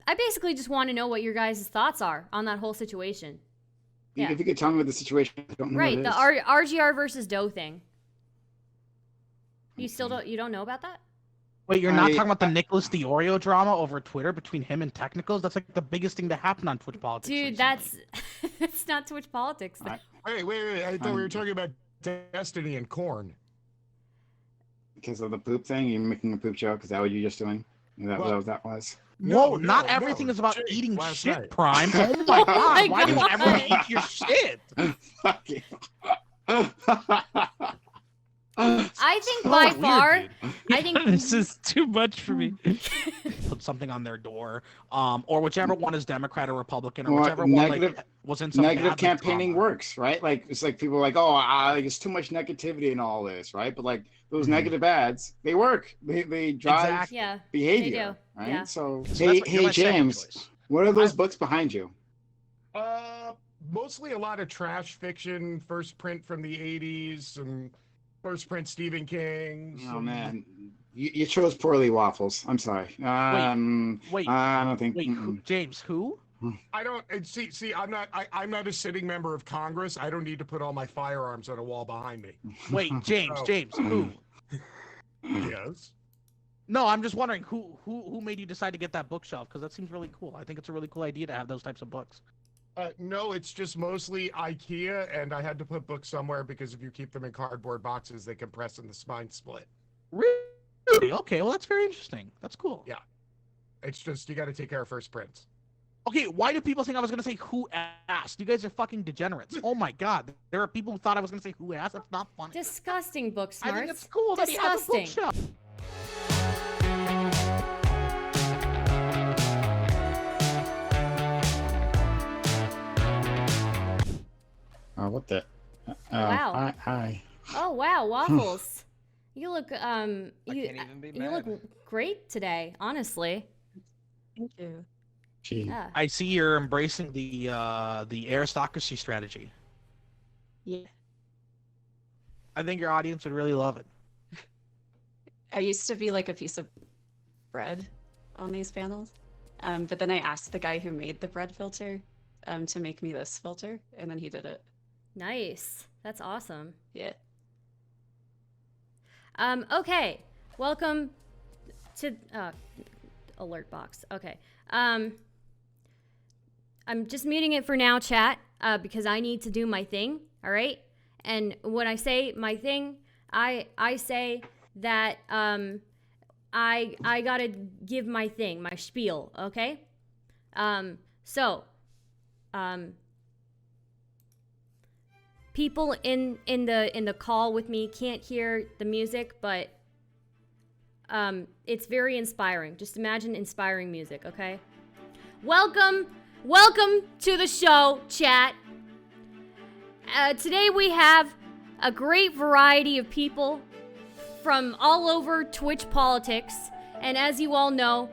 I basically just want to know what your guys' thoughts are on that whole situation. Yeah. If you could tell me what the situation, I don't know right, what it the is. RGR versus Doe thing. You still don't know about that? Wait, you're not talking about the Nicholas DiOrio drama over Twitter between him and Technicals? That's like the biggest thing to happen on Twitch politics. Dude, recently. that's not Twitch politics. Wait. I thought we were talking about Destiny and Corn. Because of the poop thing? You're making a poop joke? Is that what you're just doing? Is that what that was? No, not everything is about eating shit, night. Prime. Oh my god, my why do you want everyone to eat your shit? Fuck you. I think by far, I think this is too much for me. Put something on their door, or whichever one is Democrat or Republican, or whichever one was in some negative campaigning works, right? Like it's like people are like, oh, it's too much negativity in all this, right? But like those negative ads, they work. They drive behavior, right? Yeah. So hey James, what are those books behind you? Mostly a lot of trash fiction, first print from the 80s, and first print Stephen King. Oh man, you chose poorly, Waffles. I'm sorry. Wait. I don't think. Wait, James, who? I don't see. I'm not a sitting member of Congress. I don't need to put all my firearms on a wall behind me. Wait, James, who? Yes. No, I'm just wondering who made you decide to get that bookshelf, because that seems really cool. I think it's a really cool idea to have those types of books. No, it's just mostly IKEA, and I had to put books somewhere because if you keep them in cardboard boxes, they compress and the spine split. Really? Okay, well, that's very interesting. That's cool. Yeah. It's just, you got to take care of first prints. Okay, why do people think I was going to say who asked? You guys are fucking degenerates. Oh my god. There are people who thought I was going to say who asked. That's not funny. Disgusting, book smarts. I think it's cool that he has a bookshelf. What the? Wow. Hi. Oh wow, Waffles. You look you look great today, honestly. Thank you. Yeah. I see you're embracing the aristocracy strategy. Yeah. I think your audience would really love it. I used to be like a piece of bread on these panels. But then I asked the guy who made the bread filter to make me this filter, and then he did it. Nice. That's awesome. Yeah. Okay. Welcome to alert box. Okay. I'm just muting it for now, chat, because I need to do my thing. All right. And when I say my thing, I say that I gotta give my thing, my spiel. Okay. People in the call with me can't hear the music, but it's very inspiring. Just imagine inspiring music, okay? Welcome to the show, chat. Today we have a great variety of people from all over Twitch politics, and as you all know,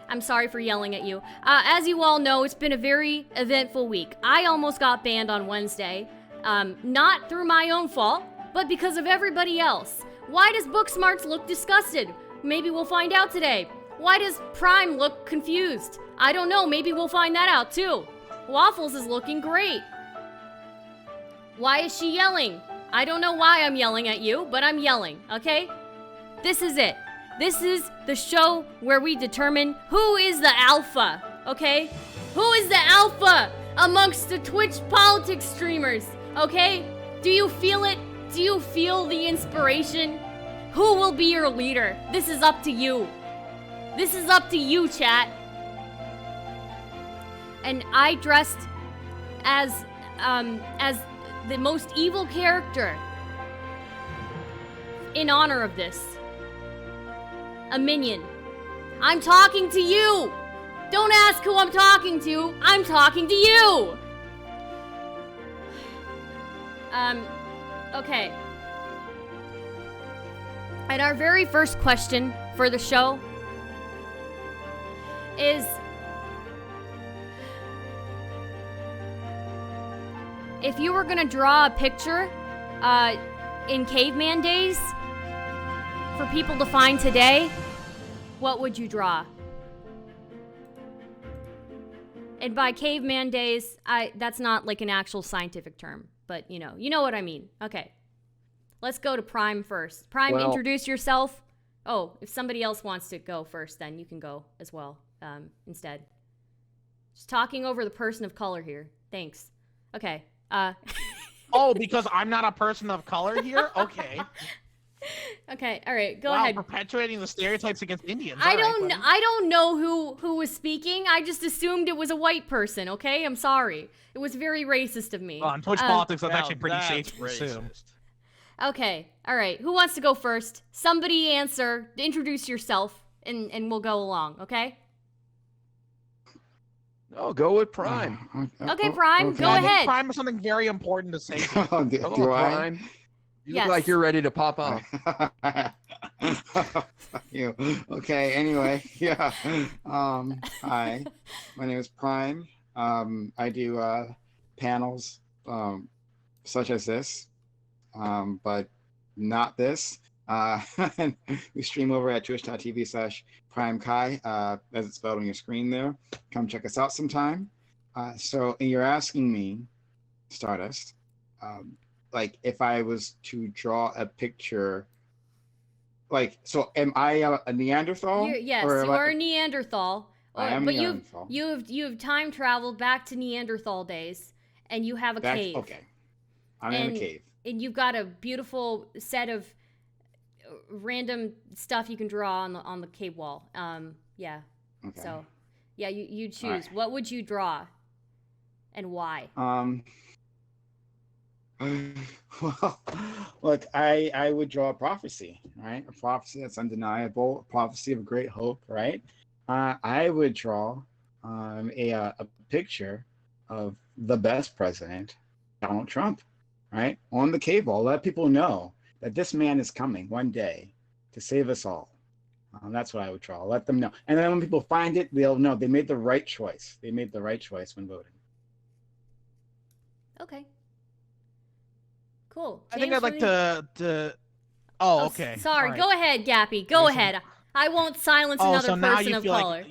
I'm sorry for yelling at you. As you all know, it's been a very eventful week. I almost got banned on Wednesday. Not through my own fault, but because of everybody else. Why does Booksmarts look disgusted? Maybe we'll find out today. Why does Prime look confused? I don't know, maybe we'll find that out too. Waffles is looking great. Why is she yelling? I don't know why I'm yelling at you, but I'm yelling, okay? This is it. This is the show where we determine who is the alpha, okay? Who is the alpha amongst the Twitch politics streamers? Okay? Do you feel it? Do you feel the inspiration? Who will be your leader? This is up to you. This is up to you, chat. And I dressed as the most evil character in honor of this. A minion. I'm talking to you. Don't ask who I'm talking to. I'm talking to you. Okay. And our very first question for the show is, if you were gonna draw a picture in caveman days for people to find today, what would you draw? And by caveman days, that's not like an actual scientific term, but you know what I mean. Okay. Let's go to Prime first. Prime, introduce yourself. Oh, if somebody else wants to go first, then you can go as well, instead. Just talking over the person of color here. Thanks. Okay. Oh, because I'm not a person of color here? Okay. Okay, all right, go ahead. Perpetuating the stereotypes against Indians. I don't know who was speaking. I just assumed it was a white person, okay? I'm sorry. It was very racist of me. Well, on Twitch politics, that's actually pretty safe to assume. Okay, all right. Who wants to go first? Somebody answer. Introduce yourself, and we'll go along, okay? Oh, go with Prime. Okay, Prime, okay. go I ahead. think Prime has something very important to say. Do I? Prime. You look like you're ready to pop off. Fuck you. Okay, anyway, yeah. Hi, my name is Prime. I do panels such as this, but not this. We stream over at twitch.tv/PrimeKai, as it's spelled on your screen there. Come check us out sometime. So you're asking me, Stardust, like if I was to draw a picture, like, so am I a Neanderthal? Yes, you are a Neanderthal. I am but Neanderthal. you have time traveled back to Neanderthal days, and you have a cave. Okay, I'm in a cave. And you've got a beautiful set of random stuff you can draw on the cave wall. Yeah. Okay. So, yeah, you choose. Right. What would you draw, and why? Well, look, I would draw a prophecy, right? A prophecy that's undeniable, a prophecy of great hope, right? I would draw a picture of the best president, Donald Trump, right? On the cave wall, let people know that this man is coming one day to save us all. That's what I would draw. Let them know. And then when people find it, they'll know they made the right choice. They made the right choice when voting. Okay. Cool. I think I'd like to. Oh, okay. Sorry. Right. Go ahead, Gappy. Go ahead. I won't silence another person of color.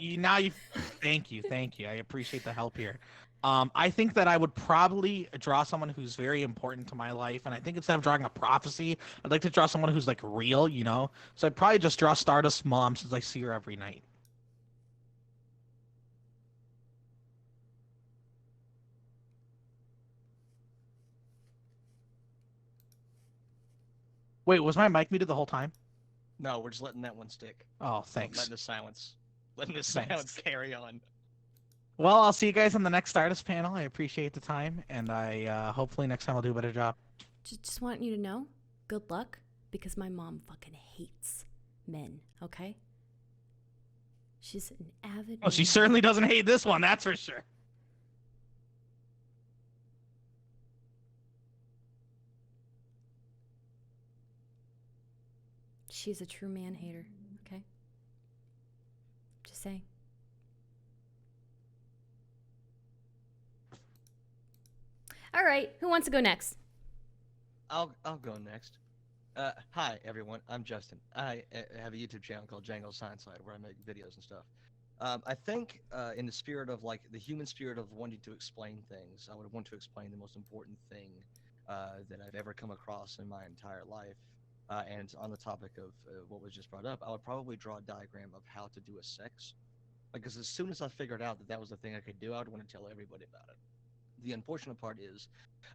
Thank you. I appreciate the help here. I think that I would probably draw someone who's very important to my life, and I think instead of drawing a prophecy, I'd like to draw someone who's like real, you know. So I'd probably just draw Stardust's mom since I see her every night. Wait, was my mic muted the whole time? No, we're just letting that one stick. Oh, thanks. Letting the silence carry on. Well, I'll see you guys on the next Stardust panel. I appreciate the time, and I hopefully next time I'll do a better job. Just want you to know, good luck, because my mom fucking hates men, okay? She's an avid... Oh, she certainly doesn't hate this one, that's for sure. She's a true man hater, okay? Just saying. All right, who wants to go next? I'll go next. Hi everyone, I'm Justin. I have a YouTube channel called Django Science Side where I make videos and stuff. I think in the spirit of like the human spirit of wanting to explain things, I would want to explain the most important thing that I've ever come across in my entire life. And on the topic of what was just brought up, I would probably draw a diagram of how to do a sex. Because as soon as I figured out that that was the thing I could do, I would want to tell everybody about it. The unfortunate part is,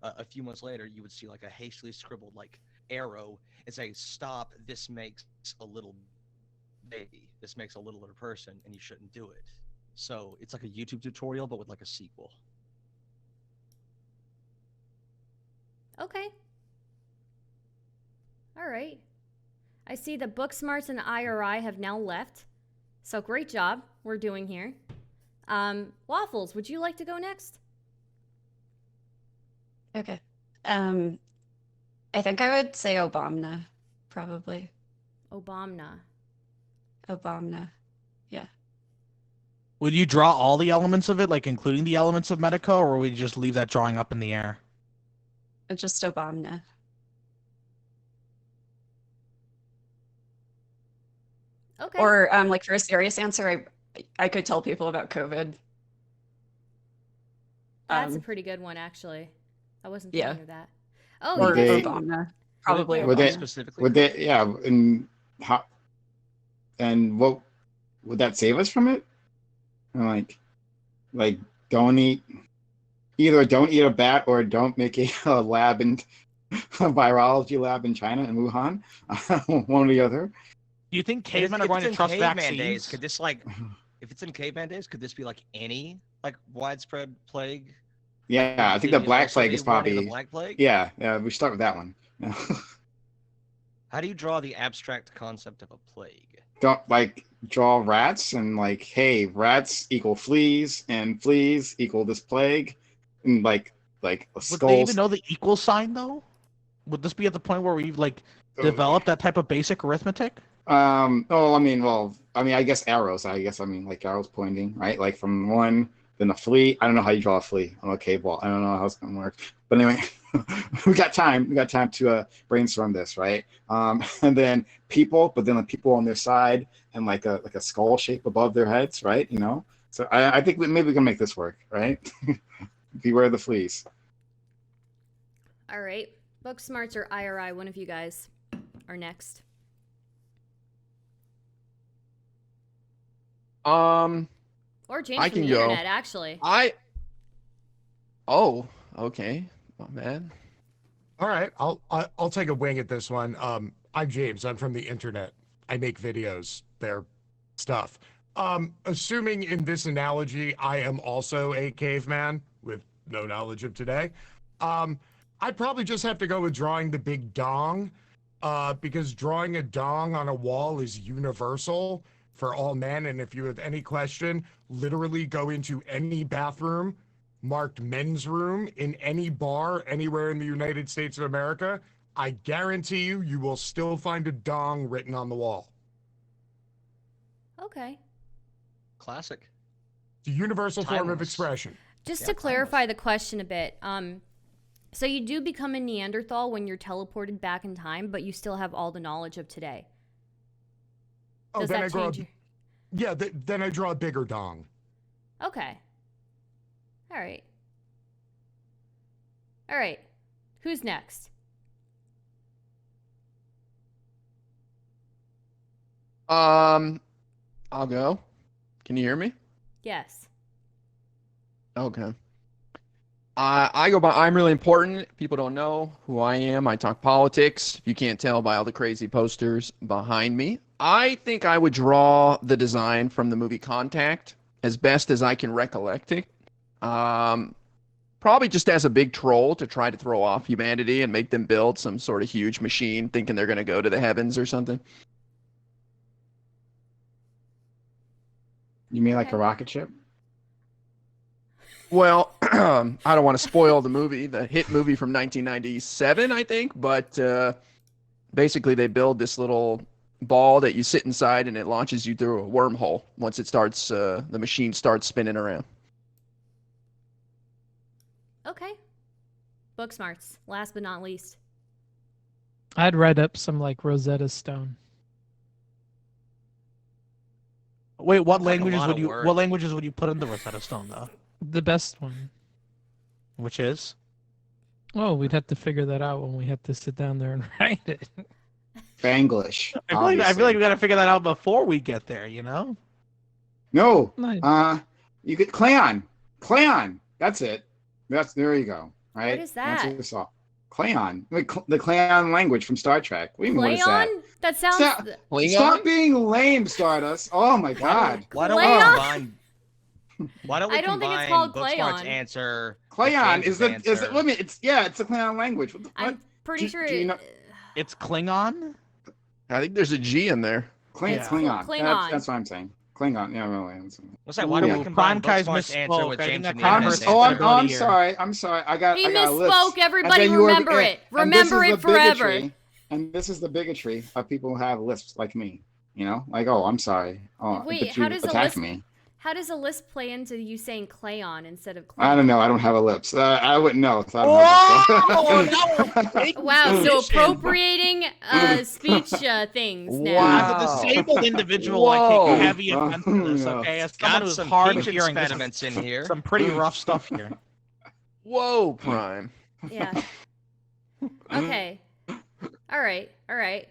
a few months later, you would see like a hastily scribbled like arrow and say, "Stop! This makes a little baby. This makes a little person, and you shouldn't do it." So it's like a YouTube tutorial, but with like a sequel. Okay. All right. I see the Book Smarts and IRI have now left. So great job we're doing here. Waffles, would you like to go next? Okay. I think I would say Obama, probably. Obama. Yeah. Would you draw all the elements of it, like including the elements of Medico, or would you just leave that drawing up in the air? Just Obama. Okay. Or like for a serious answer, I could tell people about COVID. That's a pretty good one, actually. I wasn't Yeah. thinking of that. Oh, Or you guys. Obama. Probably Would they Obama. specifically? Would they? Yeah. And how? And what would that save us from it? And like don't eat. Either don't eat a bat or don't make a lab in a virology lab in China in Wuhan. One or the other. Do you think If cavemen are it's going to in trust caveman vaccines? days, could this like, if it's in caveman days, could this be like any like widespread plague? Yeah, Like, I think would the it Black also Plague be is warning of probably. the Black Plague. Yeah, we start with that one. How do you draw the abstract concept of a plague? Don't draw rats and hey, rats equal fleas and fleas equal this plague, and like Would they skulls. even know the equal sign though? Would this be at the point where we've developed that type of basic arithmetic? I guess arrows. Arrows pointing, right? Like from one, then a flea. I don't know how you draw a flea on a cave wall. I don't know how it's gonna work. But anyway, we got time. We got time to brainstorm this, right? And then people, but then the people on their side and like a skull shape above their heads, right? So I think maybe we can make this work, right? Beware the fleas. All right. Book Smarts or IRI, one of you guys are next. Or James I from can the go. internet, actually. Oh, okay. My man. All right, I'll take a wing at this one. I'm James. I'm from the internet. I make videos. They're stuff. Assuming in this analogy, I am also a caveman with no knowledge of today. I'd probably just have to go with drawing the big dong, because drawing a dong on a wall is universal for all men. And if you have any question, literally go into any bathroom marked men's room in any bar anywhere in the United States of America. I guarantee you will still find a dong written on the wall. Okay. Classic. It's a universal form of Timeless. expression. Just Yeah, to clarify the question a bit, so you do become a Neanderthal when you're teleported back in time, but you still have all the knowledge of today. Oh, Does then that I draw. change your... Yeah, then I draw a bigger dong. Okay. All right. All right. Who's next? I'll go. Can you hear me? Yes. Okay. I go by I'm really important. People don't know who I am. I talk politics. If you can't tell by all the crazy posters behind me. I think I would draw the design from the movie Contact as best as I can recollect it. Probably just as a big troll to try to throw off humanity and make them build some sort of huge machine thinking they're going to go to the heavens or something. You mean like Okay. a rocket ship? Well, I don't want to spoil the movie, the hit movie from 1997, I think, but basically they build this little ball that you sit inside and it launches you through a wormhole once it starts, the machine starts spinning around. Okay. Book Smarts, last but not least. I'd write up some like Rosetta Stone. Wait, what Sounds like a languages lot would of you work. what languages would you put in the Rosetta Stone though? The best one. Which is? Oh, we'd have to figure that out when we have to sit down there and write it. Spanglish. I feel like we gotta figure that out before we get there, you know? No. Nice. You could Clayon. Clayon. That's it. There you go. Right. What is that? Answer this all. Clayon. The Clayon language from Star Trek. What is that? Clayon? That sounds... Stop, Klingon? stop being lame, Stardust. Oh my God. Why don't we Clayon? combine? Why don't we I don't think it's combine called Booksmart's Clayon. answer? with Clayon James's is answer? wait a minute, it's a Clayon language. What? I'm pretty Do- sure... do you know- It's Klingon? I think there's a G in there. Klingon. Klingon. That's what I'm saying. Klingon. Yeah, really. Let's say, why don't Yeah. we combine Prime Kai's Booksmart's answer with misspoke. I think James that and Congress- Neander's Oh, answer? I'm here. sorry. I'm sorry. I got He a list. misspoke. Everybody And then you were- remember it. and this Remember is it the forever. bigotry, and this is the bigotry of people who have lisps like me. You know, like, oh, I'm sorry. Oh, Wait, but you how does a attacked lisp... me. How does a lisp play into you saying Clayon instead of I don't Clayon? know. I don't have a lips. I wouldn't know. So I don't have a lip, so- Wow, so appropriating speech things now. Wow. As a disabled individual, I Whoa. take heavy offense to this, No. okay? As Got someone who's some hard of speech hearing, this is impediments in here. some pretty rough stuff here. Whoa, Prime. Yeah. Okay. All right. All right.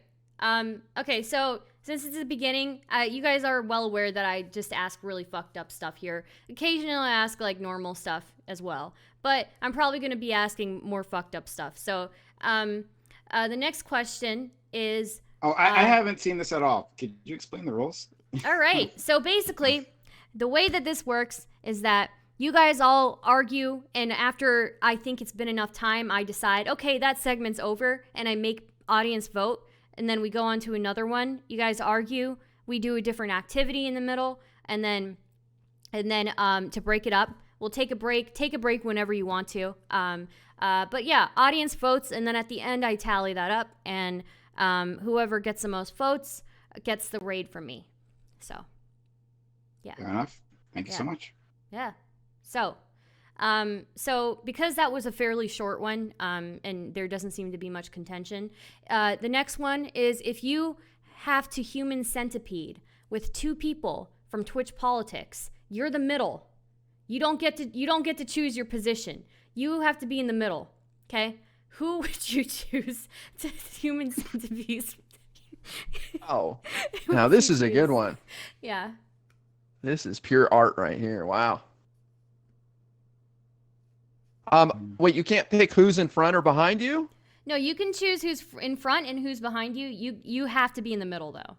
Okay, so since it's the beginning, you guys are well aware that I just ask really fucked up stuff here. Occasionally I ask like normal stuff as well, but I'm probably going to be asking more fucked up stuff. So, the next question is... Oh, I haven't seen this at all. Could you explain the rules? All right. So basically, the way that this works is that you guys all argue, and after I think it's been enough time, I decide, okay, that segment's over, and I make audience vote, and then we go on to another one. You guys argue, we do a different activity in the middle, and then to break it up, we'll take a break. Take a break whenever you want to. But yeah, audience votes, and then at the end, I tally that up, and whoever gets the most votes gets the raid from me. So, yeah. Fair enough. Thank you so much. Yeah. So because that was a fairly short one, and there doesn't seem to be much contention, the next one is if you have to human centipede with 2 people from Twitch Politics, you're the middle. You don't get to choose your position. You have to be in the middle. Okay? Who would you choose to human centipede? Oh, now this is a good one. Yeah. This is pure art right here. Wow. Wait, you can't pick who's in front or behind you? No, you can choose who's in front and who's behind you. You have to be in the middle, though.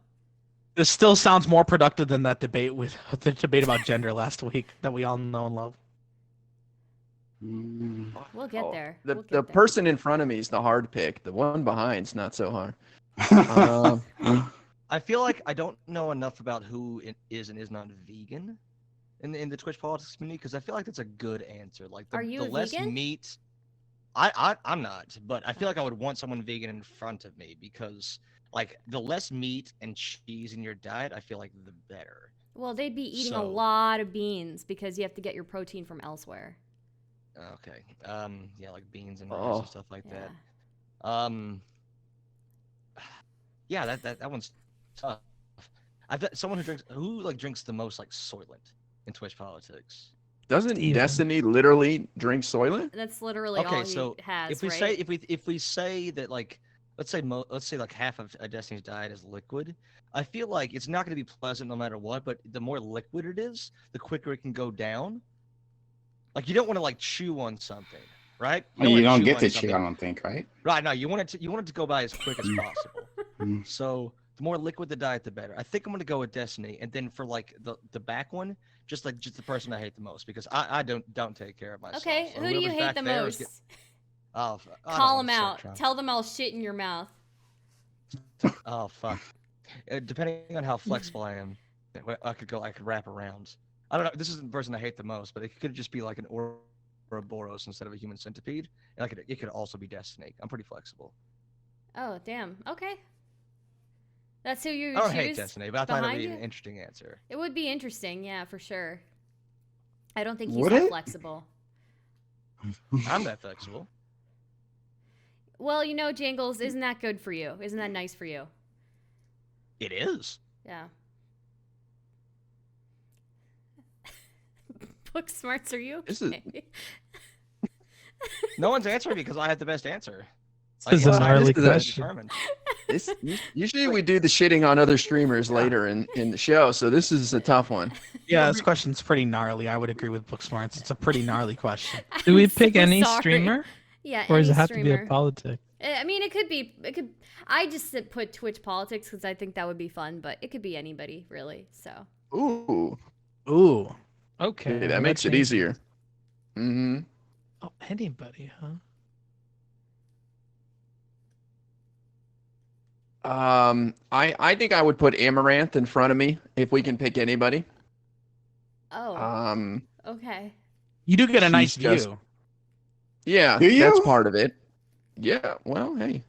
This still sounds more productive than that debate about gender last week that we all know and love. We'll get there. The person in front of me is the hard pick. The one behind's not so hard. I feel like I don't know enough about who is and is not vegan in the Twitch politics community, because I feel like that's a good answer. Like Are you the a less vegan? meat. I'm not, but I feel like I would want someone vegan in front of me, because like the less meat and cheese in your diet, I feel like the better. Well, they'd be eating a So- lot of beans because you have to get your protein from elsewhere. Okay. Yeah, like beans and rice and stuff like Yeah. that. Yeah, that one's tough. I bet someone who drinks the most like Soylent in Twitch politics. Doesn't Steven. Destiny literally drink Soylent? That's literally Okay, all so he has, if we right? say if we say that like let's say like half of a Destiny's diet is liquid, I feel like it's not going to be pleasant no matter what. But the more liquid it is, the quicker it can go down. Like you don't want to like chew on something, right? Well, you wanna don't get on to something. chew, I don't think, right? Right, no, you want it to go by as quick as possible. So the more liquid the diet, the better. I think I'm gonna go with Destiny, and then for like the back one, just the person I hate the most, because I don't take care of myself. Okay, So who do you whoever's hate back the there is most? Oh, I don't Call wanna them say out. Trump. Tell them I'll shit in your mouth. Oh fuck. Depending on how flexible I am, I could wrap around. I don't know. This isn't the person I hate the most, but it could just be like an Ouroboros instead of a human centipede, and it could also be Destiny. I'm pretty flexible. Oh, damn. Okay. That's who you I don't choose hate Destiny, but I thought it'd behind be you? an interesting answer. It would be interesting, yeah, for sure. I don't think he's Would that it? flexible. I'm that flexible. Well, you know, Jangles, isn't that good for you? Isn't that nice for you? It is. Yeah. Book smarts, are you This is- okay? No one's answering me because I have the best answer. This is a Like, gnarly this is question. determined. Usually we do the shitting on other streamers later in the show, so this is a tough one. Yeah, this question's pretty gnarly. I would agree with Booksmarts. It's a pretty gnarly question. Do we I'm pick so any sorry. streamer, Yeah, or does any it have to be a streamer. politic? I mean, it could be. It could. I just put Twitch politics because I think that would be fun, but it could be anybody really. So. Ooh, Ooh. Okay, that well, makes it changes easier. Mm-hmm. Oh, anybody, huh? I think I would put Amaranth in front of me if we can pick anybody. Oh. Okay. You do get a nice She's just- view. Yeah, Do you? that's part of it. Yeah, well, hey.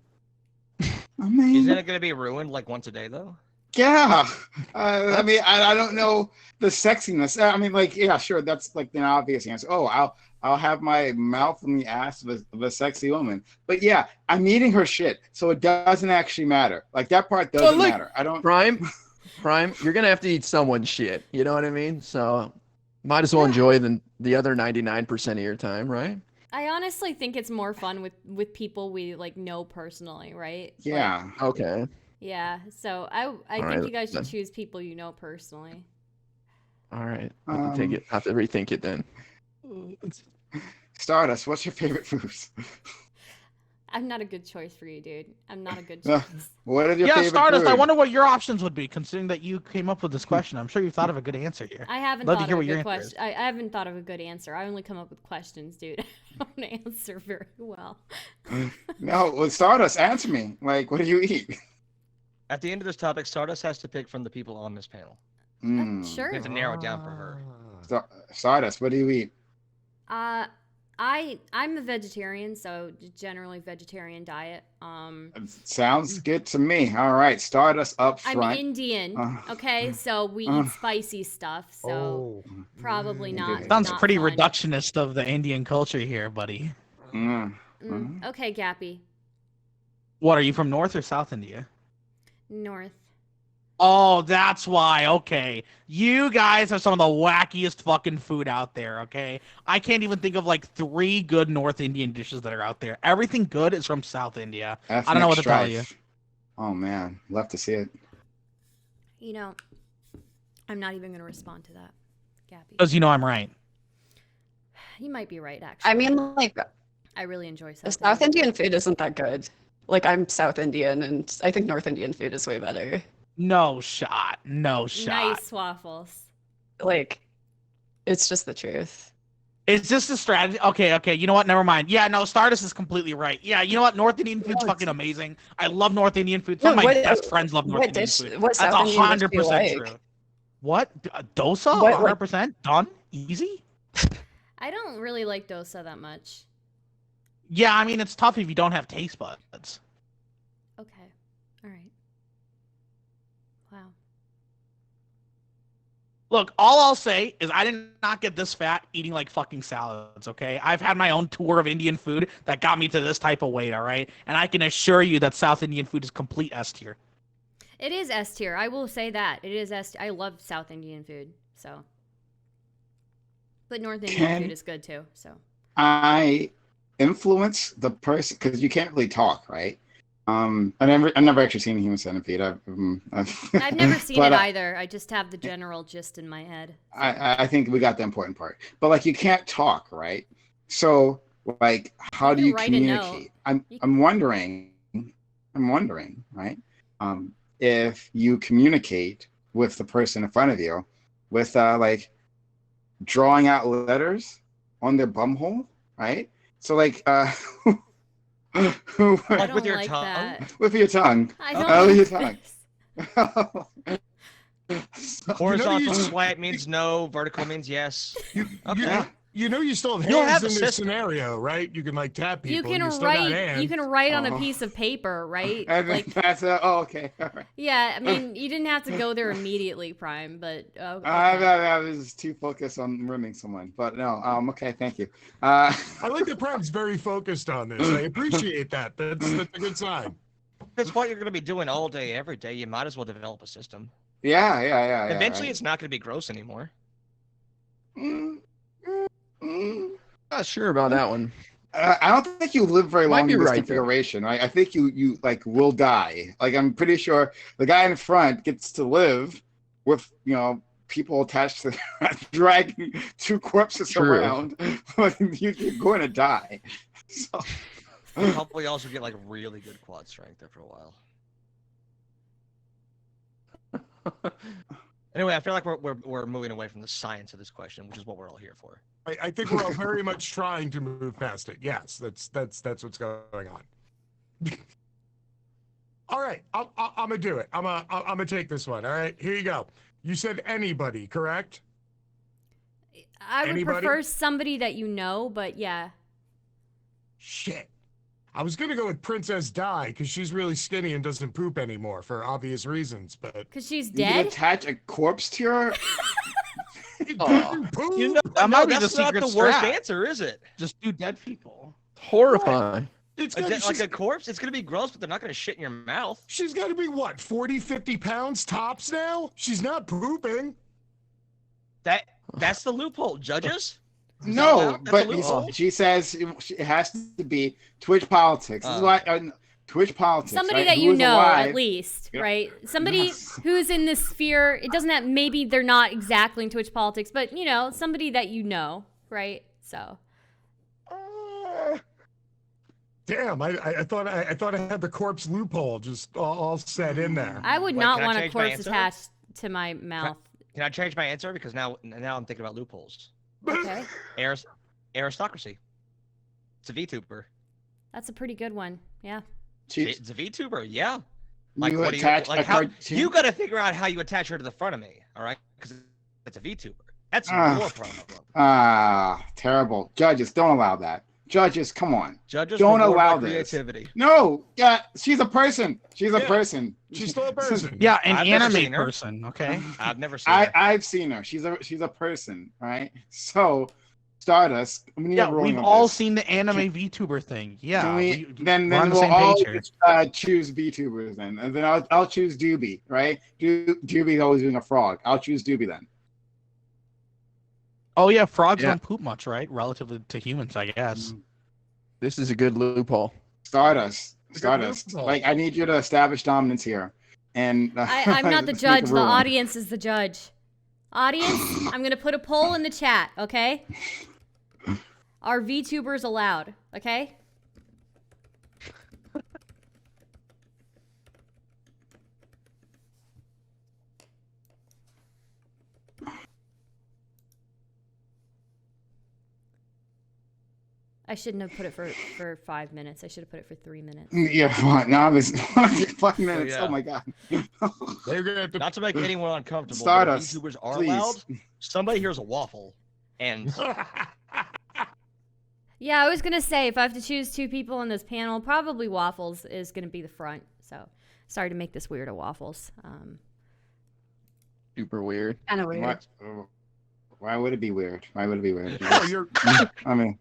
I mean, Isn't it going to be ruined like once a day though? yeah. I mean, I don't know the sexiness. I mean, like, yeah, sure, that's like an obvious answer. Oh, I'll have my mouth in the ass of a sexy woman. But yeah, I'm eating her shit, so it doesn't actually matter. Like that part doesn't look, matter. I don't. Prime, you're gonna have to eat someone's shit. You know what I mean? So might as well enjoy the other 99% of your time, right? I honestly think it's more fun with people we like know personally, right? Yeah. Okay. Yeah. So I think right, you guys should then. choose people you know personally. All right. I have to take it. Have to rethink it then. Stardust, what's your favorite foods? I'm not a good choice for you, dude. I'm not a good Uh, choice. What is your Yeah, favorite Stardust, I food? wonder what your options would be, considering that you came up with this question. I'm sure you've thought of a good answer here. I haven't Love to thought hear of a what your good answer is. question. I haven't thought of a good answer. I only come up with questions, dude. I don't answer very well. No, well, Stardust, answer me. Like, what do you eat? At the end of this topic, Stardust has to pick from the people on this panel. Sure. We have to narrow it down for her. Stardust, what do you eat? I'm a vegetarian, so generally vegetarian diet. Sounds good to me. All right, Stardust up I'm front. Indian, okay, so we eat spicy stuff, so probably not. Sounds not pretty fun. reductionist of the Indian culture here, buddy. Okay, Gappy. What, are you from North or South India? North. Oh, that's why. Okay. You guys have some of the wackiest fucking food out there, okay? I can't even think of like 3 good North Indian dishes that are out there. Everything good is from South India. I don't know what to tell you. Oh, man. Love to see it. You know, I'm not even going to respond to that, Gappy. Because you know I'm right. You might be right, actually. I mean, like, I really enjoy the South South Indian food isn't that good. Like, I'm South Indian, and I think North Indian food is way better. No shot. No shot. Nice waffles. Like, it's just the truth. It's just a strategy. Okay. You know what? Never mind. Yeah, no, Stardust is completely right. Yeah, you know what? North Indian food's fucking amazing. I love North Indian food. Some of my best friends love North Indian food. What That's South Indian dish do you 100% like? true. What? Dosa? What, like- 100%? Done? Easy? I don't really like dosa that much. Yeah, I mean, it's tough if you don't have taste buds. Okay. All right. Wow. Look, all I'll say is I did not get this fat eating like fucking salads, okay? I've had my own tour of Indian food that got me to this type of weight, all right? And I can assure you that South Indian food is complete S tier. It is S tier. I will say that. It is S tier. I love South Indian food, so. But North Indian food is good too, so. I influence the person because you can't really talk, right? I've never actually seen a Human Centipede. I've never seen it either. I just have the general gist in my head. I think we got the important part, but like you can't talk, right? So like, how do you communicate? I'm wondering, right? If you communicate with the person in front of you, with like drawing out letters on their bumhole, right? So like, Like with your like tongue? that. with your tongue. I don't with like your tongue. Horizontal swipe means no, vertical means yes. Okay. You know you still have You don't hands have a in this system. scenario, right? You can like tap people. You can still got write. hands. You can write on a piece of paper, right? Like, That's okay. All right. yeah. I mean, you didn't have to go there immediately, Prime, but. Okay. I was too focused on rimming someone, but no. Okay, thank you. I like that Prime's very focused on this. I appreciate that. That's a good sign. That's what you're going to be doing all day, every day. You might as well develop a system. Yeah. Eventually, right. it's not going to be gross anymore. Not sure about that one. I don't think you live very long Might be in this right, though. configuration. I think you like will die. Like I'm pretty sure the guy in front gets to live with people attached to dragging 2 corpses True. around. Like you're going to die. So. You'll probably also get like really good quad strength after a while. Anyway, I feel like we're moving away from the science of this question, which is what we're all here for. I think we're all very much trying to move past it. Yes, that's what's going on. All right, I'm gonna do it. I'm gonna take this one. All right, here you go. You said anybody, correct? I would Anybody? prefer somebody that you know, but yeah. Shit. I was gonna go with Princess Di because she's really skinny and doesn't poop anymore for obvious reasons, but Because she's You dead? attach a corpse to your. poop. You know, That might be the that's not secret the worst strat. answer, is it? Just do dead people. Horrifying. It's Like, gotta, like a corpse, it's going to be gross, but they're not going to shit in your mouth. she's got to be what, 40, 50 pounds tops now? She's not pooping. That's the loophole, judges. No, That's a but loophole? she says it has to be Twitch politics. This is why Twitch politics. Somebody right? that Who you is know, alive. at least, Yeah. right? Somebody Yes. who's in this sphere. It doesn't have, maybe they're not exactly in Twitch politics, but you know, somebody that you know, right? So. Damn, I thought I had the corpse loophole just all set in there. I would Wait, not can I want a change my corpse answer? attached to my mouth. Can I change my answer? Because now I'm thinking about loopholes. Okay. Aristocracy. It's a VTuber. That's a pretty good one. Yeah. It's a VTuber, yeah. Like, You what do you attach like? a How cartoon- you got to figure out how you attach her to the front of me, all right? Because it's a VTuber. That's Ah. your problem. Terrible. Judges, don't allow that. Judges, come on. Judges Don't reward allow by this. creativity. No, yeah, she's a person. She's a Yeah. person. She's still a person. Yeah, an I've never anime seen her. person. Okay. I've never seen her. I've seen her. She's a person, right? So, Stardust. We need Yeah, a ruling we've on all this. seen the anime VTuber thing. Yeah. Can we, then we're on the we'll same all page here. choose VTubers then, and then I'll choose Doobie, right? Doobie's always doing a frog. I'll choose Doobie then. Oh yeah, frogs Yeah. don't poop much, right? Relative to humans, I guess. This is a good loophole. Stardust. Good Stardust. loophole. Like I need you to establish dominance here, and I'm not the make a judge. The ruling. audience is the judge. Audience, I'm going to put a poll in the chat, okay? Are VTubers allowed, okay? I shouldn't have put it for 5 minutes. I should have put it for 3 minutes. Yeah, fine. Now it's 5 minutes. yeah. Oh my god. They're gonna have to. Not to make anyone uncomfortable, Stardust, but if VTubers are please. allowed, somebody here's a waffle. And Yeah, I was going to say, if I have to choose two people on this panel, probably Waffles is going to be the front. So, sorry to make this weird at Waffles. Super weird. Kind of weird. Why would it be weird? Why would it be weird? Oh, you're. I mean,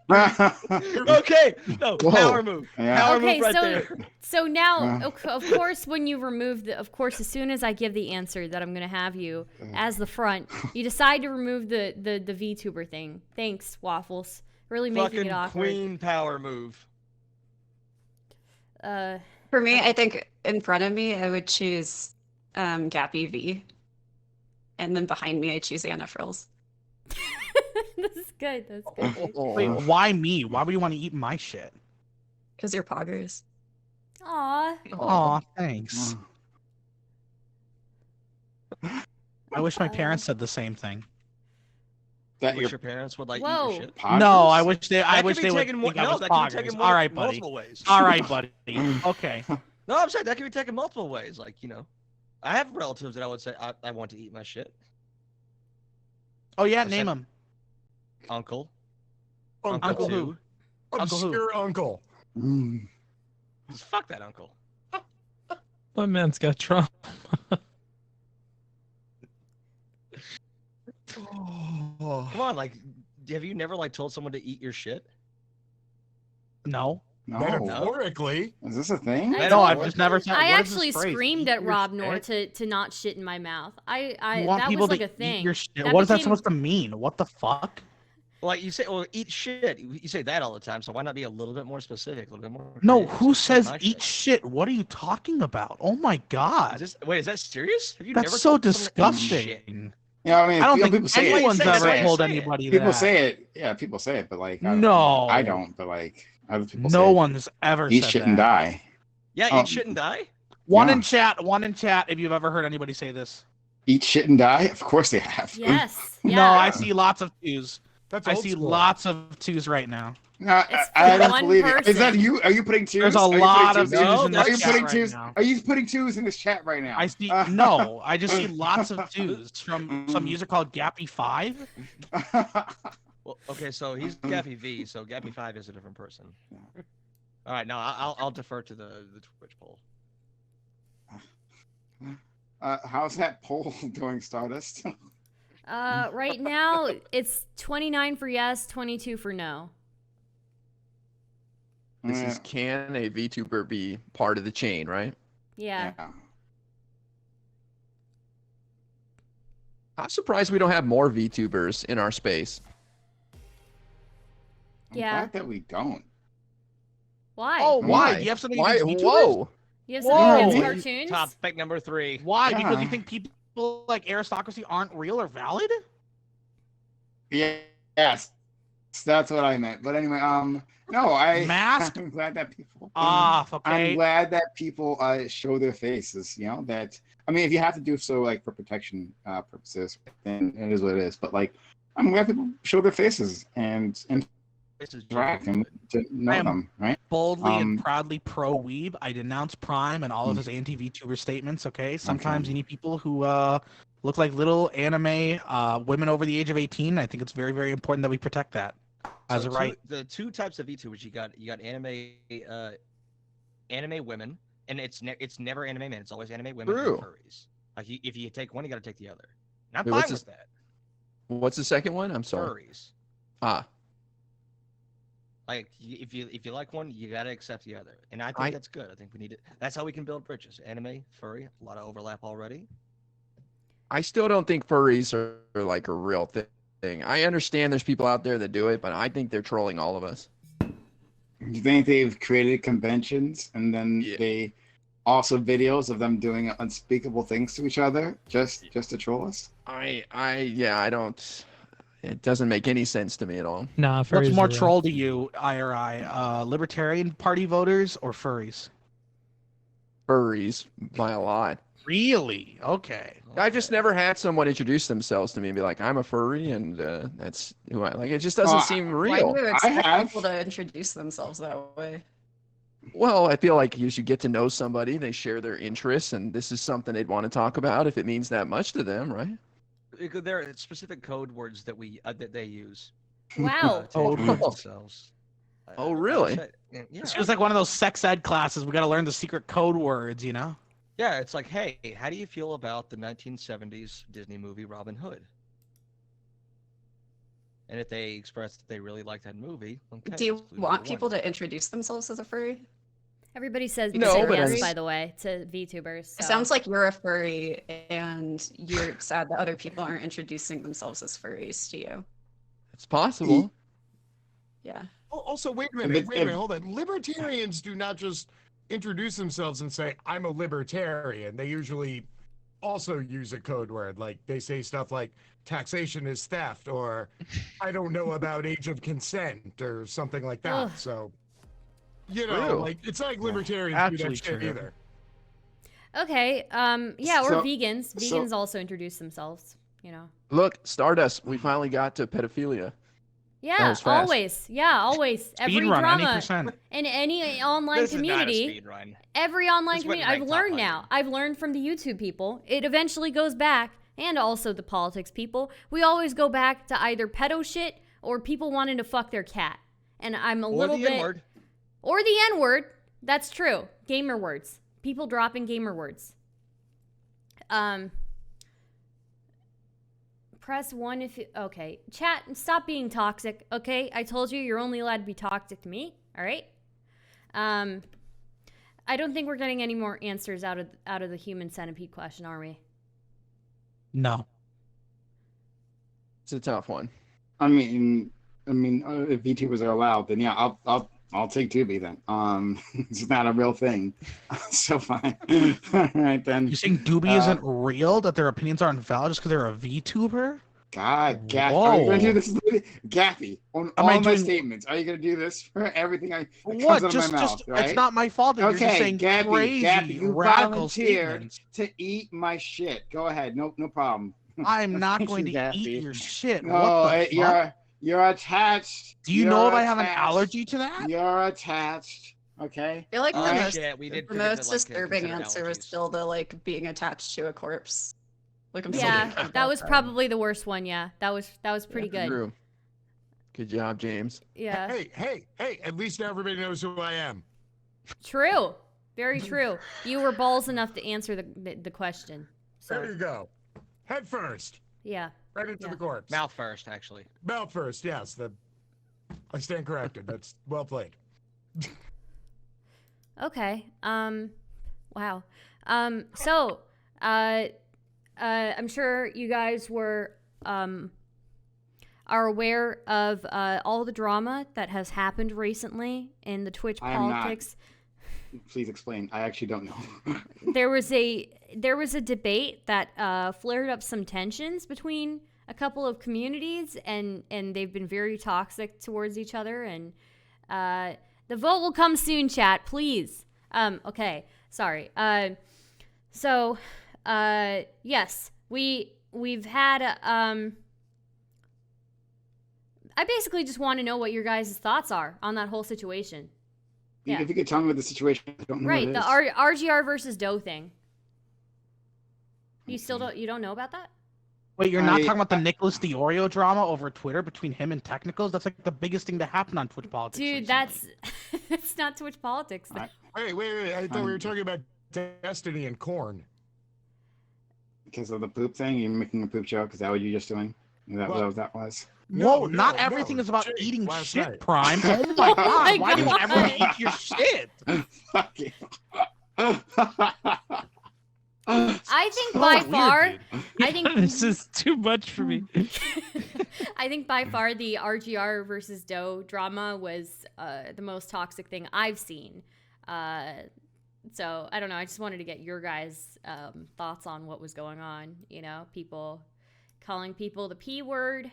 okay, no, Whoa. power move. Yeah. Power Okay, move right so there. so now, Wow. of course, when you remove of course, as soon as I give the answer that I'm gonna have you as the front, you decide to remove the VTuber thing. Thanks, Waffles. Really making Fucking it awkward. queen power move. For me, I think in front of me, I would choose Gappy V. And then behind me, I choose Anna Frills. This is good. That's good. Wait, why me? Why would you want to eat my shit? Because you're poggers. Aw. Aw, thanks. I wish my parents said the same thing. That Wish your your parents would like eat Whoa. your shit. poggers? No, I wish they. I That wish could be they would taken think no, I was that could be poggers. taken All right, buddy. multiple ways. All right, buddy. Okay. No, I'm saying that could be taken multiple ways. Like, you know, I have relatives that I would say I want to eat my shit. Oh yeah, I name said- them. Uncle. Uncle two. who? Uncle who? Obscure uncle. Mm. Just fuck that uncle. My man's got trauma. Oh. Come on, like, have you never like told someone to eat your shit? No. No. Metaphorically. Is this a thing? I- No, I've just never said. I what is this actually phrase? screamed Eat at your Rob shit? Nor to not shit in my mouth. You want that people was like to a thing. eat your shit? That What is that became- supposed to mean? What the fuck? Like you say, well, eat shit. You say that all the time, so why not be a little bit more specific, a little bit more? No, creative? who Just says my eat shit? What are you talking about? Oh my Is god, this, wait, is that serious? Have you that's never so told someone to eat shit? disgusting. Yeah, I mean, I don't people think say it. anyone's Say it, ever say it, told say it. anybody People that. say it. Yeah, people say it, but like, No. I don't. But like, other people No say one's ever it. Eat said shit that. and die. Yeah, Oh. eat shit and die. One Yeah. in chat. One in chat. If you've ever heard anybody say this. Eat shit and die. Of course they have. Yes. Yeah. No, I see lots of twos. That's I old see school. lots of twos right now. No, It's I for don't one believe it. Is that person. you? Are you putting twos? There's a Are you lot putting of twos? twos in Are this you chat putting right twos? now. Are you putting twos in this chat right now? I see no. I just see lots of twos from some user called Gappy5. Well, okay, so he's Gappy V, so Gappy 5 is a different person. All right, now I'll defer to the Twitch poll. How's that poll going, Stardust? Right now it's 29 for yes, 22 for no. This Yeah. is can a VTuber be part of the chain, right? Yeah. I'm surprised we don't have more VTubers in our space. Yeah. glad that we don't. Why? Oh, why? Why? Do you have something Why? against VTubers? Whoa. You have something against Whoa. cartoons? Topic number 3. Why? Because you Yeah. think people like aristocracy aren't real or valid? Yes, that's what I meant. But anyway, no, Mask? I'm glad that people. Off, I'm okay. glad that people show their faces. You know that. I mean, if you have to do so like for protection purposes, then it is what it is. But like, I'm glad people show their faces and This is interact and to know I am them, right? Boldly and Um, proudly pro-weeb. I denounce Prime and all of his anti-VTuber statements, okay? Sometimes you need people who look like little anime women over the age of 18. I think it's very, very important that we protect that as a right. The two types of VTubers you got anime women, and it's never anime men. It's always anime women True. and furries. Like if you take one, you got to take the other. And I'm Wait, fine what's with this- that. What's the second one? I'm sorry. Furries. Ah, Like if you like one, you got to accept the other. And I think that's good. I think we need it. That's how we can build bridges. Anime, furry, a lot of overlap already. I still don't think furries are like a real thing. I understand there's people out there that do it, but I think they're trolling all of us. you think they've created conventions and then Yeah. they also videos of them doing unspeakable things to each other just to troll us? I don't. It doesn't make any sense to me at all. Nah, What's furries more are real. troll to you, IRI? Libertarian Party voters or furries? Furries by a lot. Really? Okay. I've just never had someone introduce themselves to me and be like, "I'm a furry," and that's who I like. It just doesn't Well, seem Why real. do you expect have- people to introduce themselves that way? Well, I feel like you should get to know somebody. They share their interests, and this is something they'd want to talk about if it means that much to them, right? There are specific code words that that they use. Wow. To Oh, introduce no. themselves. Oh, really? Yeah. This feels like one of those sex ed classes. We got to learn the secret code words, you know? Yeah, it's like, hey, how do you feel about the 1970s Disney movie Robin Hood? And if they express that they really like that movie, okay, Do you that's clue want number people one. to introduce themselves as a furry? Everybody says No, said but yes, as- by the way, to VTubers. So. It sounds like you're a furry and you're sad that other people aren't introducing themselves as furries to you. It's possible. Yeah. Also, wait a If minute, it- hold on. Libertarians do not just introduce themselves and say, "I'm a libertarian." They usually also use a code word. Like they say stuff like taxation is theft, or I don't know about age of consent, or something like that. Ugh. So, you know, True. like it's not like libertarians do Actually that shit true. either. Okay. Yeah, or So- vegans. so- Vegans also introduce themselves. You know. Look, Stardust. We finally got to pedophilia. Yeah, was fast. always. Yeah, always. Every Speed run, any drama percent. in any online This is not a community. speed run. Every online This went community. I've right top learned 100. now. I've learned from the YouTube people. It eventually goes back, and also the politics people. We always go back to either pedo shit or people wanting to fuck their cat. And I'm a Or little the bit. N-word. Or the N word. That's true. Gamer words. People dropping gamer words. Press 1 if you. Okay. Chat, stop being toxic, okay? I told you you're only allowed to be toxic to me, all right? I don't think we're getting any more answers out of the human centipede question, are we? No. It's a tough one. I mean, if VTubers are allowed, then yeah, I'll take Tubi then. It's not a real thing, so fine. All right then. You saying Doobie isn't real? That their opinions aren't valid just because they're a VTuber? God, Gappy, are you gonna do Whoa. this, Gappy? On Am all I my doing- statements, are you gonna do this for everything that comes What? out of Just, my mouth? Right? it's not my fault that you're just Okay, saying Gappy, crazy, Gappy, you radical volunteered statements. to eat my shit. Go ahead, no problem. I'm not Thank going you, to Gappy. eat your shit. No, what the fuck? you're attached. Do you know if You're I have an attached. allergy to that? You're attached. Okay. I feel like All the right. most, Shit, we did the forget to, most like, disturbing consider answer was allergies. still the like being attached to a corpse. Like I'm Yeah, still that was probably the worst one, yeah. That was pretty good. True. Good job, James. Yeah. Hey! At least now everybody knows who I am. True. Very true. You were balls enough to answer the question. There you So, go. Head first, yeah. right into Yeah. the corpse. Mouth first, actually. Mouth first. Yes. I stand corrected. That's well played. Okay. Wow. So, I'm sure you guys were are aware of all the drama that has happened recently in the Twitch I am not. politics. Please explain. I actually don't know. There was a debate that flared up some tensions between a couple of communities, and they've been very toxic towards each other. And the vote will come soon, chat. Please. Okay. Sorry. So yes, we've had. I basically just want to know what your guys' thoughts are on that whole situation. Yeah. If you could tell me what the situation is, I don't know Right, what it the is. RGR versus Doe thing. You still don't know about that? Wait, you're not talking about the Nicholas Diorio drama over Twitter between him and Technicals? That's like the biggest thing to happen on Twitch politics. Dude, recently. that's not Twitch politics. Wait. I thought we were talking about Destiny and Corn. Because of the poop thing? You're making a poop joke? Is that what you're just doing? Is that Well, what that was? Whoa, not everything is about Jake, eating last shit, night. Prime. Oh my Oh god, my why do you want God. everyone to eat your shit? Fuck you. I think So by weird, far, dude. I think This is too much for me. I think by far the RGR versus Doe drama was the most toxic thing I've seen. So I don't know. I just wanted to get your guys' thoughts on what was going on. You know, people calling people the P word,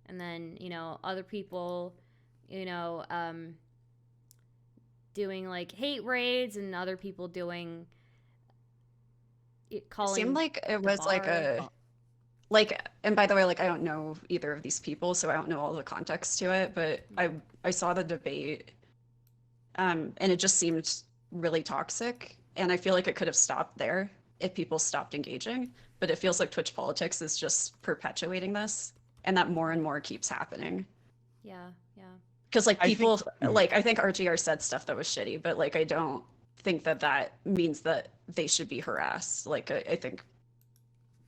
and then other people, doing like hate raids, and other people doing calling. It seemed like it was like bar- and by the way, like I don't know either of these people, so I don't know all the context to it, but I saw the debate, and it just seemed really toxic, and I feel like it could have stopped there if people stopped engaging, but it feels like Twitch politics is just perpetuating this, and that more and more keeps happening. Yeah. Because like I think- people, like I think RGR said stuff that was shitty, but like I don't think that means that they should be harassed. Like I think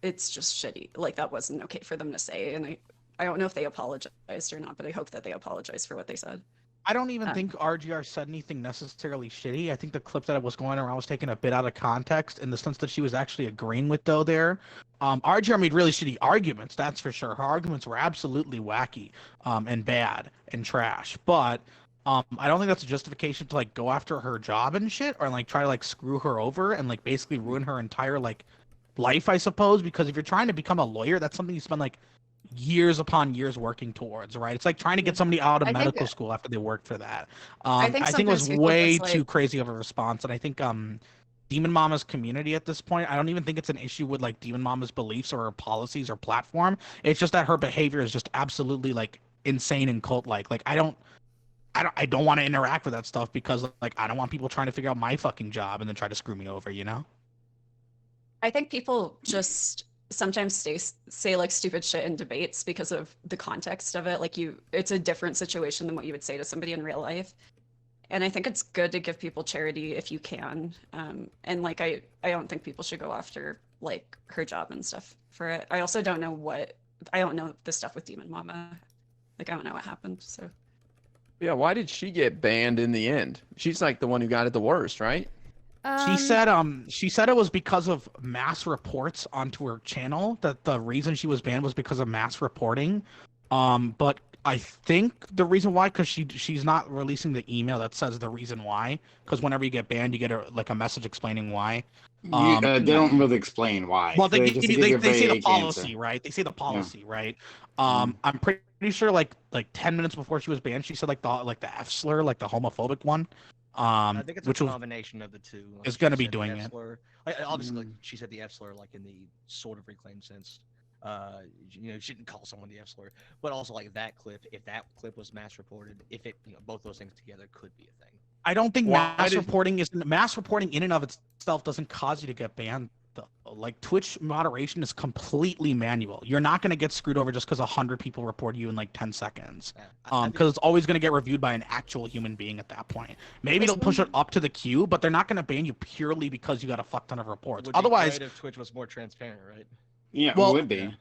it's just shitty. Like that wasn't okay for them to say, and I don't know if they apologized or not, but I hope that they apologized for what they said. I don't even think RGR said anything necessarily shitty. I think the clip that was going around was taken a bit out of context in the sense that she was actually agreeing with Doe there. RGR made really shitty arguments, that's for sure. Her arguments were absolutely wacky and bad and trash. But I don't think that's a justification to like go after her job and shit, or like try to like screw her over and like basically ruin her entire like life, I suppose. Because if you're trying to become a lawyer, that's something you spend like years upon years working towards, right? It's like trying to get somebody out of I think- medical school after they worked for that. I think it was sometimes people way just, too like- crazy of a response, and I think Demon Mama's community at this point, I don't even think it's an issue with like Demon Mama's beliefs or her policies or platform. It's just that her behavior is just absolutely like insane and cult-like. Like I don't want to interact with that stuff because like I don't want people trying to figure out my fucking job and then try to screw me over, you know? I think people just sometimes say like stupid shit in debates because of the context of it. Like it's a different situation than what you would say to somebody in real life. And I think it's good to give people charity if you can. And like I don't think people should go after like her job and stuff for it. I also don't know the stuff with Demon Mama. Like I don't know what happened. So Yeah, why did she get banned in the end? She's like the one who got it the worst, right? She said it was because of mass reports onto her channel, that the reason she was banned was because of mass reporting. But I think the reason why, because she's not releasing the email that says the reason why, because whenever you get banned, you get a message explaining why. They don't really explain why. Well, they just say give you a the vague policy, answer. right? They say the policy, right? I'm pretty sure like 10 minutes before she was banned, she said like the F slur, like the homophobic one. I think it's a which was combination of the two. Like, is she gonna be said the doing F it. slur- obviously, like she said the F slur, like in the sort of reclaimed sense. You shouldn't call someone the F slur, but also like that clip. If that clip was mass reported, if it, both those things together could be a thing. I don't think Why mass did- reporting in and of itself doesn't cause you to get banned. Like Twitch moderation is completely manual. You're not going to get screwed over just because 100 people report you in like 10 seconds. Yeah, I think- Because it's always going to get reviewed by an actual human being at that point. Maybe they'll push it up to the queue, but they're not going to ban you purely because you got a fuck ton of reports. Would be Otherwise, great if Twitch was more transparent, right? Yeah, Well- it would be.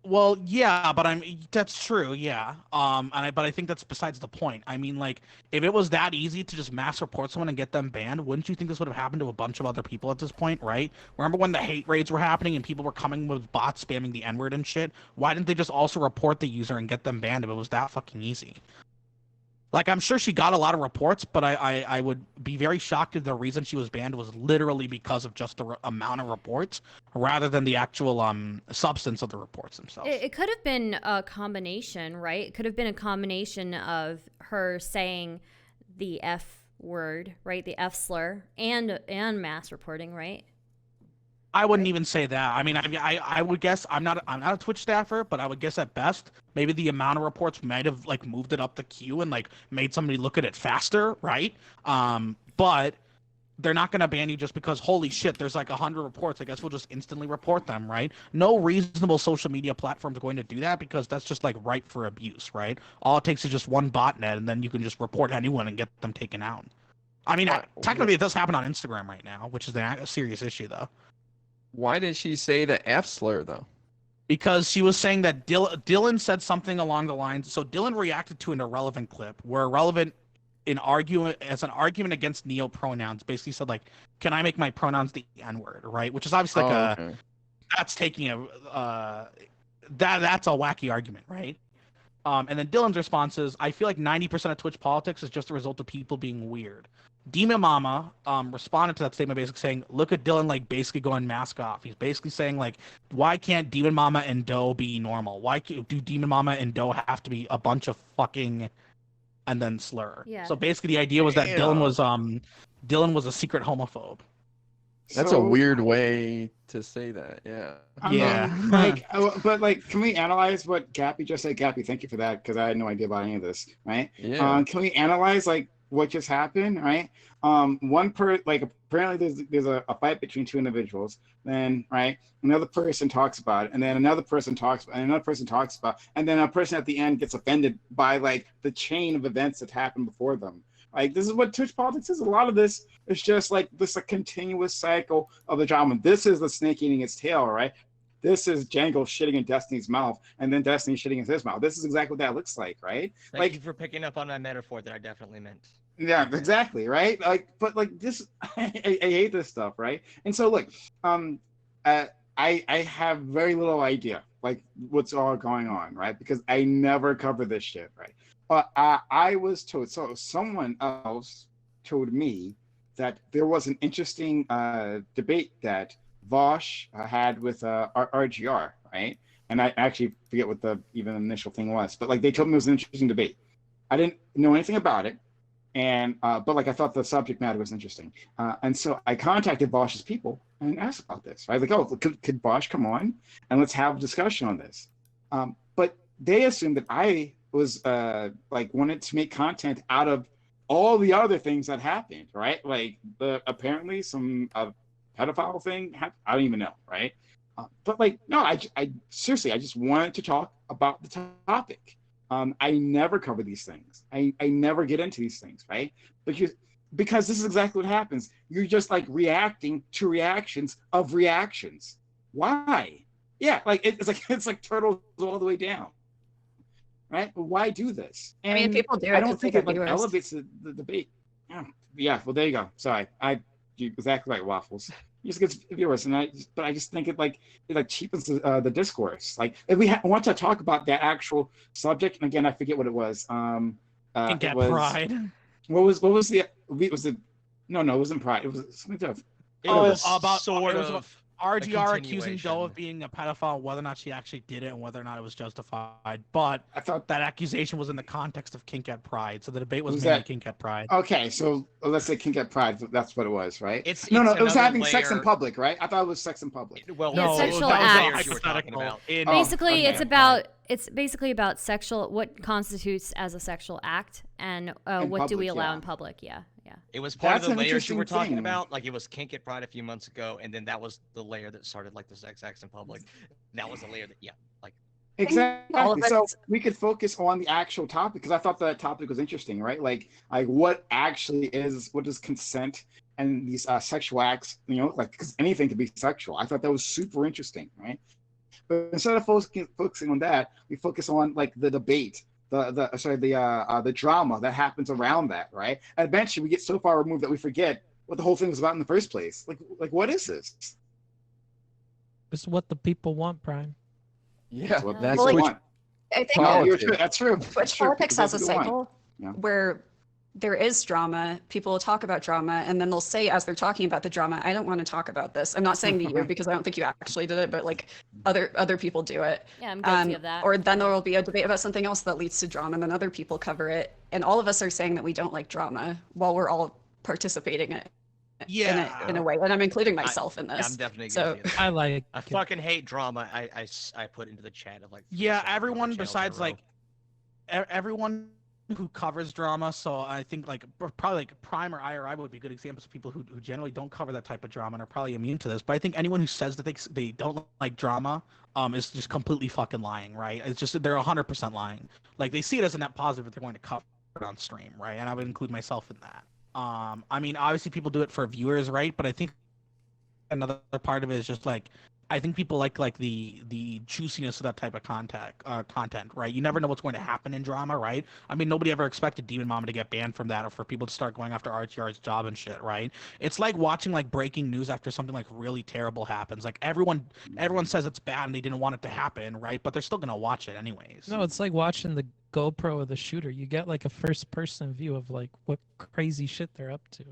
Well, yeah, but that's true, yeah. But I think that's besides the point. I mean, like, if it was that easy to just mass report someone and get them banned, wouldn't you think this would have happened to a bunch of other people at this point, right? Remember when the hate raids were happening and people were coming with bots spamming the N-word and shit? Why didn't they just also report the user and get them banned if it was that fucking easy? Like, I'm sure she got a lot of reports, but I would be very shocked if the reason she was banned was literally because of just the amount of reports rather than the actual substance of the reports themselves. It could have been a combination, right? It could have been a combination of her saying the F word, right? The F slur and mass reporting, right? I wouldn't even say that. I mean, I would guess I'm not a Twitch staffer, but I would guess at best maybe the amount of reports might have like moved it up the queue and like made somebody look at it faster, right? But they're not gonna ban you just because holy shit, there's like 100 reports. I guess we'll just instantly report them, right? No reasonable social media platform is going to do that because that's just like ripe for abuse, right? All it takes is just one botnet, and then you can just report anyone and get them taken out. I mean, technically it does happen on Instagram right now, which is a serious issue though. Why did she say the F slur though? Because she was saying that Dylan said something along the lines. So Dylan reacted to an irrelevant clip where irrelevant in argument as an argument against neo pronouns. Basically said like, "Can I make my pronouns the N-word?" Right, which is obviously like that's taking that's a wacky argument, right? And then Dylan's response is, "I feel like 90% of Twitch politics is just a result of people being weird." Demon Mama responded to that statement basically saying, look at Dylan like basically going mask off. He's basically saying like, why can't Demon Mama and Doe be normal? Why do Demon Mama and Doe have to be a bunch of fucking and then slur? Yeah. So basically the idea was that Dylan was a secret homophobe. That's a weird way to say that. Yeah. But like, can we analyze what Gappy just said? Gappy, thank you for that because I had no idea about any of this. Right? Yeah. Can we analyze like what just happened, right? Apparently there's a fight between two individuals. Then, right, another person talks about it, and then another person talks, and another person talks about, and then a person at the end gets offended by like the chain of events that happened before them. Like this is what Twitch politics is. A lot of this is just like this a continuous cycle of the drama. This is the snake eating its tail, right? This is Django shitting in Destiny's mouth, and then Destiny shitting in his mouth. This is exactly what that looks like, right? Thank you for picking up on my metaphor that I definitely meant. Yeah, exactly, right? Like, but like this, I hate this stuff, right? And so, look, I have very little idea like what's all going on, right? Because I never cover this shit, right? But I was told, so someone else told me that there was an interesting debate that Vosh had with RGR, right? And I actually forget what the even initial thing was, but like they told me it was an interesting debate. I didn't know anything about it. And but like I thought the subject matter was interesting, and so I contacted Bosch's people and asked about this. Right, like, oh, could Bosch come on and let's have a discussion on this? But they assumed that I was like wanted to make content out of all the other things that happened. Right, like apparently some pedophile thing. I don't even know. Right, but like no, I seriously I just wanted to talk about the topic. I never cover these things. I never get into these things, right? Because this is exactly what happens. You're just like reacting to reactions of reactions. Why? Yeah, like it's like turtles all the way down, right? Why do this? I mean, people do it. I don't think it like viewers. elevates the debate. Yeah, well, there you go. Sorry, you're exactly right, Waffles. Just gets viewers, and I just think it cheapens the discourse. Like if we want to talk about that actual subject, and again I forget what it was. It was Pride. What was the? Was it? No, it wasn't Pride. It was something else. It was about RGR accusing Doe of being a pedophile, whether or not she actually did it and whether or not it was justified. But I thought that accusation was in the context of Kink at Pride, so the debate was mainly Kink at Pride. Okay, so let's say Kink at Pride. That's what it was, right? No, it was having sex in public, right? I thought it was sex in public. Well, no, sexual acts. You were talking about. Basically, it's basically about what constitutes as a sexual act and what do we allow in public? Yeah. It was part of the layers you were talking about. Like it was Kink at Pride a few months ago, and then that was the layer that started like the sex acts in public. That was the layer that exactly. So we could focus on the actual topic because I thought that topic was interesting, right? Like what is consent and these sexual acts? Like because anything could be sexual. I thought that was super interesting, right? But instead of focusing on that, we focus on like the debate, the drama that happens around that, right? And eventually, we get so far removed that we forget what the whole thing was about in the first place. Like what is this? It's what the people want, Prime. Yeah, What that's Well, people like, want. I think No, you're politics. true. That's true. That's Twitch true. politics People has a do want. cycle Yeah. where there is drama, people will talk about drama, and then they'll say as they're talking about the drama, I don't want to talk about this. I'm not saying to you because I don't think you actually did it, but like other people do it. Yeah, I'm guilty of that. Or then there will be a debate about something else that leads to drama, and then other people cover it. And all of us are saying that we don't like drama while we're all participating in it. Yeah. In a way, and I'm including myself in Yeah, this. I'm definitely So- guilty of that. I like. I fucking hate drama. I put into the chat of like. Yeah, seven everyone channels in a besides row. like everyone who covers drama. So I think like probably like Prime or IRI would be good examples of people who generally don't cover that type of drama and are probably immune to this. But I think anyone who says that they don't like drama is just completely fucking lying, right? It's just they're 100% lying. Like they see it as a net positive if they're going to cover it on stream, right? And I would include myself in that. I mean, obviously people do it for viewers, right? But I think another part of it is just like I think people like the juiciness of that type of content, right? You never know what's going to happen in drama, right? I mean, nobody ever expected Demon Mama to get banned from that or for people to start going after RGR's job and shit, right? It's like watching like breaking news after something like really terrible happens. Like everyone says it's bad and they didn't want it to happen, right? But they're still gonna watch it anyways. No, it's like watching the GoPro of the shooter. You get like a first-person view of like what crazy shit they're up to.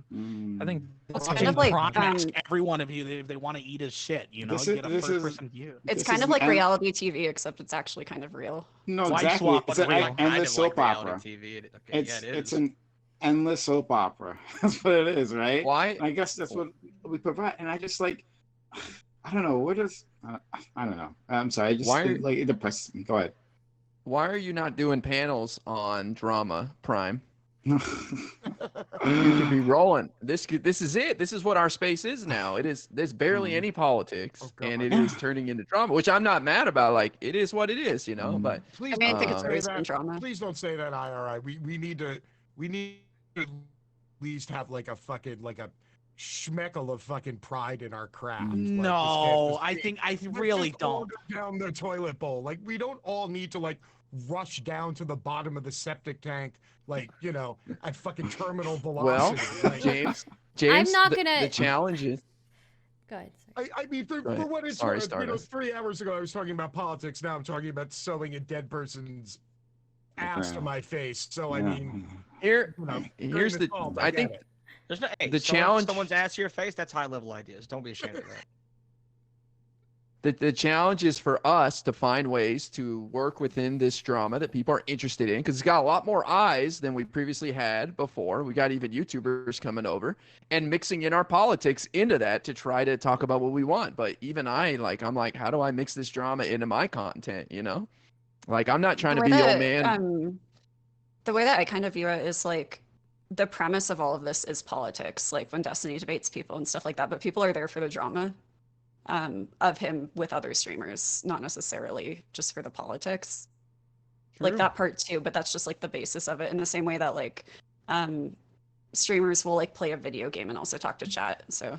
I think It's that's kind Watching of like, Prime ask everyone if they want to eat his shit, you know, This you is- get a this is- first-person view. it's This kind is of an like end- reality TV, except it's actually kind of real. No, Why exactly. swap It's with an real? Kind endless of like soap opera. reality TV. Okay, It's yeah, it it's is. an endless soap opera. That's what it is, right? Why? And I guess that's what we provide. And I just like, I don't know what is. I don't know. I'm sorry. I just Why are- like it depresses me. Go ahead. Why are you not doing panels on drama, Prime? No. You could be rolling. This is it. This is what our space is now. There's barely any politics, Oh, God. and it is turning into drama, which I'm not mad about. Like it is what it is, you know. But Please I mean, I think it's Um, always say been that. drama. Please don't say that, IRI. We need to at least have like a fucking like a schmeckle of fucking pride in our craft. Like, this can't No, just I be- think I let's really just all don't. go down the toilet bowl. Like we don't all need to like rush down to the bottom of the septic tank, like you know, at fucking terminal well, velocity. Like, James, not the gonna- challenge is Go ahead. Sorry. I mean, for Go ahead. what it's Sorry, worth, you know, Stardust. 3 hours ago I was talking about politics. Now I'm talking about sewing a dead person's ass to Okay. my face. So I Yeah. mean, here. you know, Here's grain the. of salt, I get think it. There's no hey, the sewing challenge- someone's ass to your face. That's high level ideas. Don't be ashamed of that. the challenge is for us to find ways to work within this drama that people are interested in because it's got a lot more eyes than we previously had before. We got even YouTubers coming over and mixing in our politics into that to try to talk about what we want. But even I'm like, how do I mix this drama into my content? You know, like I'm not trying to be old man. The way that I kind of view it is like the premise of all of this is politics, like when Destiny debates people and stuff like that. But people are there for the drama of him with other streamers, not necessarily just for the politics. Like True. that part too, but that's just like the basis of it. In the same way that like streamers will like play a video game and also talk to chat. So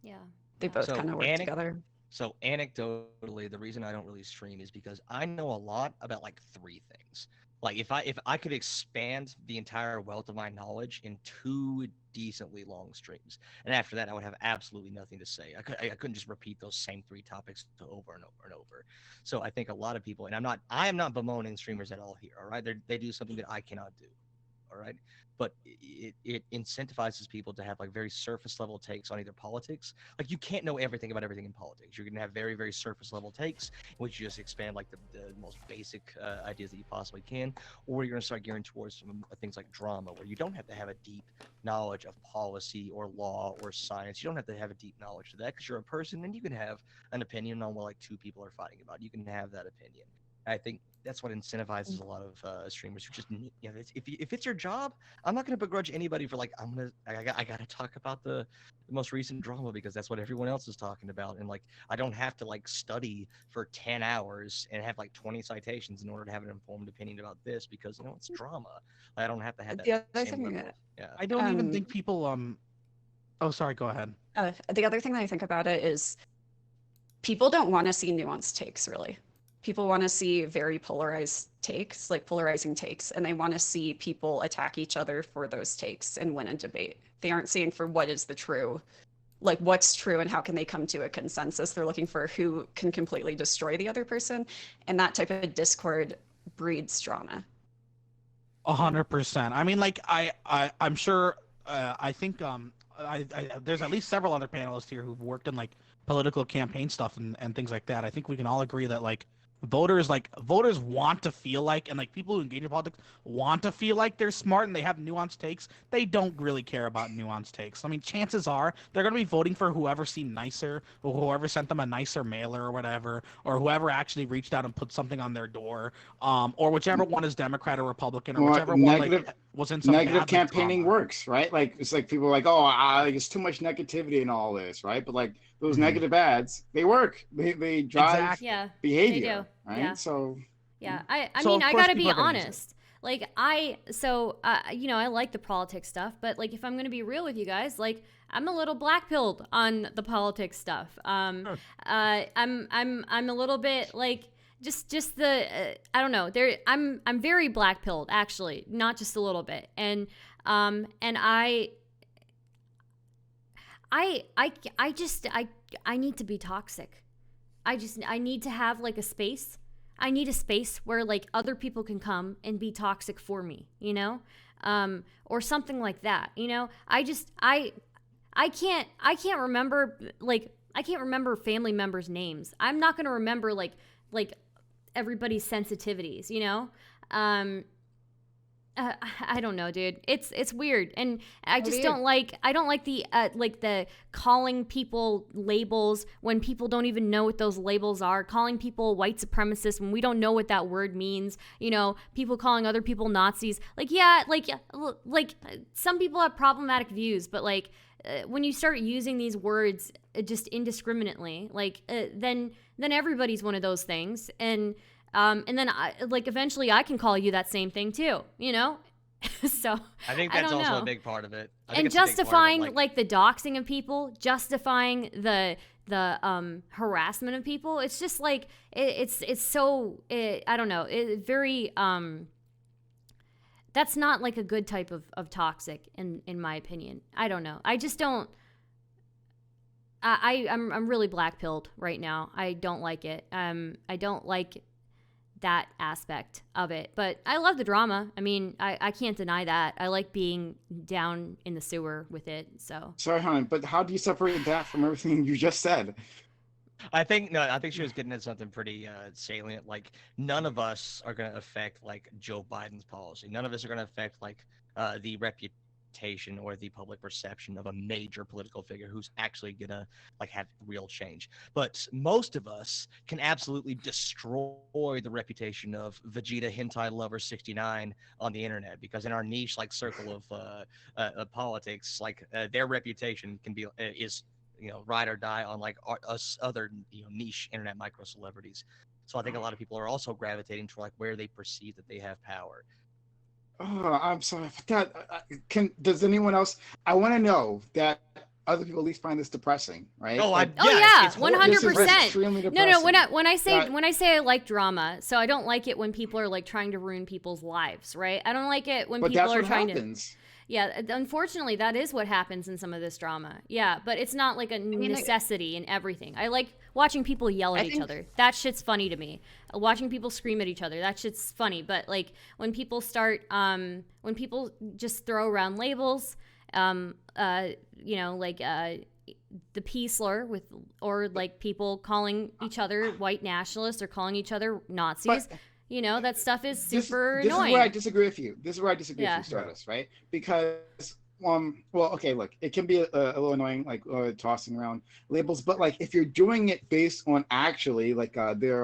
Yeah. they both So, kind of work together. So anecdotally, the reason I don't really stream is because I know a lot about like 3 things. Like if I could expand the entire wealth of my knowledge in 2 decently long streams, and after that I would have absolutely nothing to say. I couldn't just repeat those same 3 topics over and over and over. So I think a lot of people, and I am not bemoaning streamers at all here. All right, they do something that I cannot do. All right, but it incentivizes people to have like very surface level takes on either politics. Like you can't know everything about everything in politics. You're gonna have very, very surface level takes in which you just expand like the most basic ideas that you possibly can, or you're gonna start gearing towards some things like drama, where you don't have to have a deep knowledge of policy or law or science. You don't have to have a deep knowledge of that because you're a person and you can have an opinion on what like 2 people are fighting about. You can have that opinion. I think that's what incentivizes a lot of streamers who just need, you know, if it's your job, I'm not going to begrudge anybody for like, I got to talk about the most recent drama because that's what everyone else is talking about. And like, I don't have to like study for 10 hours and have like 20 citations in order to have an informed opinion about this because, you know, it's drama. I don't have to have that. The other same thing, level of- yeah. I don't even Um, think people Oh, sorry. Go ahead. the other thing that I think about it is people don't want to see nuanced takes, really. People want to see very polarized takes, like polarizing takes, and they want to see people attack each other for those takes and win a debate. They aren't seeing for what is the true, like what's true and how can they come to a consensus. They're looking for who can completely destroy the other person, and that type of discord breeds drama. 100%. I mean, like I'm sure. I think there's at least several other panelists here who've worked in like political campaign stuff and things like that. I think we can all agree that like voters want to feel like, and like people who engage in politics want to feel like they're smart and they have nuanced takes. They don't really care about nuanced takes. I mean, chances are they're going to be voting for whoever seemed nicer, or whoever sent them a nicer mailer or whatever, or whoever actually reached out and put something on their door, or whichever one is Democrat or Republican, or Well, whichever one like was in some negative bad, campaigning drama. works, right? Like it's like people are like, oh, it's too much negativity in all this, right? But like those negative ads, they work. They drive Exactly. Yeah. behavior, do. right? Yeah. So Yeah, I So, mean, of I course, gotta be people are gonna use it. honest. Like, you know, I like the politics stuff, but like, if I'm gonna be real with you guys, like, I'm a little black-pilled on the politics stuff. I'm a little bit like just the I don't know. I'm very black-pilled actually, not just a little bit, and I need to be toxic. I need to have like a space. I need a space where like other people can come and be toxic for me, you know? Or something like that, you know? I can't remember like I can't remember family members' names. I'm not going to remember like everybody's sensitivities, you know? I don't know, dude. It's weird, and I just don't like the calling people labels when people don't even know what those labels are. Calling people white supremacists when we don't know what that word means. You know, people calling other people Nazis. Like some people have problematic views, but like when you start using these words just indiscriminately, like then everybody's one of those things, and then eventually I can call you that same thing too, you know? So I think I that's don't also know. a big part of it. And justifying like the doxing of people, justifying the harassment of people, it's just like it's so I don't know, it very that's not like a good type of toxic in my opinion. I don't know. I just don't. I'm really black-pilled right now. I don't like it. I don't like that aspect of it, but I love the drama. I mean, I can't deny that. I like being down in the sewer with it. So sorry, hon, but how do you separate that from everything you just said? I think she was getting at something pretty salient. Like, none of us are going to affect like Joe Biden's policy. None of us are going to affect like the reputation or the public perception of a major political figure who's actually gonna like have real change. But most of us can absolutely destroy the reputation of Vegeta Hentai Lover 69 on the internet, because in our niche like circle of politics, like their reputation can be is ride or die on like us other niche internet micro celebrities. So I think a lot of people are also gravitating to like where they perceive that they have power. Oh, I'm sorry. God, does anyone else? I want to know that other people at least find this depressing, right? Oh, like, yeah, it's 100%. extremely No, depressing. when I say I like drama, so I don't like it when people are like trying to ruin people's lives, right? I don't like it when But people that's are what trying happens. to. Yeah, unfortunately, that is what happens in some of this drama. Yeah, but it's not like a necessity in everything. I like watching people yell at each other. That shit's funny to me. Watching people scream at each other, that shit's funny. But like when people start, when people just throw around labels, the P slur or like people calling each other white nationalists or calling each other Nazis. But, that stuff is super this annoying. is where I disagree with you. This is where I disagree with you, Stardust, right? Because, well, okay, look, it can be a little annoying, like tossing around labels, but like if you're doing it based on actually like their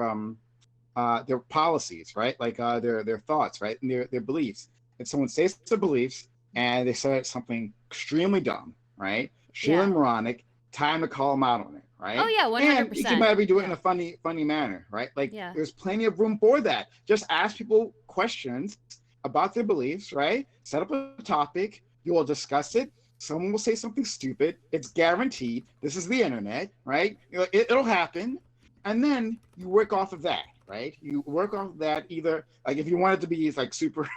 policies, right? Like their thoughts, right? And their beliefs. If someone says their beliefs and they say something extremely dumb, right? Extremely moronic, time to call them out on it. Right? Oh yeah, 100%. And you can maybe do it in a funny manner, right? Like there's plenty of room for that. Just ask people questions about their beliefs, right? Set up a topic. You will discuss it. Someone will say something stupid. It's guaranteed. This is the internet, right? It'll happen. and then you work off of that, right? You work off of that either like if you want it to be like super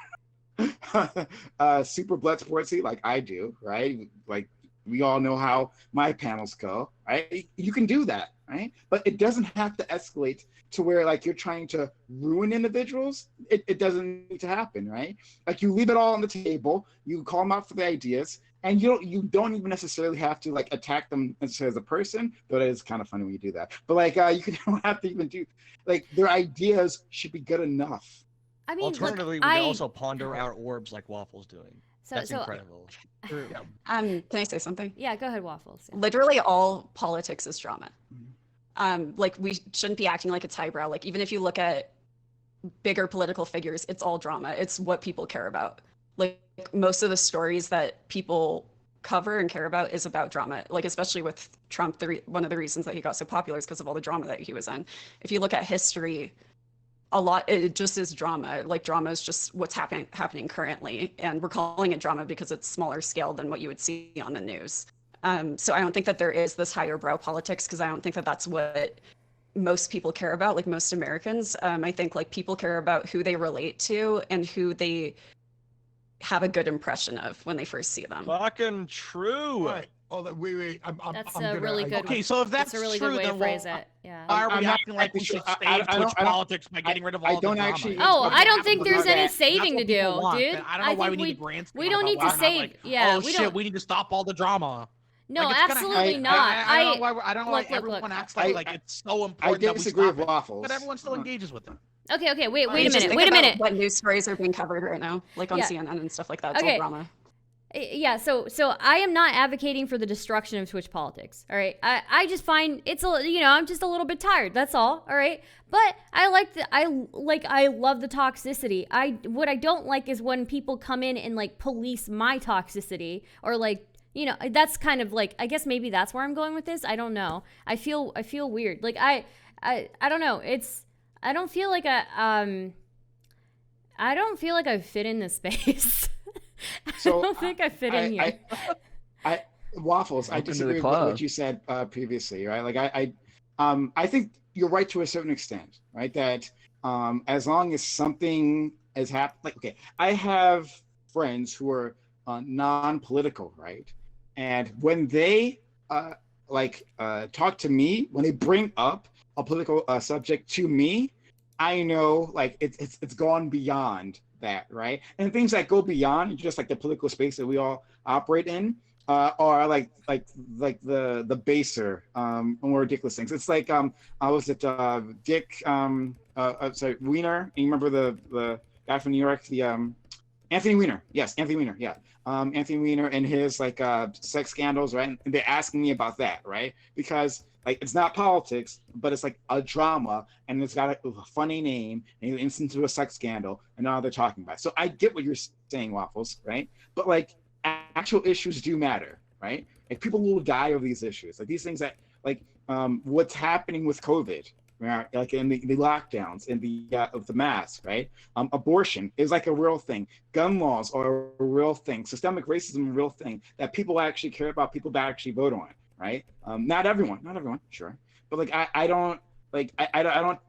super blood sportsy like I do, right? Like we all know how my panels go, right? You can do that, right? But it doesn't have to escalate to where like you're trying to ruin individuals. It doesn't need to happen, right? Like you leave it all on the table, you call them out for the ideas, and you don't even necessarily have to like attack them necessarily as a person, though it is kind of funny when you do that. But like don't have to even do like their ideas should be good enough. I mean, Alternatively, look, we can also ponder our orbs like Waffle's doing. That's incredible. Can I say something? Yeah, go ahead, Waffles. Yeah. Literally all politics is drama. Like we shouldn't be acting like it's highbrow. Like even if you look at bigger political figures, it's all drama. It's what people care about. Like most of the stories that people cover and care about is about drama. Like especially with Trump, one of the reasons that he got so popular is because of all the drama that he was in. If you look at history, a lot, it just is drama. Like drama is just what's happening currently, and we're calling it drama because it's smaller scale than what you would see on the news. So I don't think that there is this higher brow politics, because I don't think that that's what most people care about, like most Americans. I think like people care about who they relate to and who they have a good impression of when they first see them. Fucking true. Right. Oh, wait. That's I'm a gonna, really good. Okay, so if that's a really true, good way to then phrase it. Yeah. why are we I'm not acting like we should sure. save I Twitch don't- politics by getting rid of all the don't drama? actually- Oh, That's I don't what think people there's do. any That's saving what to do, people want. dude. Then I don't know why we need to we don't need to save. save. Like, Yeah, oh we shit, don't. we need to stop all the drama. No, Like, it's gonna absolutely happen. not. I don't know why, I don't know why look, everyone look. acts like it's so important that we disagree stop with it, Waffles. but everyone still engages with it. Okay, wait You a just minute. think Wait a about minute. what news stories are being covered right now, like on Yeah. CNN and stuff like that. It's Okay. all drama. Yeah, so I am not advocating for the destruction of Twitch politics. All right, I just find it's I'm just a little bit tired. That's all. All right, but I love the toxicity. What I don't like is when people come in and like police my toxicity, or like that's kind of like, I guess maybe that's where I'm going with this. I don't know. I feel weird. Like I don't know. I don't feel like I fit in this space. So I don't think I fit in here. Waffles, I Welcome to the disagree with club. what you said previously, right? Like I think you're right to a certain extent, right? That as long as something has happened, like okay, I have friends who are non-political, right? And when they talk to me, when they bring up a political subject to me, I know like it's gone beyond that, right? And things that go beyond just like the political space that we all operate in are like the baser, more ridiculous things. It's like was it Dick Weiner? You remember the guy from New York, the Anthony Weiner? Yes, Anthony Weiner. Yeah. Anthony Weiner and his like sex scandals, right? And they're asking me about that, right? Because like it's not politics, but it's like a drama, and it's got a funny name, and you instant to a sex scandal, and now they're talking about it. So I get what you're saying, Waffles, right? But like actual issues do matter, right? Like people will die over these issues, like these things that like what's happening with COVID, right? Like in the lockdowns, in the of the mask, right? Abortion is like a real thing. Gun laws are a real thing. Systemic racism is a real thing that people actually care about. People that actually vote on, right? Not everyone, sure, but like I don't like I don't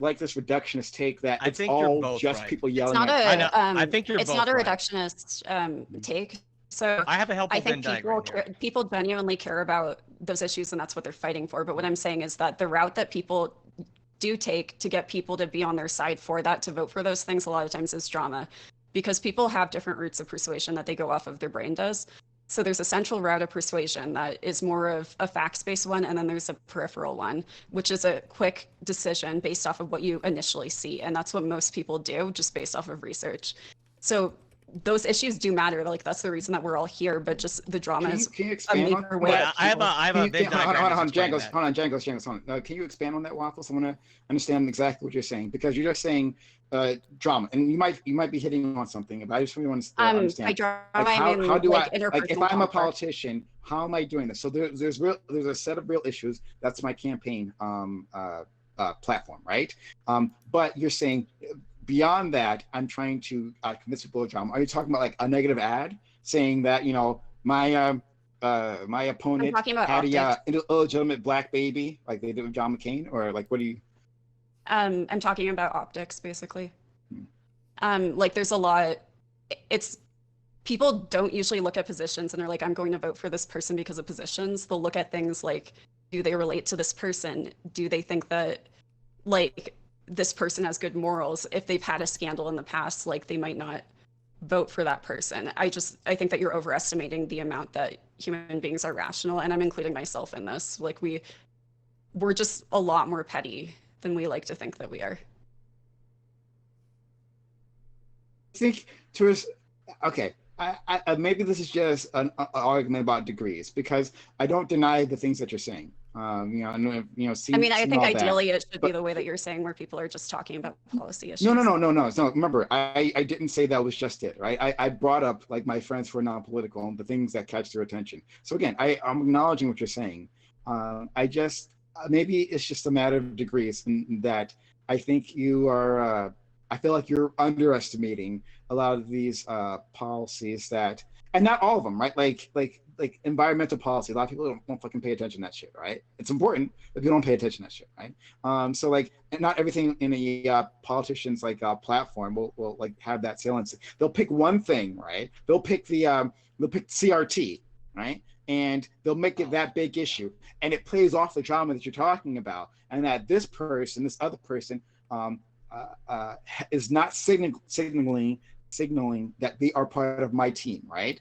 like this reductionist take that I it's think you're all both just right. people It's yelling. not at I think you're it's both not a right. reductionist take. So I have a helpful I think Venn diagram here. people genuinely care about those issues, and that's what they're fighting for. But what I'm saying is that the route that people do take to get people to be on their side for that, to vote for those things, a lot of times is drama, because people have different routes of persuasion that they go off of, their brain does. So there's a central route of persuasion that is more of a facts-based one, and then there's a peripheral one, which is a quick decision based off of what you initially see. And that's what most people do, just based off of research. So those issues do matter. Like that's the reason that we're all here, but just the drama is Can you a expand on major way. Yeah, I have a Venn diagram. hold on, to explain Jangles, that. hold on, Jangles. Can you expand on that, Waffles? I want to understand exactly what you're saying, because you're just saying drama, and you might be hitting on something, but I just really want to By understand. drama, Like I mean how do like I like if interpersonal I'm a conflict. politician, how am I doing this? So there's a set of real issues. That's my campaign platform, right? But you're saying beyond that, I'm trying to convince people of drama. Are you talking about like a negative ad saying that my my opponent talking about had a optics. illegitimate black baby, like they did with John McCain, or like what do you? I'm talking about optics, basically. Hmm. Like there's a lot. It's people don't usually look at positions and are like, I'm going to vote for this person because of positions. They'll look at things like, do they relate to this person? Do they think that like this person has good morals? If they've had a scandal in the past, like they might not vote for that person. I think that you're overestimating the amount that human beings are rational, and I'm including myself in this. Like we're just a lot more petty than we like to think that we are. I think okay. Maybe this is just an argument about degrees because I don't deny the things that you're saying. I mean, I think ideally it should be the way that you're saying, where people are just talking about policy issues. No. Remember, I didn't say that was just it, right? I brought up like my friends who are non-political and the things that catch their attention. So again, I'm acknowledging what you're saying. I just maybe it's just a matter of degrees, and that I think you are. I feel like you're underestimating a lot of these policies that, and not all of them, right? Like environmental policy. A lot of people don't fucking pay attention to that shit, right? It's important, but people don't pay attention to that shit, right? So like, not everything in a politician's like platform will like have that saliency. They'll pick one thing, right? They'll pick CRT, right? And they'll make it that big issue, and it plays off the drama that you're talking about, and that this other person, is not signaling that they are part of my team, right?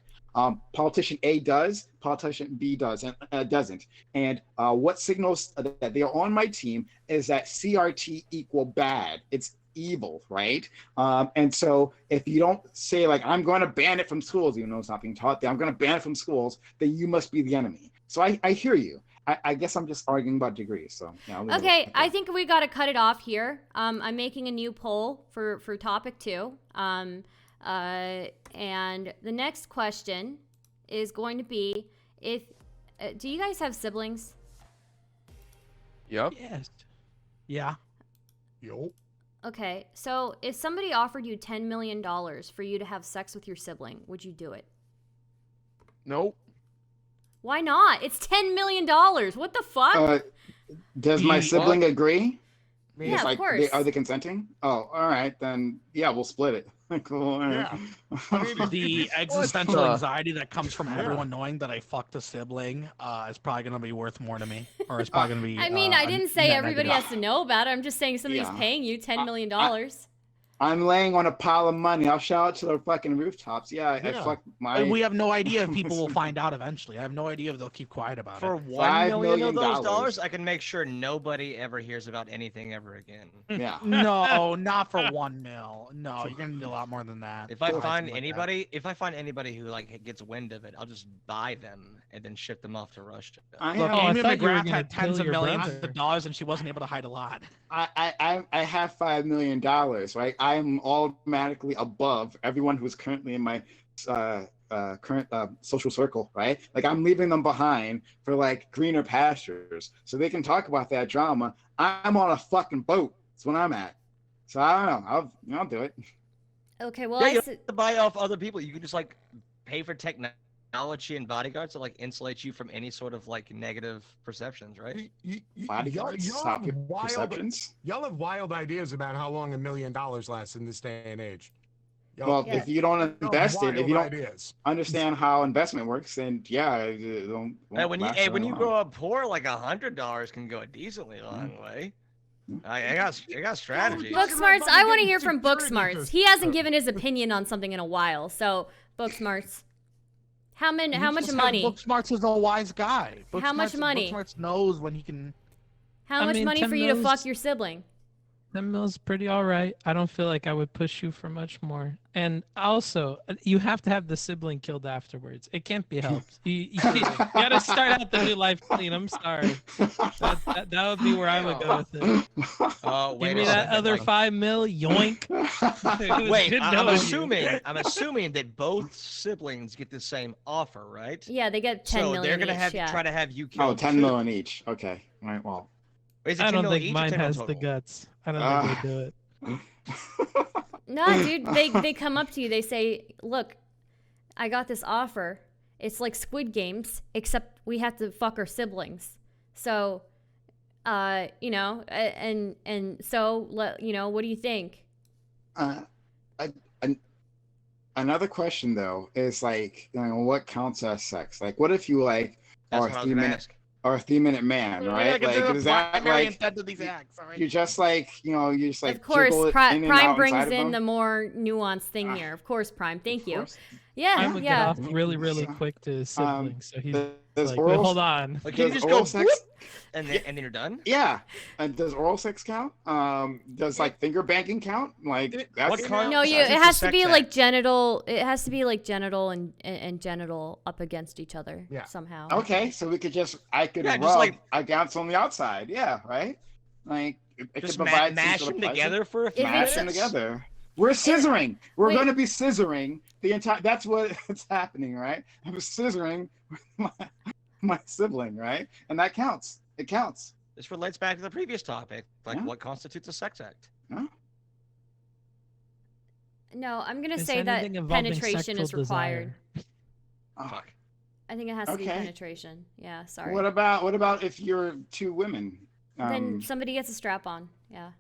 Politician A does, politician B does, and doesn't. And what signals that they are on my team is that CRT equal bad. It's evil, right? And so if you don't say like, I'm going to ban it from schools, even though it's not being taught there, I'm going to ban it from schools, then you must be the enemy. So I hear you. I guess I'm just arguing about degrees. So yeah. Okay, I think we got to cut it off here. I'm making a new poll for topic 2. And the next question is going to be, if do you guys have siblings? Yep. Yes. Yeah. Yo. Okay, so if somebody offered you $10 million for you to have sex with your sibling, would you do it? Nope. Why not? It's $10 million. What the fuck? Does my sibling agree? Yeah, of course. Are they consenting? Oh, all right, then yeah, we'll split it. Cool. All right. Yeah. The existential anxiety that comes from everyone knowing that I fucked a sibling is probably going to be worth more to me. Or it's probably going to be. I mean, I didn't say everybody negative. has to know about it. I'm just saying somebody's paying you $10 million. I'm laying on a pile of money. I'll shout out to the fucking rooftops. Yeah. I fucked my. We have no idea if people will find out eventually. I have no idea if they'll keep quiet about For it. $1 million of million those dollars, I can make sure nobody ever hears about anything ever again. Yeah. No, not for $1 million. No, you're gonna need a lot more than that. If I find anybody who like gets wind of it, I'll just buy them and then ship them off to Russia. Look, I Amy thought you were McGrath gonna had tens kill of your millions brother. of dollars, and she wasn't able to hide a lot. I have $5 million, right? I am automatically above everyone who's currently in my current social circle, right? Like I'm leaving them behind for like greener pastures, so they can talk about that drama. I'm on a fucking boat. That's what I'm at. So I don't know. I'll do it. Okay, well, Yeah, you don't have to buy off other people. You can just like pay for technology and bodyguards to like insulate you from any sort of like negative perceptions, right? Bodyguards, stop your perceptions. Y'all have wild ideas about how long $1 million lasts in this day and age. Well, if you don't invest it, if you don't ideas. understand how investment works, then yeah, it won't When last you very long. grow up poor, like $100 can go a decently long way. I got strategies. Booksmarts, I want to hear from Booksmarts. He hasn't given his opinion on something in a while, so Booksmarts. How much money? Booksmarts is a wise guy. How much money? Booksmarts knows when he can. How much money for you to fuck your sibling? 10 mil's pretty all right. I don't feel like I would push you for much more. And also, you have to have the sibling killed afterwards. It can't be helped. You gotta start out the new life clean. I'm sorry. That would be where I would go with it. Oh, wait Give me a that second, other like- 5 mil, yoink. It was Wait, good I'm knowing you. assuming that both siblings get the same offer, right? Yeah, they get 10 So million they're gonna each, have yeah. try to have you Oh, killed. 10 too. million each. Okay. All right. Well. Or is it I 10 don't million think each or mine 10 has total? the guts. I don't think they do it. No, dude, they come up to you. They say, "Look, I got this offer, It's like Squid Games, except we have to fuck our siblings. So, you know, and so, you know, what do you think? Another question though is like, you know, what counts as sex? Like, what if you like That's are what I was gonna ask. a 3-minute man, right? Like, is that like you're just like, you know, you just like Of course, jiggle it in and Prime out brings inside of in them? the more nuanced thing here. Of course, Prime. Thank Of you. course. Yeah, I would get yeah. off really quick to his siblings, so he's Does like, oral wait, hold on. Like, can you does just go oral sex? whoop, and then you're done? Yeah. Does oral sex count? Does like finger banging count? Like that's What kind- No, you. Sex It is has a to be sex like act. genital. It has to be like genital and genital up against each other. Yeah. Somehow. okay. So we could I could Yeah, rub just like- against on the outside. Yeah, right. Like it could Just provide some mash sort them of pleasure. together for a few If Mash it's- them minutes. together. We're scissoring. We're Wait. going to be scissoring the entire. That's what's happening, right? I'm scissoring with my sibling, right? And that counts. It counts. This relates back to the previous topic, like Yeah. what constitutes a sex act. No, I'm gonna Is say that anything involving penetration is sexual required. desire? Oh, Fuck. I think it has to be Okay. penetration. Yeah, sorry. what about if you're two women? Then somebody gets a strap on. Yeah.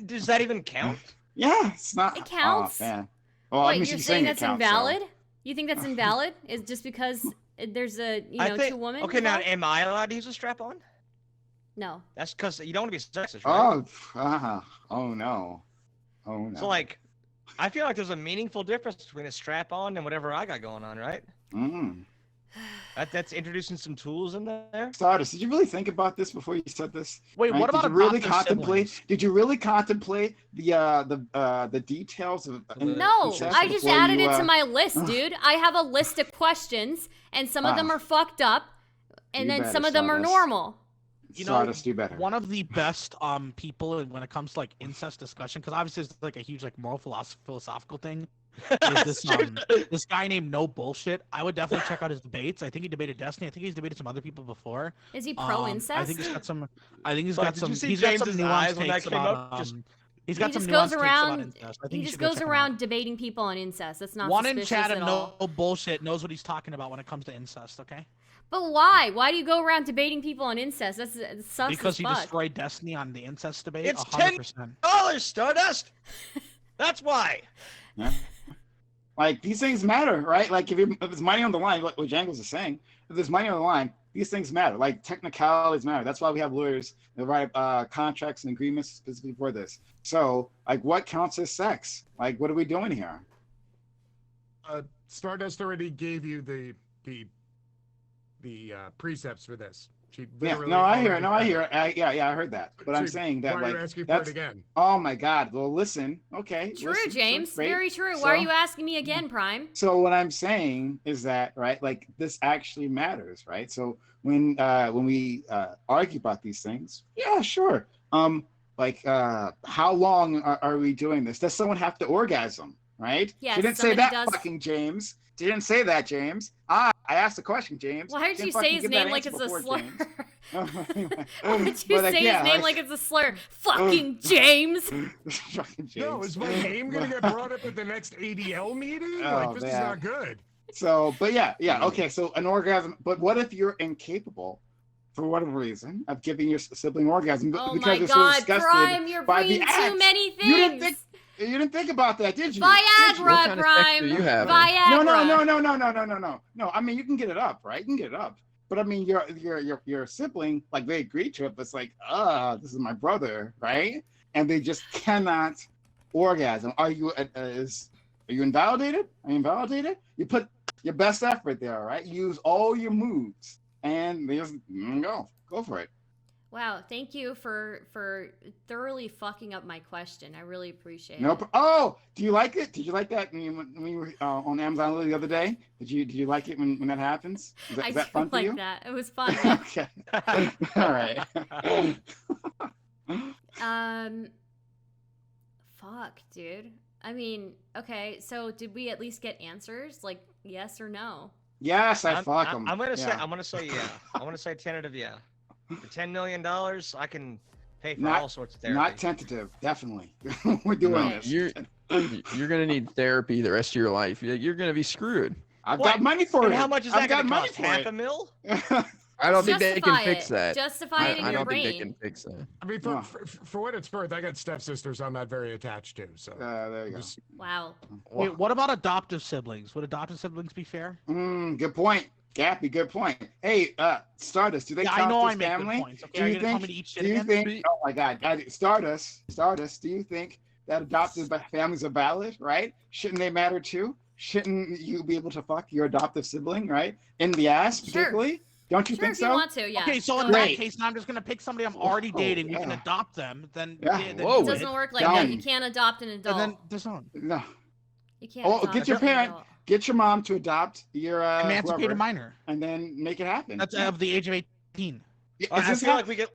Does that even count? Yeah, it's not. It counts. Oh, man. Well, Wait, I mean, you're she's saying it that's counts, so- invalid? You think that's invalid? Is just because there's a I think, two women? Okay, now involved? am I allowed to use a strap on? No. That's because you don't want to be sexist, right? Oh no. Oh no. So like, I feel like there's a meaningful difference between a strap on and whatever I got going on, right? That's introducing some tools in there. Stardust, did you really think about this before you said this? Wait, Right? what about did you really adoptive contemplate? siblings? Did you really contemplate the details of? No, incest I just before added you, it to my list, dude. I have a list of questions, and some of them are fucked up, and You then better, some of them are Stardust. normal. You know, Stardust, do better. one of the best people when it comes to like incest discussion, because obviously it's like a huge like moral philosophical thing. Is this guy named No Bullshit? I would definitely check out his debates. I think he debated Destiny. I think he's debated some other people before. Is he pro incest? I think he's got some. I think he's Fuck, got did some. you see He's got some James's nuanced eyes when that takes came about. up? Just- He's got he some just nuanced goes takes about around. incest. I think He you just should go goes check him around out. debating people on incest. That's not One in suspicious chat at and all. No Bullshit knows what he's talking about when it comes to incest. Okay. But why? Why do you go around debating people on incest? That's sus Because as he fuck. destroyed Destiny on the incest debate. It's 100%. Stardust. That's why. Yeah. Like these things matter, right? Like if there's money on the line, like what Jangles is saying, if there's money on the line, these things matter. Like technicalities matter. That's why we have lawyers that write contracts and agreements specifically for this. So, like, what counts as sex? Like, what are we doing here? Stardust already gave you the precepts for this. She Yeah, literally no, I hear it. already No, I said hear it. Yeah, I heard that. But I'm So saying that, why are you like, asking for it that's again? oh my God. Well, listen. Okay. True, listen, James. great. Very true. Why are So- you asking me again, Prime? So what I'm saying is that, right, like this actually matters, right? So when we argue about these things, yeah, sure. How long are we doing this? Does someone have to orgasm, right? Yes, She didn't say somebody that, does. fucking James. She didn't say that, James. I asked the question, James. Why did Didn't you fucking say his give that name like answer it's a before, slur? James. Anyway. Why did you But, like, say yeah, his name like it's a slur? Fucking James. Fucking James. No, is my name gonna get brought up at the next ADL meeting? Oh, Like this is man. not good. So, but yeah, okay. So an orgasm, but what if you're incapable, for whatever reason, of giving your sibling orgasm Oh because my you're so God, disgusted Prime, you're by the bringing too act? many things. You didn't think about that, did you? Viagra, Did you? What kind of sex Prime. do you have? Viagra. No. I mean, you can get it up, right? You can get it up. But I mean, your sibling, like they agreed to it, but it's like, this is my brother, right? And they just cannot orgasm. Are you invalidated? Are you invalidated? You put your best effort there, right? You use all your moves, and they just go for it. Wow, thank you for thoroughly fucking up my question. I really appreciate No. it. Oh, do you like it? Did you like that when you were on Amazon the other day? Did you like it when that happens? Is I that fun do for like you? that. It was fun. Okay. All right. Fuck, dude. I mean, okay, so did we at least get answers? Like yes or no? Yes, I I'm fuck them. gonna say yeah. I'm gonna say tentative yeah. For $10 million, I can pay for all sorts of therapy. Not tentative, definitely. We're doing No, this. you're gonna need therapy the rest of your life. You're gonna be screwed. I've What? got money for And it. how much is I've that got going to money cost? for Half it. a mil? I don't think they can Justify fix it. that. Justify it in I your don't brain. think they can fix that. I mean, No. for what it's worth, I got stepsisters I'm not very attached to. So There you go. just- Wow. Wait, what about adoptive siblings? Would adoptive siblings be fair? Good point. Gappy, good point. Hey, Stardust, do they Yeah, I count know I as make family? good points. Okay, Do are you you gonna tell think? me to eat shit Do you again? think? Oh my God, Stardust, do you think that adoptive families are valid? Right? Shouldn't they matter too? Shouldn't you be able to fuck your adoptive sibling, right? In the ass, Sure. particularly? Don't you Sure, think if you so? want to, yeah. Okay, so Go in ahead. that Great. case, now I'm just gonna pick somebody I'm already Oh, dating. We can yeah. adopt them. Then, Yeah. then Whoa. It doesn't work like Done. that. You can't adopt an adult. And then there's no No. You can't Oh, adopt get your an parent, adult. get your mom to adopt your emancipated whoever, minor. and then make it happen. That's Yeah. of the age of 18. Is I this feel how- like we get.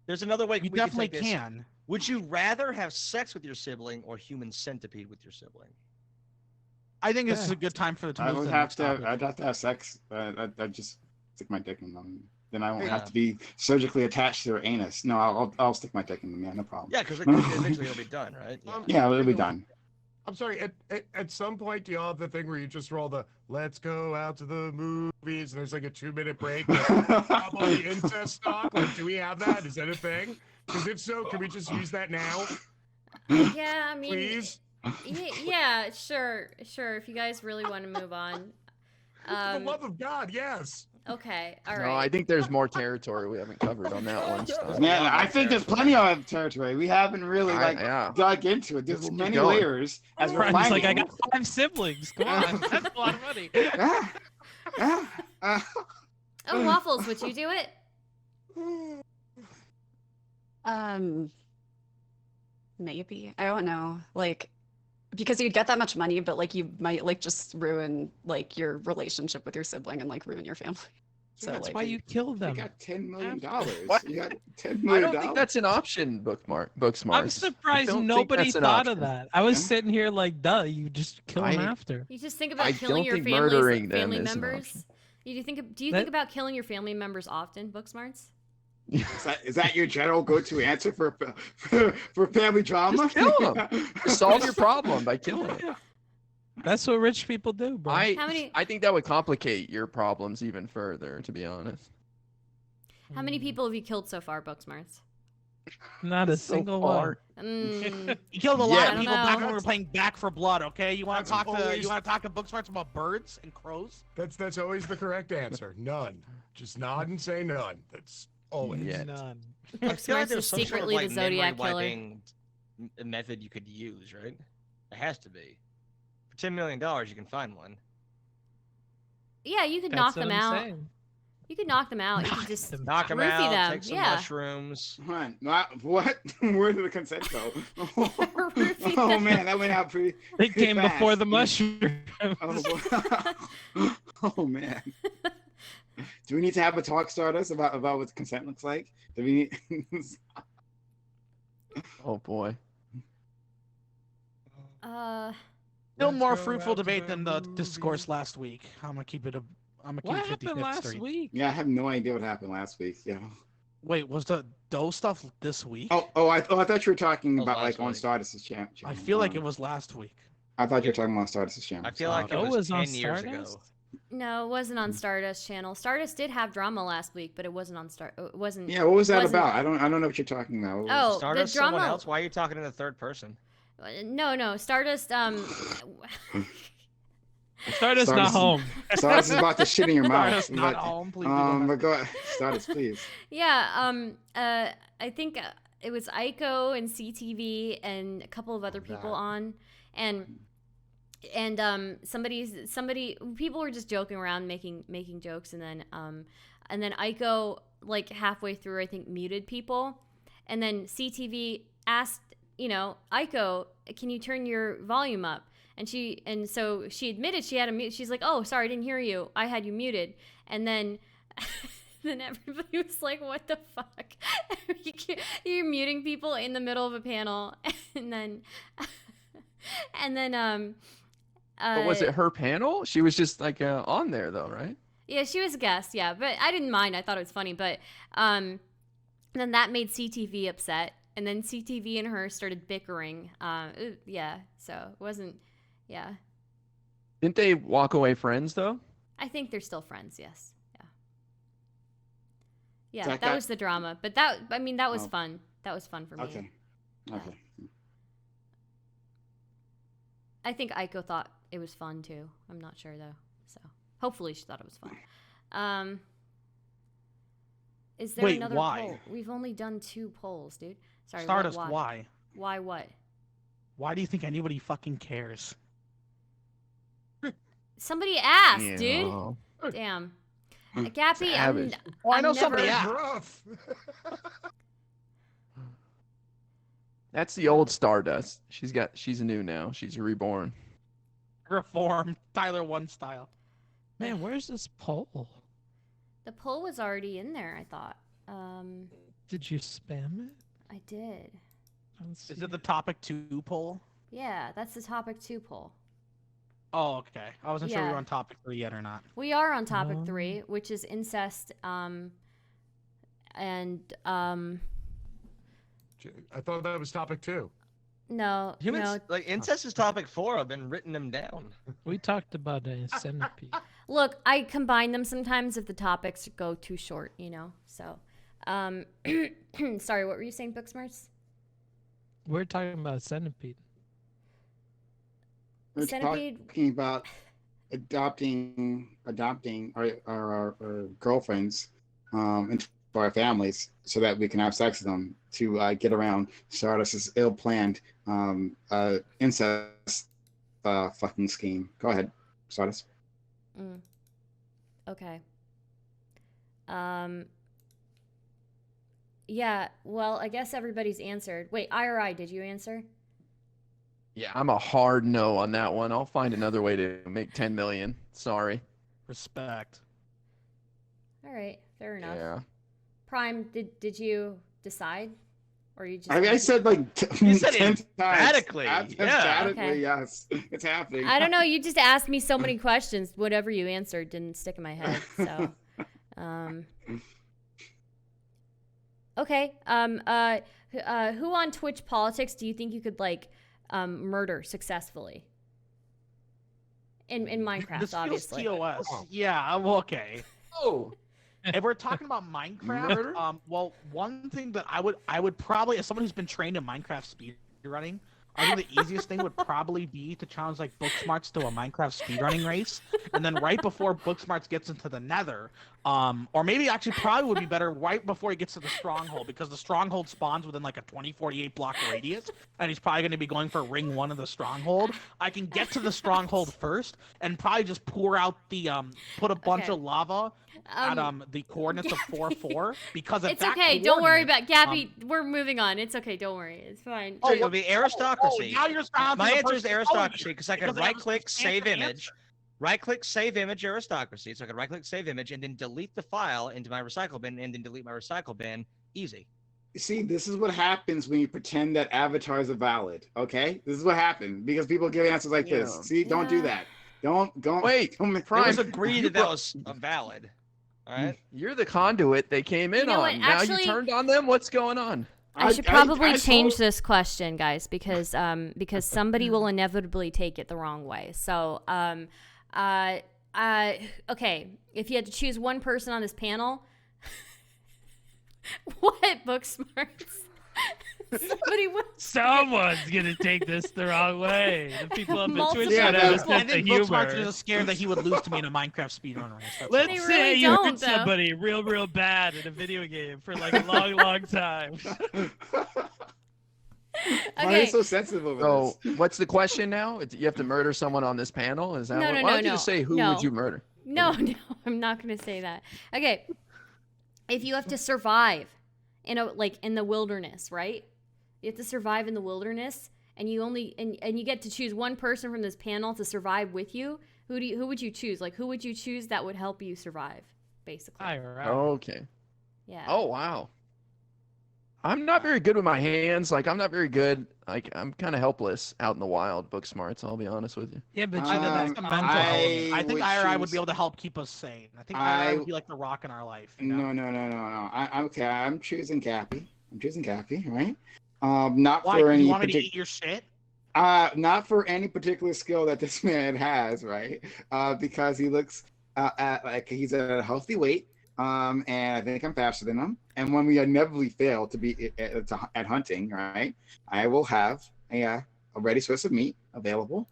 There's another way You we can definitely take this. can. Would you rather have sex with your sibling or human centipede with your sibling? I think this is Yeah. a good time for to I move to would the have next to. topic. I'd have to have sex. I'd just stick my dick in them. Then I won't Yeah. have to be surgically attached to their anus. No, I'll stick my dick in them. Yeah, no problem. Yeah, because eventually it'll be done, right? Yeah. Yeah, it'll be done. I'm sorry. At some point, do y'all have the thing where you just roll the "Let's go out to the movies" and there's like a 2-minute break? Pop on the incest stock. Like, do we have that? Is that a thing? Because if so, can we just use that now, Yeah, I mean, please? yeah, sure. If you guys really want to move on. For the love of God, yes. Okay, all No, right. I think there's more territory we haven't covered on that one. Stuff. Man, I think there's plenty of territory. We haven't really Yeah. dug into it. There's Let's keep many going. layers as we're Brian's finding. like, I got 5 siblings. Come on, that's a lot of money. Ah, Oh, Waffles, would you do it? Maybe. I don't know. Like, because you'd get that much money, but like you might like just ruin like your relationship with your sibling and like ruin your family. So That's like, why you killed You them. got $10 million. What? You got $10 I million. don't think that's an option, Booksmart. I'm surprised nobody thought of that. I was sitting here like, duh, you just kill them after. You just think about I killing don't your think family's murdering them family is an members. option. Do you think That- about killing your family members often, Booksmarts? Is that your general go-to answer for family drama? Just kill 'em. Solve your problem by killing it. That's what rich people do, bro. How many I think that would complicate your problems even further, to be honest. how many people have you killed so far, Booksmarts? Not a So single far. one. You killed a lot Yeah. of I people don't back know. when we were playing Back for Blood. Okay, you want That's to talk to always- Booksmarts about birds and crows? That's always the correct answer. None. Just nod and say none. That's always. Yeah. None. I feel Booksmarts like is there's some sort of secretly like the Zodiac memory killer. wiping method you could use, right? It has to be. For $10 million, you can find one. Yeah, you could That's knock what them I'm out. saying. You could knock them out. You could just Knock them roofie out, them. take some Yeah. mushrooms. What? Where did the consent go? Roofie Oh them. man, that went out pretty. They came before fast. the mushroom. Oh, boy. Oh man. Do we need to have a talk, Stardust, about what consent looks like? Do we need... Oh boy. Still Let's more go fruitful out to debate the than the movies. discourse last week. I'm gonna keep it. I'm gonna What keep it 50 happened last straight. week? Yeah, I have no idea what happened last week. Yeah. Wait, was the dough stuff this week? I thought you were talking Oh, about last like on week. Stardust's channel. I feel like it was last week. I thought you were talking about Stardust's channel. I feel like it Doe was was on 10 years ago. Stardust? No, it wasn't on Stardust channel. Stardust did have drama last week, but it wasn't on It wasn't. Yeah, what was that wasn't- about? I don't know what you're talking about. What was- Oh, Stardust, the drama. someone else? Why are you talking in the third person? No, Stardust. Stardust not Stardust- home. Stardust is about to shit in your mouth. Stardust not home. Please do But go ahead. Stardust, please. Yeah. I think it was Aiko and CTV and a couple of other people on, and people were just joking around, making jokes, and then Aiko, like halfway through, I think, muted people, and then CTV asked, Aiko, can you turn your volume up? And so she admitted she had a mute. She's like, oh, sorry, I didn't hear you. I had you muted. And then then everybody was like, what the fuck? You're muting people in the middle of a panel. And then But was it her panel? She was just like on there though, right? Yeah, she was a guest, yeah. But I didn't mind. I thought it was funny. But then that made CTV upset. And then CTV and her started bickering. Yeah, so it wasn't, yeah. Didn't they walk away friends though? I think they're still friends. Yes. Yeah. Yeah, Zach, that was the drama, but that was Oh. fun. That was fun for me. Okay. Okay. I think Aiko thought it was fun too. I'm not sure though. So hopefully she thought it was fun. Is there Wait, another why? poll? We've only done 2 polls, dude. Sorry. Stardust, why? why? Why what? Why do you think anybody fucking cares? Somebody asked, Yeah. dude. Damn. Gappy, I'm, Savage. Oh, I know I'm somebody never- asked. Rough. That's the old Stardust. She's new now. She's reborn. Reform Tyler 1 style. Man, where's this poll? The poll was already in there, I thought. Did you spam it? I did. I don't Is see it the topic 2 poll? Yeah, that's the topic 2 poll. Oh, okay. I wasn't sure we Yeah. were on topic 3 yet or not. We are on topic Oh. 3, which is incest, and I thought that was topic 2. no, Humans no. like incest is topic 4. I've been written them down. We talked about a centipede. Look, I combine them sometimes if the topics go too short, So, sorry, what were you saying, Booksmarts? We're talking about centipede. We're Centipede- talking about adopting our girlfriends into our families so that we can have sex with them to get around Stardust's ill-planned incest fucking scheme. Go ahead, Stardust. Okay. Yeah, well, I guess everybody's answered. Wait, IRI, did you answer? Yeah, I'm a hard no on that one. I'll find another way to make 10 million. Sorry. Respect. All right, fair enough. Yeah. Prime, did you decide? Or you just I said like You said 10 times. emphatically, yeah. Emphatically, Okay. yes. It's happening. I don't know, you just asked me so many questions. Whatever you answered didn't stick in my head. So okay. Who on Twitch politics do you think you could murder successfully? In Minecraft, This feels obviously. TOS. Oh. Yeah, well, okay. Oh. If we're talking about Minecraft, Murder? well, one thing that I would probably, as someone who's been trained in Minecraft speedrunning, I think the easiest thing would probably be to challenge Booksmarts to a Minecraft speedrunning race, and then right before Booksmarts gets into the Nether, or maybe actually probably would be better right before he gets to the Stronghold, because the Stronghold spawns within a 2048 block radius, and he's probably going to be going for ring 1 of the Stronghold. I can get to the Stronghold first, and probably just pour out the put a bunch Okay. of lava at the coordinates of 4-4, because at It's that okay. Don't worry coordinate, about Gappy. We're moving on. It's okay. Don't worry. It's fine. So it'll be aristocracy. now you're silencing My the answer is person aristocracy because I can because I have a right-click, save substantial image, right-click, save image, aristocracy. So I can right-click, save image, and then delete the file into my recycle bin, and then delete my recycle bin. Easy. See, this is what happens when you pretend that avatars are valid. Okay, this is what happened because people give answers like this. Yeah. See, don't do Yeah. that. Don't Wait, Don't, It Prime, was agreed you that brought- was valid. All right. You're the conduit they came in You know on. what, Now actually- you turned on them? What's going on? I should probably I change told- this question, guys, because somebody will inevitably take it the wrong way. So, okay, if you had to choose one person on this panel, what Booksmarts? Somebody would. Someone's gonna take this the wrong way. The people up in Multiple Twitch Yeah, don't that- understand I the think Booksmarts humor. is just scared that he would lose to me in a Minecraft speedrun race. That's Let's They all. say really you don't, hurt though. somebody real bad in a video game for a long, long time. Why are Okay. you so sensitive over So, this? what's the question now? You have to murder someone on this panel? Is that No, what? no, Why no, don't you no, just say who no. would you murder? No, I'm not going to say that. Okay, if you have to survive in the wilderness, right? You have to survive in the wilderness, and you and you get to choose one person from this panel to survive with you. Who would you choose? Who would you choose that would help you survive, basically? IRL. Okay. Yeah. Oh, wow. I'm not very good with my hands. I'm not very good. I'm kind of helpless out in the wild, Booksmarts, I'll be honest with you. Yeah, but I, you know that's that. the mental element. I think IRI would be able to help keep us sane. I think IRI would be like the rock in our life. You know? No. Okay, I'm choosing Gappy. Right? Not Why? for Do any you want me to particular. eat your shit? Not for any particular skill that this man has, right? Because he looks like he's at a healthy weight. And I think I'm faster than him. And when we inevitably fail to be at hunting, right, I will have a ready source of meat available.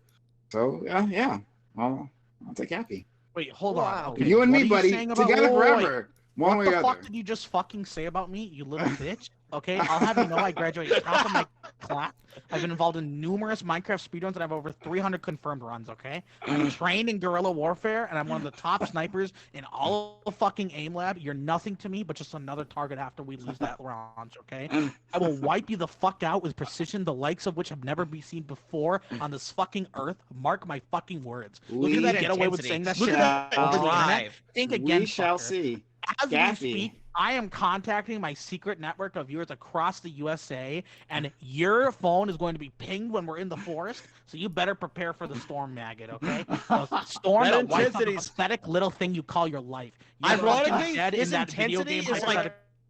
So yeah, I'll take Happy. Wait, hold Wow. on. Okay, You and what me, are buddy, saying about- together wait, wait, wait. forever. One What way the or fuck other. did you just fucking say about me, you little bitch? Okay, I'll have you know I graduated top of my class. I've been involved in numerous Minecraft speedruns and I have over 300 confirmed runs, okay? I'm trained in guerrilla warfare and I'm one of the top snipers in all of fucking aim lab. You're nothing to me but just another target after we lose that round, okay? I will wipe you the fuck out with precision, the likes of which have never been seen before on this fucking earth. Mark my fucking words. Look We at that get away with saying that Look shit at that over the internet. drive. Think again, We shall fucker. see. As we Gaffy. speak, I am contacting my secret network of viewers across the USA, and your phone is going to be pinged when we're in the forest. So you better prepare for the storm, maggot. Okay? The storm That that wipes out the intensity's- pathetic little thing you call your life. You're Ironically, fucking dead in his that video intensity game is like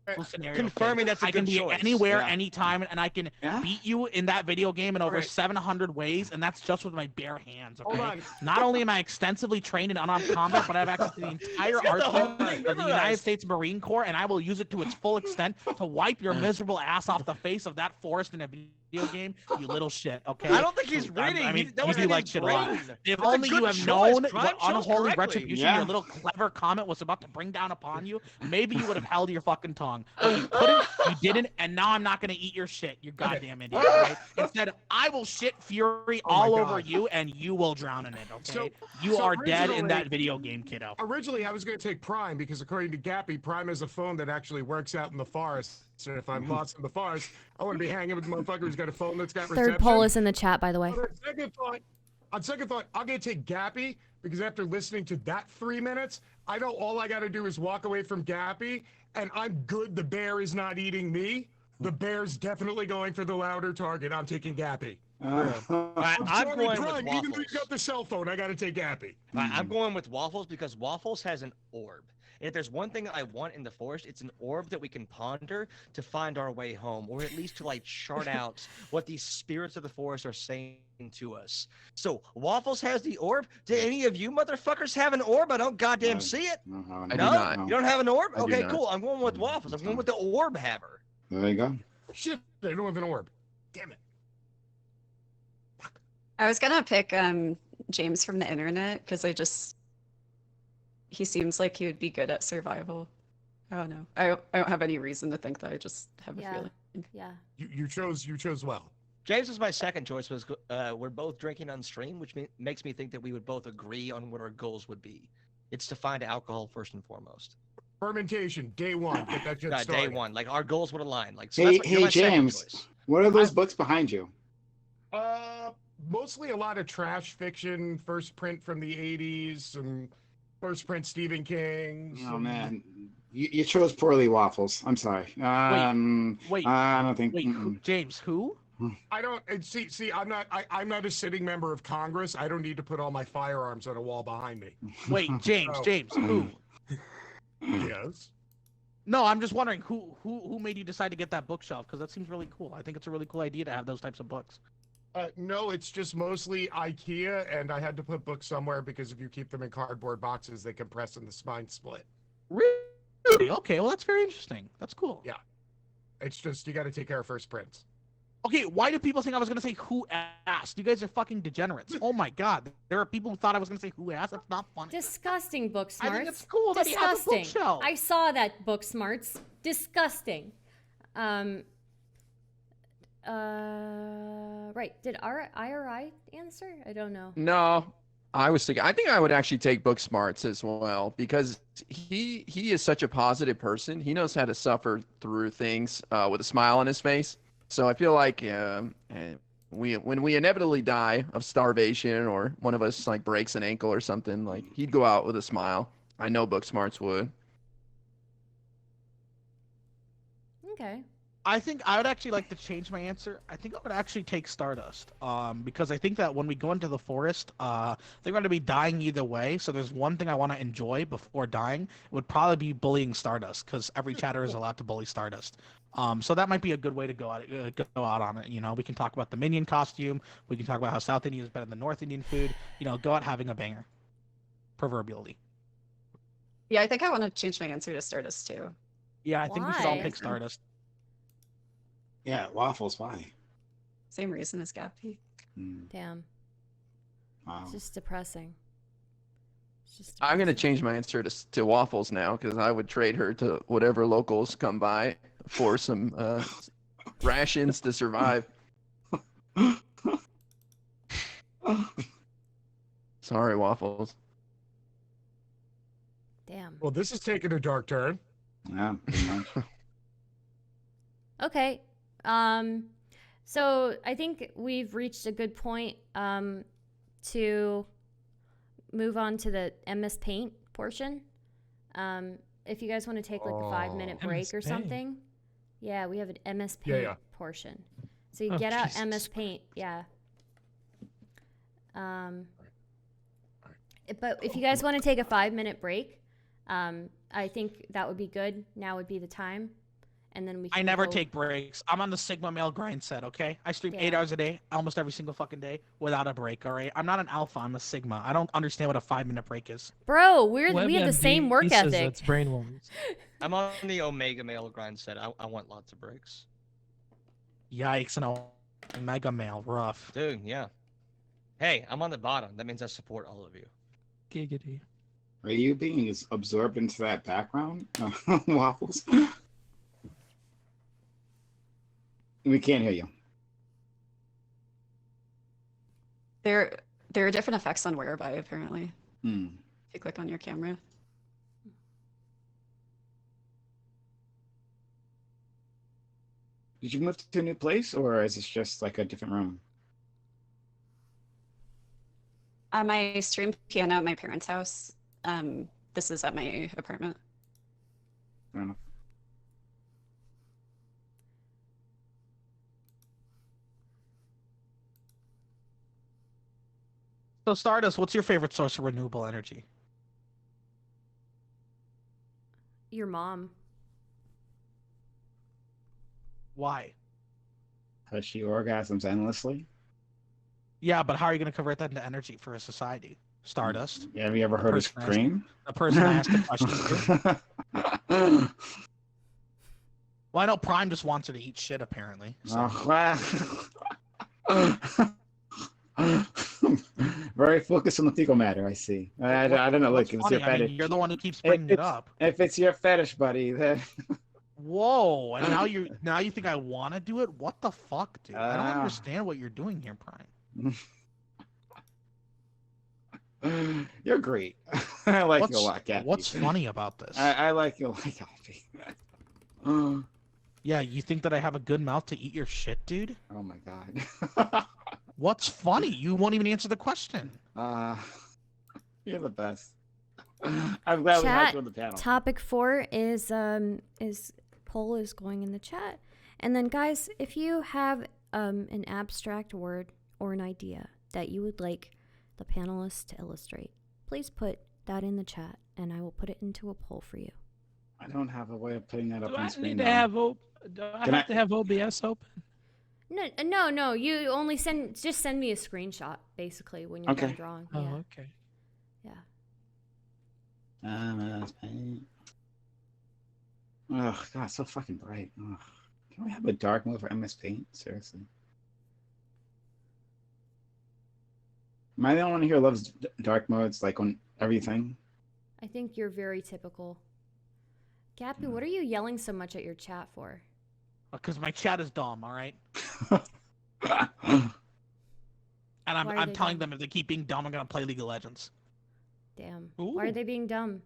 hypothetical scenario, confirming kid. that's a I can good be choice. anywhere, Yeah. anytime, and I can Yeah. beat you in that video game in over Alright. 700 ways, and that's just with my bare hands. Hold Okay? on. Not only am I extensively trained in unarmed combat, but I have access to the entire got the arsenal whole of thing the United memorized. States Marine Corps, and I will use it to its full extent to wipe your miserable ass off the face of that forest in a video game, you little shit. Okay? I don't think he's I reading. mean, that you was do in like his shit a lot. brain. If That's a only good you have choice. known Prime what chose unholy correctly. retribution Yeah. your little clever comment was about to bring down upon you, maybe you would have held your fucking tongue. But you couldn't, you didn't, and now I'm not gonna eat your shit, you goddamn idiot. Right? Instead, I will shit fury Oh my all over God. you, and you will drown in it. Okay? So- you so are dead in originally- that video game, kiddo. Originally, I was going to take Prime because, according to Gappy, Prime is a phone that actually works out in the forest. So if I'm lost in the forest, I want to be hanging with a motherfucker who's got a phone that's got reception. Third poll is in the chat, by the way. But on second thought, I'm going to take Gappy because after listening to that 3 minutes, I know all I got to do is walk away from Gappy, and I'm good. The bear is not eating me. The bear's definitely going for the louder target. I'm taking Gappy. I'm sorry, going Prime, with even though you waffles. got the cell phone, I got to take Gappy. I'm going with waffles because waffles has an orb. And if there's one thing I want in the forest, it's an orb that we can ponder to find our way home, or at least to like chart out what these spirits of the forest are saying to us. So waffles has the orb. Do any of you motherfuckers have an orb? I don't goddamn No. see it. No, I do No, not. you don't have an orb. I do Okay, not. cool. I'm going with waffles. I'm going with the orb haver. There you go. Shit, they don't have an orb. Damn it. I was gonna pick James from the internet because he seems like he would be good at survival. I don't know. I don't have any reason to think that. I just have a Yeah. feeling. Yeah. You chose well. James was my second choice. Was we're both drinking on stream, which makes me think that we would both agree on what our goals would be. It's to find alcohol first and foremost. Fermentation, day one. Get that shit Day started. one, like our goals would align. Like so Hey, that's you're hey, my second James. choice. What are those books behind you? Mostly a lot of trash fiction, first print from the 80s, and first print Stephen King. Oh some- man, you chose poorly, Waffles. I'm sorry. Wait, I don't think. Wait, James, who? I don't see. I'm not a sitting member of Congress. I don't need to put all my firearms on a wall behind me. Wait, James, Oh. James, who? Yes. No, I'm just wondering who made you decide to get that bookshelf, because that seems really cool. I think it's a really cool idea to have those types of books. No, it's just mostly IKEA, and I had to put books somewhere because if you keep them in cardboard boxes, they compress and the spine split. Really? Okay, well that's very interesting. That's cool. Yeah. It's just you got to take care of first prints. Okay, why do people think I was gonna say who asked? You guys are fucking degenerates. Oh my god, there are people who thought I was gonna say who asked. That's not funny. Disgusting, book I smarts. think it's cool that he has a Disgusting. bookshelf. I saw that, book smarts. Disgusting. Right. Did IRI answer? I don't know. No, I think I would actually take book smarts as well because he is such a positive person. He knows how to suffer through things with a smile on his face. So I feel like when we inevitably die of starvation or one of us like breaks an ankle or something, like he'd go out with a smile. I know book smarts would. Okay. I think I would actually like to change my answer. I think I would actually take Stardust. Because I think that when we go into the forest, they're going to be dying either way. So there's one thing I want to enjoy before dying. It would probably be bullying Stardust, because every chatter is allowed to bully Stardust. So that might be a good way to go out on it. You know, we can talk about the minion costume. We can talk about how South Indian is better than North Indian food. You know, go out having a banger, proverbially. Yeah, I think I want to change my answer to Stardust too. Yeah, I think we should all Why? pick Stardust. Yeah, waffles. Why? Same reason as Gappy. Damn. Wow. It's just depressing. It's just I'm gonna depressing. change my answer to waffles now because I would trade her to whatever locals come by for some rations to survive. Sorry, waffles. Damn. Well, this is taking a dark turn. Yeah, pretty much. Okay. So I think we've reached a good point to move on to the MS Paint portion. If you guys want to take like a 5-minute Oh. break MS or Paint. something. Yeah, we have an MS Yeah, Paint yeah. portion. So you Oh, get out Jesus MS Paint, yeah. But if you guys want to take a 5-minute break, I think that would be good. Now would be the time. And then we can I never go- take breaks. I'm on the Sigma male grind set, okay? I stream 8 Yeah. hours a day, almost every single fucking day, without a break, all right? I'm not an alpha, I'm a Sigma. I don't understand what a 5-minute break is. Bro, we have the WebMD same work says ethic. That's brainworms. I'm on the Omega male grind set. I want lots of breaks. Yikes, and a mega male, rough. Dude, yeah. Hey, I'm on the bottom. That means I support all of you. Giggity. Are you being absorbed into that background? Waffles? We can't hear you. There are different effects on Whereby apparently. Hmm. If you click on your camera. Did you move to a new place, or is this just like a different room? I stream piano at my parents' house. This is at my apartment. Fair enough. So, Stardust, what's your favorite source of renewable energy? Your mom. Why? Because she orgasms endlessly. Yeah, but how are you going to convert that into energy for a society? Stardust. Have you ever heard her person asked- scream? The person I asked the question to. Well, I know Prime just wants her to eat shit, apparently. So. Very focused on the fecal matter, I see. I don't know. What's Look, if it's funny? your I mean, fetish. you're the one who keeps bringing it up. If it's your fetish, buddy, then Whoa! And now you think I want to do it? What the fuck, dude? I don't Ah. understand what you're doing here, Prime. you're great. I like you a lot, Kathy. What's funny about this? I like you a lot, Kathy. Yeah, you think that I have a good mouth to eat your shit, dude? Oh my god. What's funny? You won't even answer the question. You're the best. I'm glad we had Chat, you on the panel. Topic 4 is poll is going in the chat. And then guys, if you have an abstract word or an idea that you would like the panelists to illustrate, please put that in the chat and I will put it into a poll for you. I don't have a way of putting that up Do on I screen. need to now. have do I Can have I- to have OBS open? No. You only send me a screenshot basically when you're Okay. done drawing. Oh, Yeah. okay. Yeah. MS Paint. Oh god, so fucking bright. Ugh. Can we have a dark mode for MS Paint? Seriously. Am I the only one here who loves dark modes, like on everything? I think you're very typical. Gappy, what are you yelling so much at your chat for? Because my chat is dumb, all right? And Why are I'm they telling dumb? them if they keep being dumb, I'm gonna play League of Legends. Damn. Why Ooh. are they being dumb?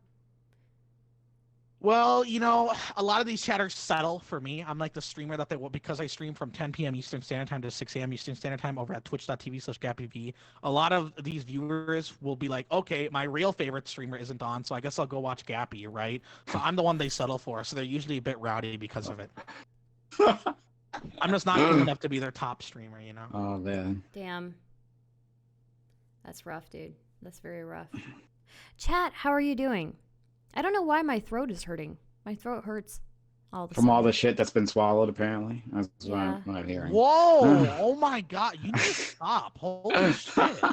Well, you know, a lot of these chatters settle for me. I'm like the streamer that they will, because I stream from 10 p.m. Eastern Standard Time to 6 a.m. Eastern Standard Time over at twitch.tv/GappyV. A lot of these viewers will be like, okay, my real favorite streamer isn't on, so I guess I'll go watch Gappy, right? So I'm the one they settle for, so they're usually a bit rowdy because of it. I'm just not good enough to be their top streamer, you know. Oh man. Damn. That's rough, dude. That's very rough. Chat, how are you doing? I don't know why my throat is hurting. My throat hurts all the From all time. the shit that's been swallowed, apparently. That's Yeah. what I'm hearing. Whoa! Oh my god! You need to stop. Holy shit!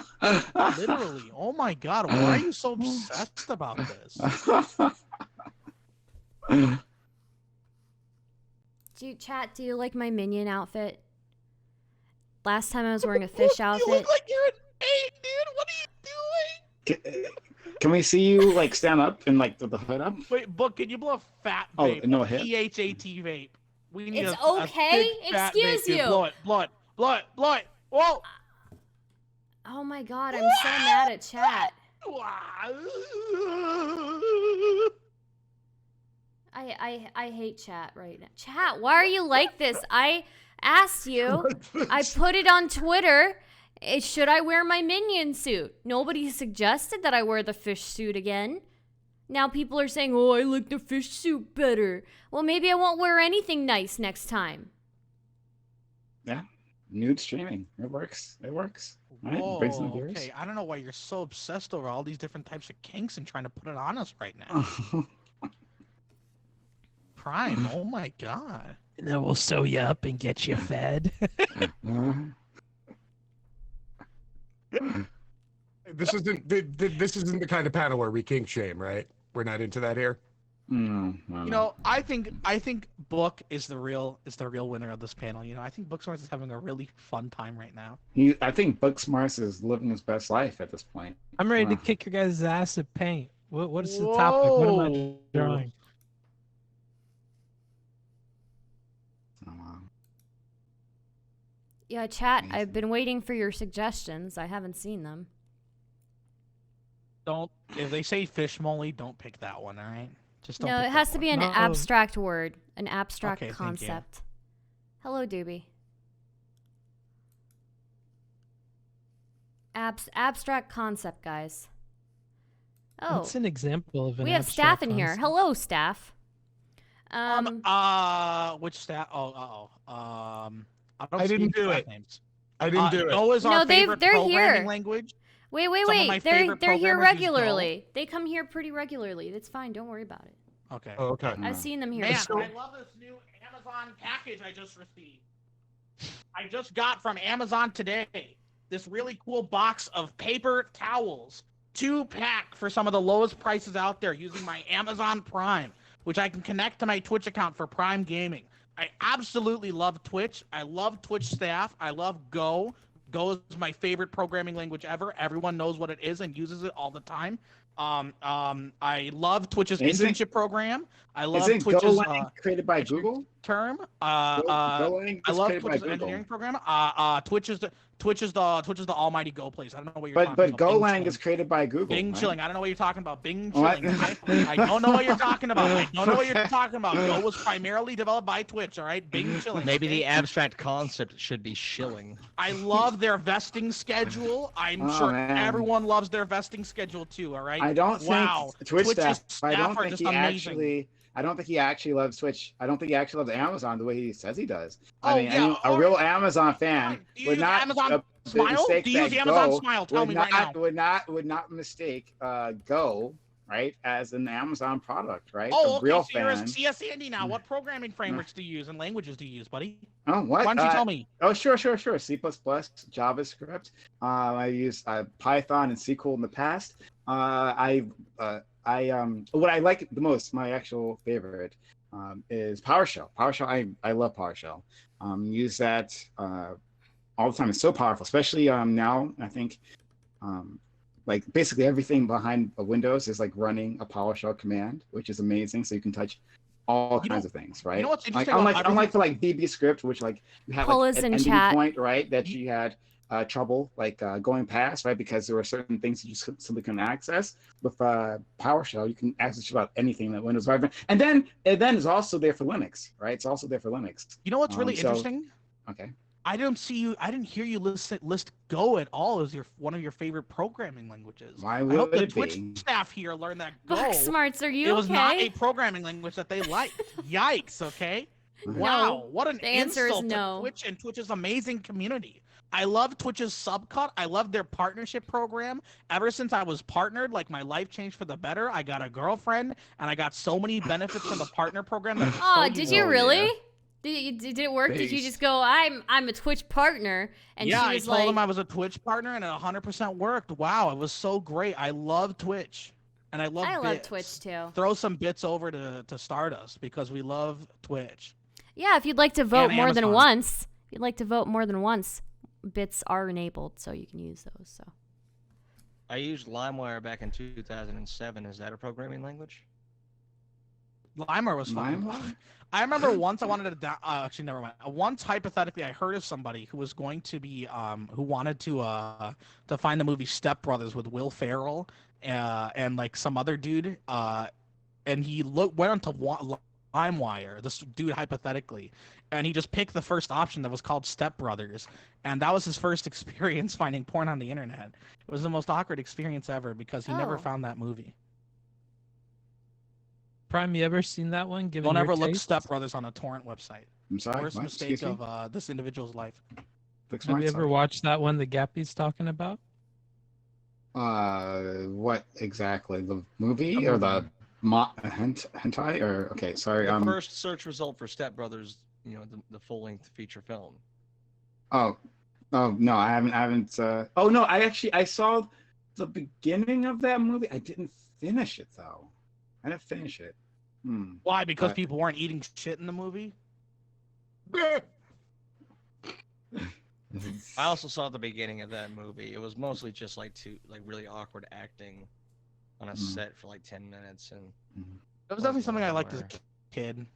Literally. Oh my god! Why are you so obsessed about this? Chat, do you like my minion outfit? Last time I was wearing a fish outfit. You look like you're an 8, dude. What are you doing? Can we see you like stand up and like the hood up? Wait, Book, can you blow a fat Oh, vape? no a hit? PHAT vape. We need It's a okay? big fat Excuse vape, dude. you. Blow it, blow it, blow it, blow it. Whoa! Oh my god, I'm so mad at chat. I hate chat right now. Chat, why are you like this? I asked you. I put it on Twitter. Should I wear my minion suit? Nobody suggested that I wear the fish suit again. Now people are saying, oh, I like the fish suit better. Well, maybe I won't wear anything nice next time. Yeah. Nude streaming. It works. It works. Right? Whoa, Bring some viewers. okay. I don't know why you're so obsessed over all these different types of kinks and trying to put it on us right now. Prime, oh my god. And then we'll sew you up and get you fed. This isn't the kind of panel where we kink shame, right? We're not into that here. You know, I think Book is the real winner of this panel. You know, I think Booksmart is having a really fun time right now. I think Booksmart is living his best life at this point. I'm ready to kick your guys' ass at paint. What is the topic? What am I drawing? Yeah, chat, I've been waiting for your suggestions. I haven't seen them. If they say fish molly, don't pick that one, all right? Just don't No, pick it has that to be one. an abstract word, an abstract Okay, thank you. concept. Hello, Doobie. Abstract concept, guys. Oh, What's an example of an we have staff in here. Hello, staff. Which staff? I didn't do it. Names. I didn't do it. Go is our favorite they're programming here. language. Wait. Some of my They're favorite here programmers use Go. regularly. They come here pretty regularly. It's fine. Don't worry about it. Okay. Oh, okay. I've seen them here. Man, before. I love this new Amazon package I just received. I just got from Amazon today this really cool box of paper towels, 2-pack for some of the lowest prices out there using my Amazon Prime, which I can connect to my Twitch account for Prime Gaming. I absolutely love Twitch. I love Twitch staff. I love Go. Go is my favorite programming language ever. Everyone knows what it is and uses it all the time. I love Twitch's internship program. I love Twitch's Golang created by Google term. Golang I is love created by Twitch's Google. engineering program. Twitch is the almighty Go place. I don't know what you're talking But about. Golang is created by Google. Bing right? chilling. I don't know what you're talking about. Bing What? chilling. Okay? I don't know what you're talking about. I don't know what you're talking about. Go was primarily developed by Twitch. All right. Bing chilling. Maybe okay? the abstract concept should be shilling. I love their vesting schedule. I'm Oh, sure man. everyone loves their vesting schedule too. All right. I don't Wow. think Twitch Twitch's staff. I don't are think just he amazing. actually. I don't think he actually loves Twitch. I don't think he actually loves Amazon the way he says he does. Oh, I mean, yeah. a real Amazon fan Do you would use not Amazon Smile? Do you use Amazon Smile? Tell me right now. would not mistake Go, right, as an Amazon product, right? Oh, a okay. real So you're a fan. CS Andy now. What programming frameworks do you use and languages do you use, buddy? Oh, what? Why don't you tell me? Oh, sure. C++, JavaScript. I used Python and SQL in the past. What I like the most, my actual favorite, is PowerShell. I love PowerShell. Use that all the time. It's so powerful, especially now. I think like basically everything behind Windows is like running a PowerShell command, which is amazing. So you can touch all kinds of things, right? You know what's like interesting? unlike the like BB script, which like you have Pull like us an in ending chat. point, right? That you had trouble like going past, right? Because there were certain things you just simply couldn't access. With PowerShell, you can access just about anything that Windows environment. And then it's also there for Linux, right? It's also there for Linux. You know what's really so- interesting? Okay. I didn't hear you list Go at all as one of your favorite programming languages. Why I would hope the it Twitch be? staff here learned that Go. Book Smarts, are you It was not okay? a programming language that they liked. Yikes, okay? Wow, what an the answer is insult no. to Twitch and Twitch's amazing community. I love Twitch's subcut. I love their partnership program. Ever since I was partnered, like my life changed for the better. I got a girlfriend, and I got so many benefits from the partner program. That Oh, so did unique. you really? yeah. Did it work? Did you Based. just go, I'm a Twitch partner, and Yeah, she I was told like, him I was a Twitch partner, and it 100% worked. Wow, it was so great. I love Twitch, and I love I love bits. Twitch too. Throw some bits over to Stardust because we love Twitch. Yeah, if you'd like to vote And more than Amazon. once, if you'd like to vote more than once, bits are enabled, so you can use those. So I used LimeWire back in 2007. Is that a programming language? Limer was fun. Limewire? I remember once I wanted to. Actually, never mind. Once hypothetically, I heard of somebody who was going to be, who wanted to find the movie Step Brothers with Will Ferrell, and like some other dude, and he went onto LimeWire. This dude hypothetically, and he just picked the first option that was called Step Brothers, and that was his first experience finding porn on the internet. It was the most awkward experience ever because he never Oh. found that movie. Prime, you ever seen that one? Given Don't your ever look taste? Step Brothers on a torrent website. I'm sorry. Worst What? mistake Excuse me? of this individual's life. Fix Have my you ever stuff. watched that one that Gappy's talking about? What exactly? The movie or the hentai? Or okay, sorry. The first search result for Step Brothers, the full-length feature film. Oh no, I haven't. Oh no, I saw the beginning of that movie. I didn't finish it though. I didn't finish it. Why? Because But- people weren't eating shit in the movie? I also saw the beginning of that movie. It was mostly just like really awkward acting on a Mhm. set for like 10 minutes, and It was definitely something I liked as a Somewhere. kid.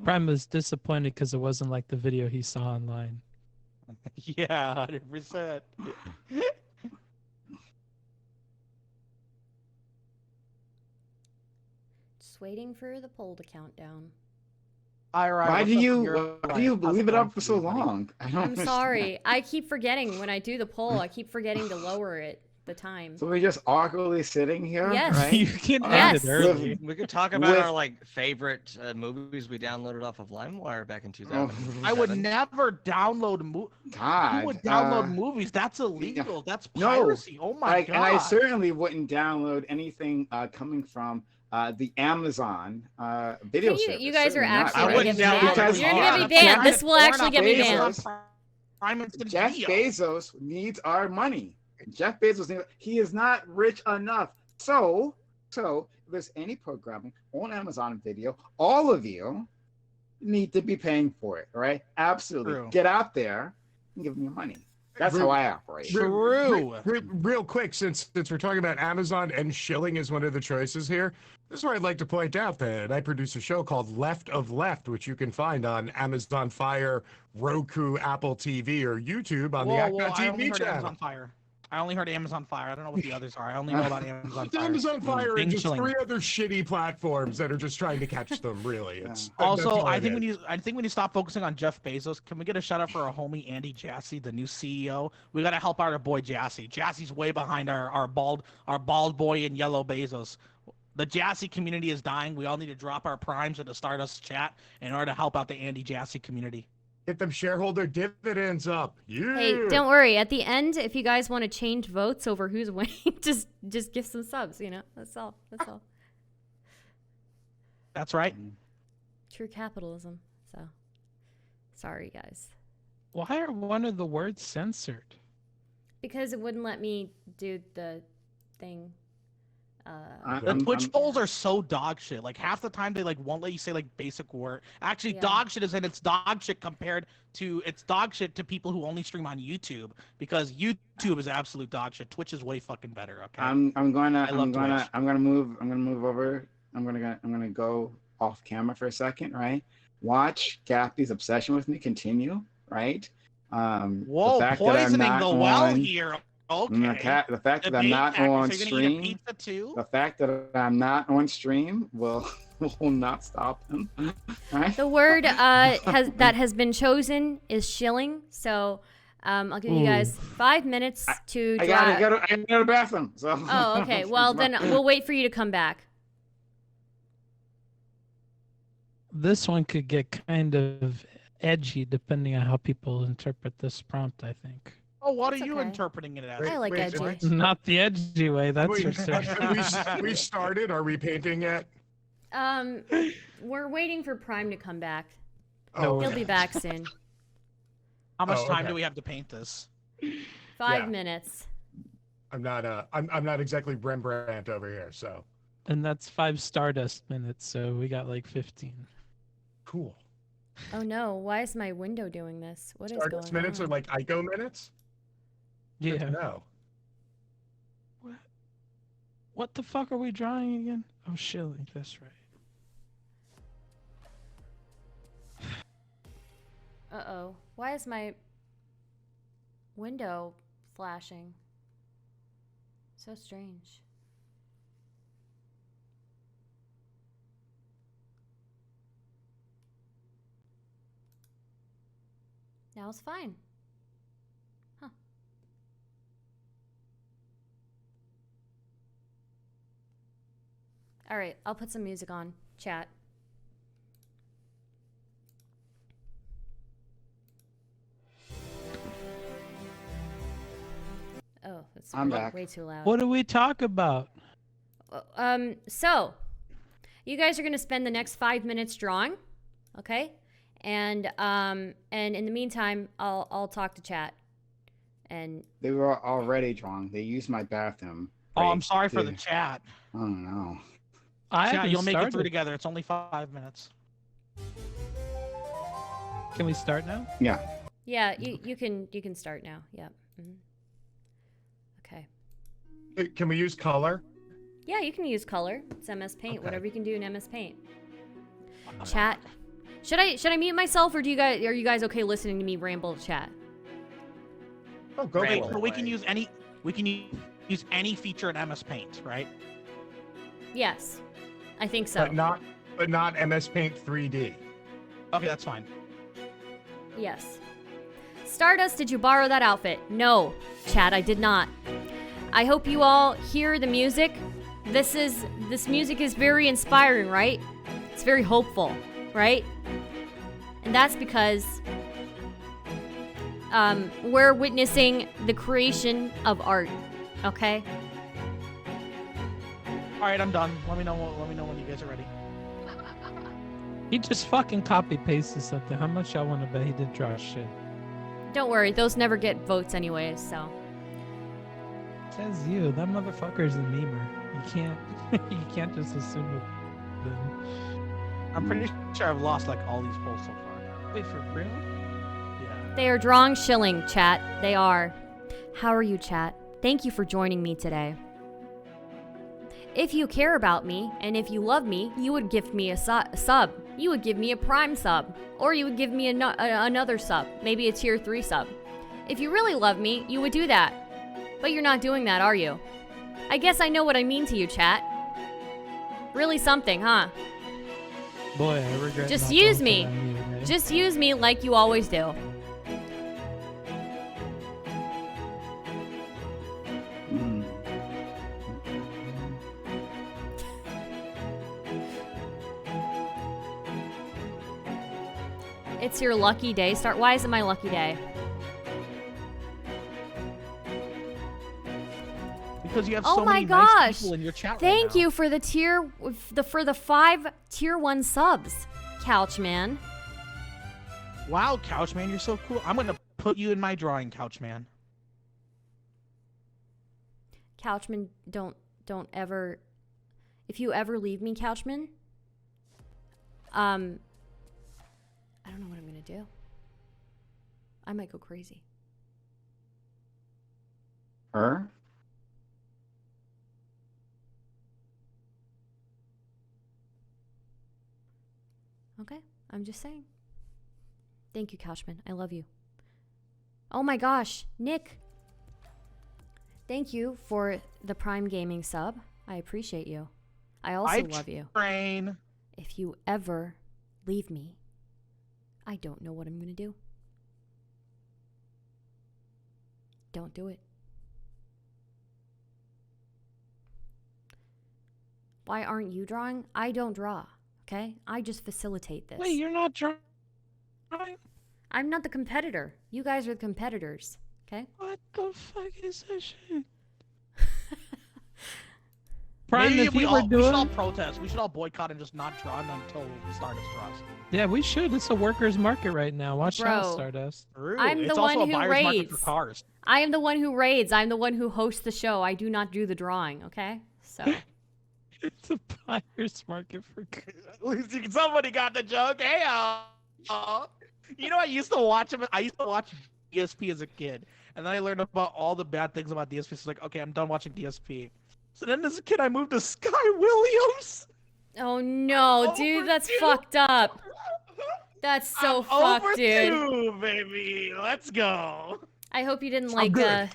Prime was disappointed because it wasn't like the video he saw online. Yeah, 100%. just waiting for the poll to count down. Ira, why what's do up you with your why do you life? How's leave it going up for so you, buddy? long? I don't I'm understand. sorry. I keep forgetting when I do the poll. I keep forgetting to lower it the time. So we're just awkwardly sitting here, Yes. right? You can Yes. end it early. we could talk about With- our like favorite movies we downloaded off of LimeWire back in 2000. I would never download God, Who would download movies? That's illegal. That's No, piracy. Oh my god. and I certainly wouldn't download anything coming from the Amazon video You- service. you guys are Certainly not, actually I gonna wouldn't get me download banned. because- You're gonna Yeah, get me that's banned. right. This will actually get me Bezos- banned. Prime Instant Jeff Video. Bezos needs our money. Jeff Bezos, he is not rich enough. So if there's any programming on Amazon Video, all of you need to be paying for it, all right? Absolutely. True. Get out there and give me your money. That's how I operate. True. Real quick, since we're talking about Amazon and shilling is one of the choices here, this is where I'd like to point out that I produce a show called Left of Left, which you can find on Amazon Fire, Roku, Apple TV, or YouTube on the I Act.TV only heard channel. Amazon Fire. I only heard Amazon Fire. I don't know what the others are. I only know about Amazon It's Fire. Amazon Fire Bing and just chilling. 3 other shitty platforms that are just trying to catch them, really. It's, that's Also, all I it think we is. need to stop focusing on Jeff Bezos. Can we get a shout out for our homie Andy Jassy, the new CEO? We got to help out our boy Jassy. Jassy's way behind our bald boy in yellow Bezos. The Jassy community is dying. We all need to drop our primes into Stardust chat in order to help out the Andy Jassy community. Get them shareholder dividends up. Yeah. Hey, don't worry. At the end, if you guys want to change votes over who's winning, just give some subs. That's all. That's all. That's right. True capitalism. So, sorry guys, Why are one of the words censored? because it wouldn't let me do the thing. The Twitch polls are so dog shit. Like half the time they won't let you say basic word. Actually, Yeah. dog shit is in its dog shit compared to dog shit to people who only stream on YouTube because YouTube is absolute dog shit. Twitch is way fucking better. Okay. I'm gonna move over. I'm gonna go off camera for a second, right? Watch Gappy's obsession with me continue, right? Whoa, the fact that I'm poisoning not the well on- here. Okay. The fact that I'm Debate not tactics. on Are you gonna eat a stream. pizza too? The fact that I'm not on stream will not stop him. Right? The word that has been chosen is shilling. So, I'll give you guys 5 minutes to I draw. gotta go to the bathroom. So. Oh, okay. Well, then we'll wait for you to come back. this one could get kind of edgy depending on how people interpret this prompt, I think. Oh, what That's are you okay. interpreting it as? I like Wait, edgy. what? Not the edgy way, that's Wait, for sure. we started? Are we painting yet? We're waiting for Prime to come back. Oh, He'll okay. be back soon. How much Oh, time okay. do we have to paint this? 5 Yeah. minutes. I'm not exactly Rembrandt over here, so And that's 5 Stardust minutes, so we got like 15. cool. Oh no, why is my window doing this? What is Stardust going minutes on? are like ICO minutes? Good to Yeah. know. What the fuck are we drawing again? Oh, shilling, that's right. Uh-oh. Why is my window flashing? So strange. Now it's fine. Huh. All right, I'll put some music on. Chat. Oh, that's I'm back. way too loud. What do we talk about? So you guys are gonna spend the next 5 minutes drawing, okay? And in the meantime, I'll talk to chat. And They were already drawn. They used my bathroom. Oh, I'm break sorry for the to- chat. Oh no. I Chat, haven't you'll make it through started. together. It's only 5 minutes. Can we start now? Yeah. yeah, you can start now. Yep. Okay. Can we use color? Yeah, you can use color. It's MS Paint. Okay. Whatever you can do in MS Paint. Chat. Should I mute myself, or are you guys okay listening to me ramble chat? Oh, go Right, for so it. we can use any feature in MS Paint, right? Yes, I think so. But not MS Paint 3D. Okay, that's fine. Yes. Stardust, did you borrow that outfit? No, chat, I did not. I hope you all hear the music. This music is very inspiring, right? It's very hopeful, right? And that's because we're witnessing the creation of art, okay? All right, I'm done. Let me know when you guys are ready. He just fucking copy pasted something. How much y'all want to bet he did draw shit? Don't worry, those never get votes anyways, so. Says you. That motherfucker's a memer. You can't just assume it. Them. I'm pretty sure I've lost like all these polls so far. Wait, for real? Yeah. They are drawing shilling, chat. They are. How are you, chat? Thank you for joining me today. If you care about me, and if you love me, you would give me a sub. You would give me a Prime sub. Or you would give me another sub. Maybe a Tier 3 sub. If you really love me, you would do that. But you're not doing that, are you? I guess I know what I mean to you, chat. Really something, huh? Boy, I regret. Just not use going me. for that meme, eh? Just use me like you always do. Mm. It's your lucky day. Why is it my lucky day? Because you have Oh so my many nice gosh. people in your chat right Thank now. you for the for the 5 Tier 1 subs, Couchman. Wow, Couchman, you're so cool. I'm gonna put you in my drawing, Couchman. Couchman, don't ever. If you ever leave me, Couchman, I don't know what I'm gonna do. I might go crazy. Her? Okay, I'm just saying. Thank you, Couchman. I love you. Oh my gosh, Nick. Thank you for the Prime Gaming sub. I appreciate you. I also love you. Train. If you ever leave me, I don't know what I'm gonna do. Don't do it. Why aren't you drawing? I don't draw. Okay? I just facilitate this. Wait, you're not drawing? I'm not the competitor. You guys are the competitors. Okay? What the fuck is this shit? Prime, Maybe if we you were should all doing... protest. We should all boycott and just not draw until Stardust draws. Yeah, we should. It's a worker's market right now. Watch out, Bro. Stardust. True. I'm It's the also one a who buyer's market for raids. cars. I am the one who raids. I'm the one who hosts the show. I do not do the drawing, okay? So, It's a buyer's market for... At least somebody got the joke. Hey, you know, I used to watch him. I used to watch DSP as a kid, and then I learned about all the bad things about DSP. So it's like, okay, I'm done watching DSP. So then, as a kid, I moved to Sky Williams. oh no, dude, that's Overdue. fucked up. That's so fucked, dude. Overdue, baby. Let's go. I hope you didn't I'm like, good.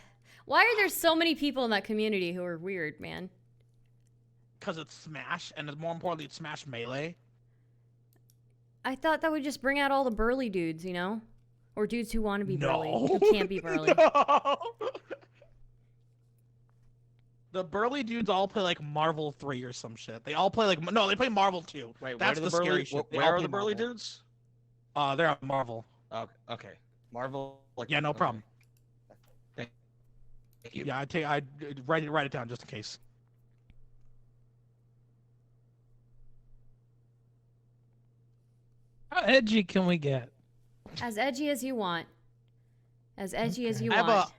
why are there so many people in that community who are weird, man? Because it's Smash, and more importantly, it's Smash Melee. I thought that would just bring out all the burly dudes, you know? Or dudes who want to be burly, No. who can't be burly. No. The burly dudes all play like Marvel 3 or some shit. They all play like no, they play Marvel 2. Wait, That's where the are the burly? scary shit. They Where all are play the burly Marvel. dudes? They're at Marvel. Oh, okay. Marvel. Like, Yeah, no okay. problem. Thank you. Yeah, I write it down just in case. How edgy can we get? As edgy as you want. As edgy as Okay. you I have want.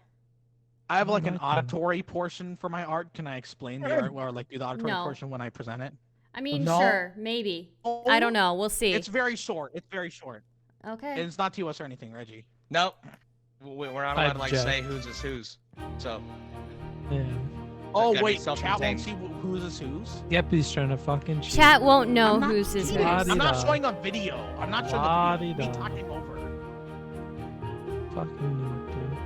I have like an Okay. auditory portion for my art. Can I explain the art or like do the auditory No. portion when I present it? I mean, No. sure, maybe. I don't know. We'll see. It's very short. It's very short. Okay. It's not to us or anything, Reggie. Nope. We're not allowed to like Object. say whose is whose. So Yeah. Oh gotta be wait, chat won't self-contained. see who's is whose. Geppy's trying to fucking cheat. Chat won't know I'm not whose is cheating. whose. I'm not La-di-da. showing a video. I'm not showing a video. Me La-di-da. talking over. Fucking noob, dude.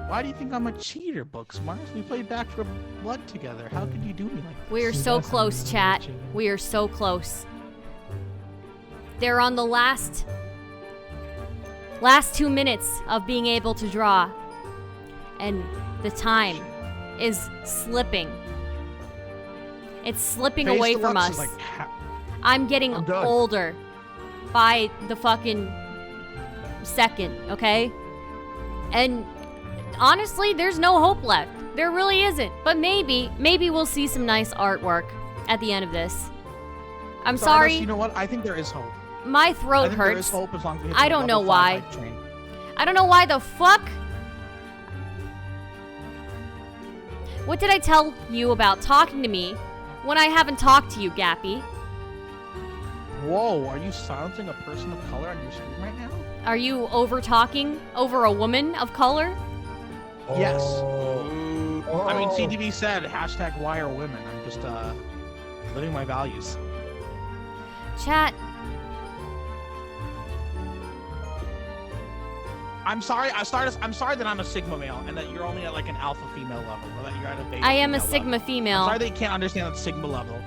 Why do you think I'm a cheater, Booksmart? We played Back for Blood together. How could you do me like that? We are See, so that's close, not chat. cheating. We are so close. They're on the last 2 minutes of being able to draw. And the time is slipping. It's slipping Face away from Deluxe is us. like I'm getting I'm done. older by the fucking second, okay? And honestly, there's no hope left. There really isn't. But maybe we'll see some nice artwork at the end of this. I'm Stardust, sorry, You know what? I think there is hope. my I throat think there is hurts. hope as long as we hit I the don't know level 5 why. hype train. I don't know why the fuck. What did I tell you about talking to me when I haven't talked to you, Gappy? Whoa, are you silencing a person of color on your screen right now? Are you over talking over a woman of color? Yes. Oh. I mean, Oh. CDB said hashtag why are women. I'm just living my values. Chat, I'm sorry, I'm sorry that I'm a Sigma male and that you're only at like an alpha female level, or that you're at a beta I am a female Sigma level. I'm female. sorry that you can't understand that Sigma level.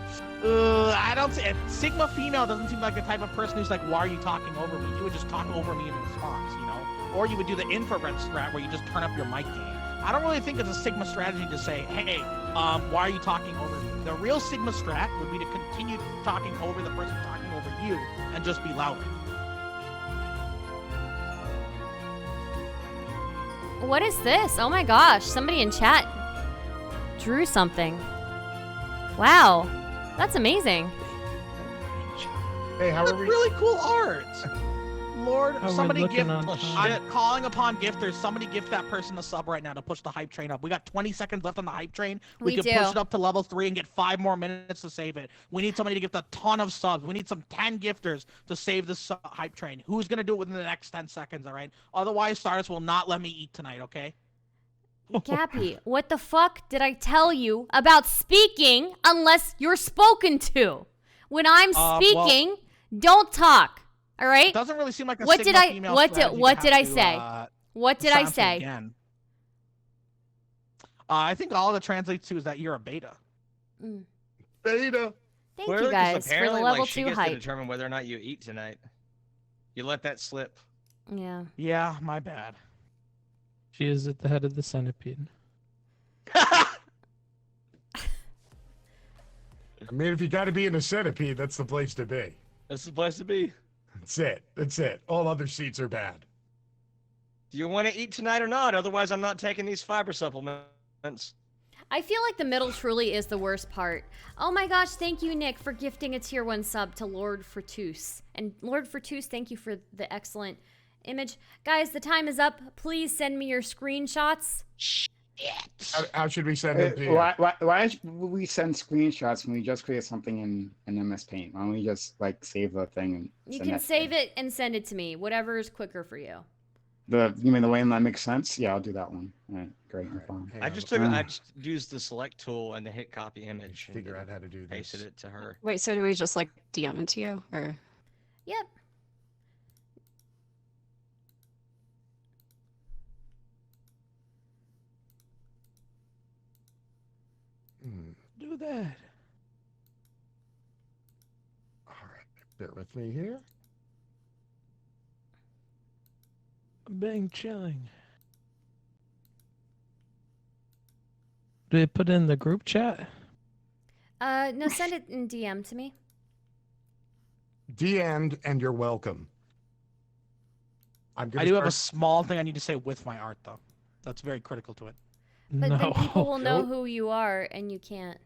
I don't see Sigma female doesn't seem like the type of person who's like, why are you talking over me? You would just talk over me in response, you know? Or you would do the infrared strat where you just turn up your mic gain. I don't really think it's a Sigma strategy to say, hey, why are you talking over me? The real Sigma strat would be to continue talking over the person talking over you and just be louder. What is this? Oh my gosh, somebody in chat drew something. Wow, that's amazing. Hey, how That's are we? really cool art. Lord, How we're somebody looking gift. on Oh, time. I'm calling upon gifters. Somebody gift that person a sub right now to push the hype train up. We got 20 seconds left on the hype train. We can do. push it up to level 3 and get 5 more minutes to save it. We need somebody to gift a ton of subs. We need some 10 gifters to save this hype train. Who's gonna do it within the next 10 seconds? All right. Otherwise, Stardust will not let me eat tonight. Okay. Gappy, what the fuck did I tell you about speaking unless you're spoken to? When I'm Well- speaking, don't talk. All right? It doesn't really seem like a What Sigma did I- female what did- strategy to what did have I to, say? What did I silence it say? Again. I think all that translates to is that you're a beta. Mm. Beta. Thank Clearly, you 'cause guys for the apparently, level like, she 2 gets to hype. determine whether or not you eat tonight. You let that slip. Yeah. Yeah, my bad. She is at the head of the centipede. I mean, if you got to be in a centipede, that's the place to be. That's the place to be. That's it. That's it. All other seats are bad. Do you want to eat tonight or not? Otherwise, I'm not taking these fiber supplements. I feel like the middle truly is the worst part. Oh my gosh, thank you, Nick, for gifting a tier 1 sub to Lord Fortus. And Lord Fortus, thank you for the excellent image. Guys, the time is up. Please send me your screenshots. How should we send it to you? Why should we send screenshots when we just create something in MS Paint? Why don't we just like save the thing and You send can that save to me? it and send it to me. Whatever is quicker for you. You mean the way that makes sense? Yeah, I'll do that one. All right, great. All right, Fine. hang I on. just used the select tool and the hit copy image. and Figure out how to do this. pasted it to her. Wait, so do we just like DM it to you, or? Yep. Do that. All right, bear with me here. I'm being chilling. Do they put it in the group chat? No, send it in DM to me. DM'd and you're welcome. I gonna do have a start- small thing I need to say with my art, though. That's very critical to it. But no. then people will know Nope. who you are, and you can't.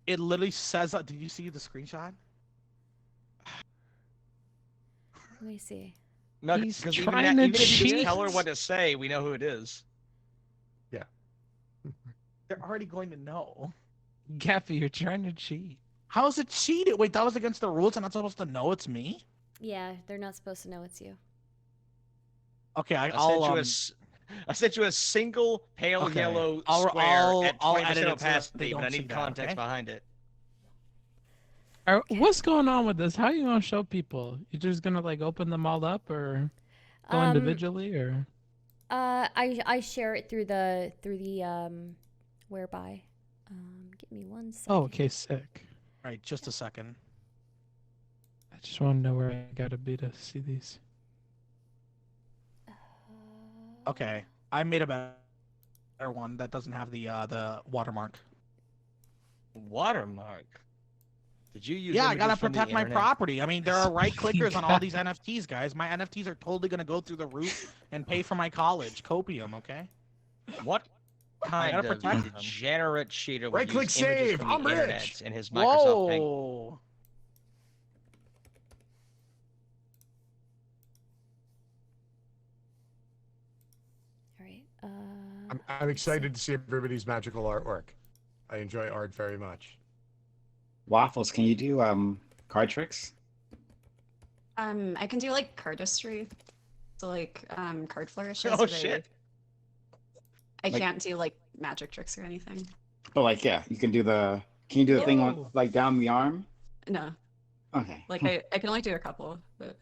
It literally says that. Did you see the screenshot? Let me see. No, He's because trying to even if you cheat. just tell her what to say, we know who it is. They're already going to know. Gaffy, you're trying to cheat. How is it cheated? Wait, that was against the rules. I'm not supposed to know it's me? Yeah, they're not supposed to know it's you. Okay, I I'll sent you a single pale Okay. yellow I'll- square I'll- at I'll 20% edit it so that opacity, they but I don't see need that, context okay? behind it. What's going on with this? How are you gonna show people? You just gonna like open them all up or go individually or? I share it through the whereby. Give me 1 second. Oh, okay, sick. All right, just a second. I just want to know where I gotta be to see these. Okay, I made a better one that doesn't have the watermark. Watermark. Did you use? Yeah, I images gotta from the protect my internet? property. I mean, there are right clickers on all these NFTs, guys. My NFTs are totally gonna go through the roof and pay for my college, copium. Okay. What kind gotta of protect them. degenerate cheater would Right-click use images save, from I'm the rich. internet in his Microsoft Paint? Whoa. All right. I'm excited to see everybody's magical artwork. I enjoy art very much. Waffles, can you do card tricks? I can do like cardistry, so like card flourishes. Oh but shit! I Like- can't do like magic tricks or anything. But like, yeah, you can do the. Can you do the thing on Oh. like down the arm? No, Okay. like I can only do a couple, but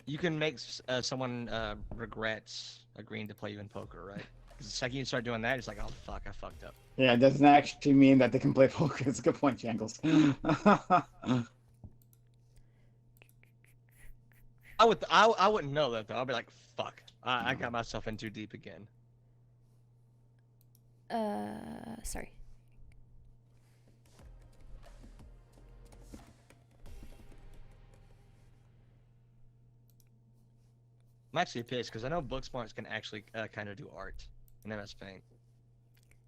You can make someone regrets agreeing to play you in poker, right? Because the second you start doing that, it's like, oh fuck, I fucked up. Yeah, it doesn't actually mean that they can play poker. It's a good point, Jangles. I wouldn't know that though. I'll be like, fuck, I got myself in too deep again. Sorry. I'm actually pissed because I know Booksmarts can actually kind of do art in MS Paint.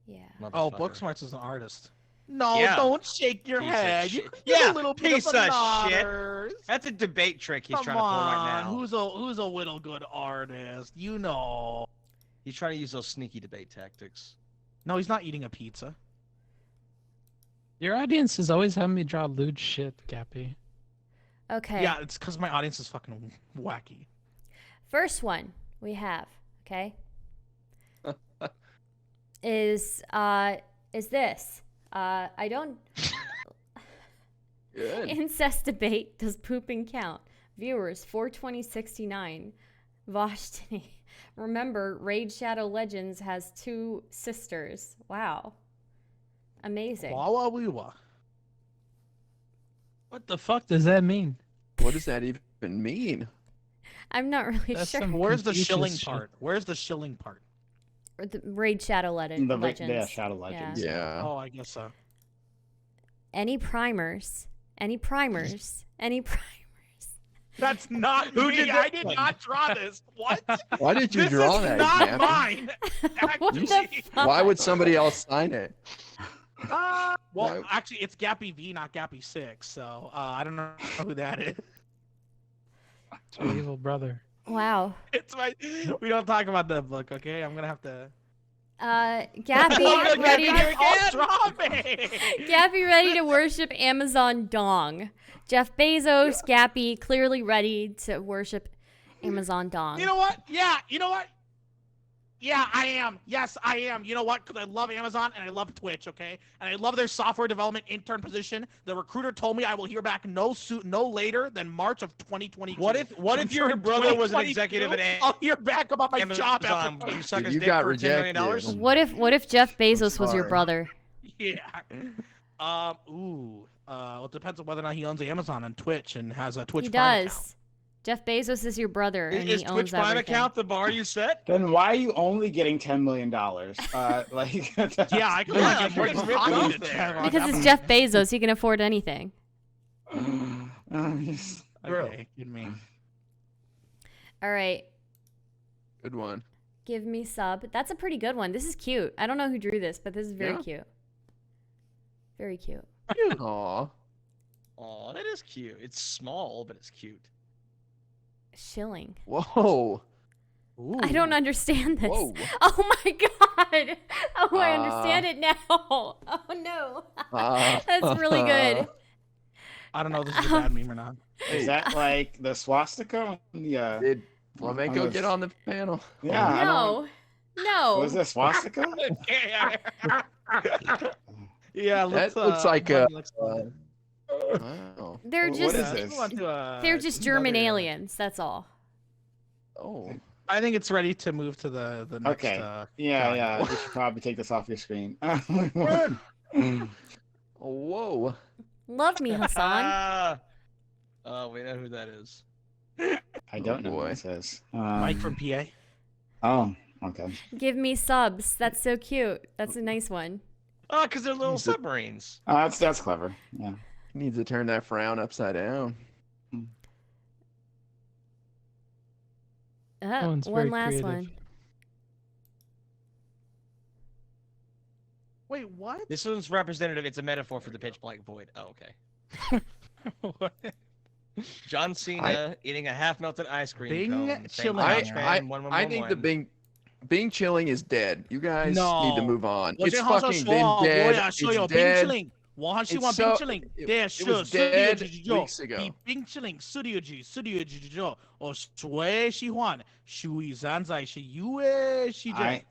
Yeah. Oh, Motherfucker. Booksmarts is an artist. No, Yeah. don't shake your Piece of head. shit. You could Yeah, a little bit piece of of an shit. artist. That's a debate trick he's Come trying to pull right on, now. who's a little good artist? You know. He's trying to use those sneaky debate tactics. No, he's not eating a pizza. Your audience is always having me draw lewd shit, Gappy. Okay. Yeah, it's because my audience is fucking wacky. First one we have, okay, is this. I don't. Good. Incest debate. Does pooping count? Viewers 42069. Vashtini. Remember, Raid Shadow Legends has 2 sisters. Wow. Amazing. Wawa weewa. What the fuck does that mean? What does that even mean? I'm not really That's sure. some- Where's the Confucius shilling shit. part? Where's the shilling part? Or the Raid Shadow Legends. Yeah, Shadow Legends. Yeah. Oh, I guess so. Any primers? Any primers? Any primers? That's not Who me. did I that did one? not draw this. What? Why did you This draw is that? not Gappy? mine. What the Actually. fuck? Why would somebody else sign it? Well, Why- actually, it's Gappy V, not Gappy 6. So I don't know who that is. It's your evil brother. Wow. It's my. We don't talk about that book, okay? I'm gonna have to. Gappy ready to Draw me. Gappy ready to worship Amazon Dong. Jeff Bezos, Gappy clearly ready to worship Amazon Dong. You know what? Yeah. You know what? Yeah, I am. Yes, I am. You know what? Because I love Amazon and I love Twitch, okay? And I love their software development intern position. The recruiter told me I will hear back no later than March of 2022. What if Sure, your brother was an 2022, executive at I'll hear back about my job Amazon? after. You suck Dude, his you dick got for $10 million? rejected. What if Jeff Bezos was your sorry. brother? Yeah. Well, it depends on whether or not he owns Amazon and Twitch and has a Twitch He Prime does. account. Jeff Bezos is your brother, and Is he Twitch owns Prime everything. account the bar you set? Then why are you only getting $10 million? Like, Yeah, I can Yeah, get Twitch more ripped off content there. there. Because it's Jeff Bezos, he can afford anything. Okay, give me. All right, Good one. give me sub. That's a pretty good one. This is cute. I don't know who drew this, but this is very Yeah. cute. Very cute. Aw. Oh, that is cute. It's small, but it's cute. Shilling. Whoa. I don't understand this. Whoa. Oh my god. Oh, I understand it now. Oh no. That's really good. I don't know if this is a bad meme or not. Is that like the swastika? Yeah. Did Flamenco On get this- on the panel? Yeah. I don't- No. No. Was this swastika? Yeah, That looks like a. let's- Wow. They're What just is this? they're just German another- aliens, that's all. Oh. I think it's ready to move to the next. Okay. God. Yeah. You should probably take this off your screen. Whoa. Love me, Hassan. Oh, we know who that is. I don't know boy. what it says. Mike from PA. Oh, okay. Give me subs. That's so cute. That's a nice one. Oh, because they're little He's a- submarines. Oh, that's clever. Yeah. Needs to turn that frown upside down. one's One very last creative. one. Wait, what? This one's representative. It's a metaphor for the pitch black void. Oh, okay. What? John Cena eating a half melted ice cream Bing cone. saying, chilling. "Couch I fan, 1111." I think the Bing chilling is dead. You guys need to No. move on. 我 It's 先好好 fucking 说 been 我 dead. 要 It's 说有冰淇 dead. 淋，我很喜 It's 欢 so- 冰淇淋。 it- 但 it 是 was 四月 dead 之后 weeks ago. 比冰淇淋四月之后，我最喜欢。属于现在是USJ。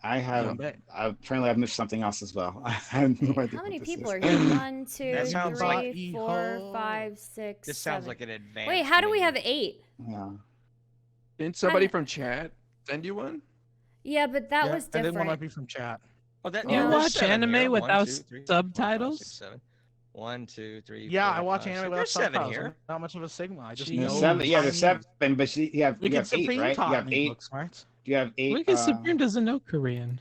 I have. Apparently, I've missed something else as well. I have no idea. How many what this people is. are here? 1, 2, That sounds 3, like- 4, 5, 6, This sounds 7. like an advanced. Wait, how do we meme. have 8? Yeah. Didn't somebody from chat send you one? Yeah, but that was I think one might different. be from chat. Oh, that, You yeah, there's watch 7 anime here. without 1, 2, 3, 4, 5, subtitles? 6, 7. 1, 2, 3. Yeah, 4, I watch 5, anime 6. without There's 7 subtitles. here. I'm not much of a Sigma. I just Jeez. know. There's 7. Yeah, there's Chinese. 7, but you have We you can have 8, Supreme right? You taught have me 8. books, right? You have 8. Wicked Supreme doesn't know Korean.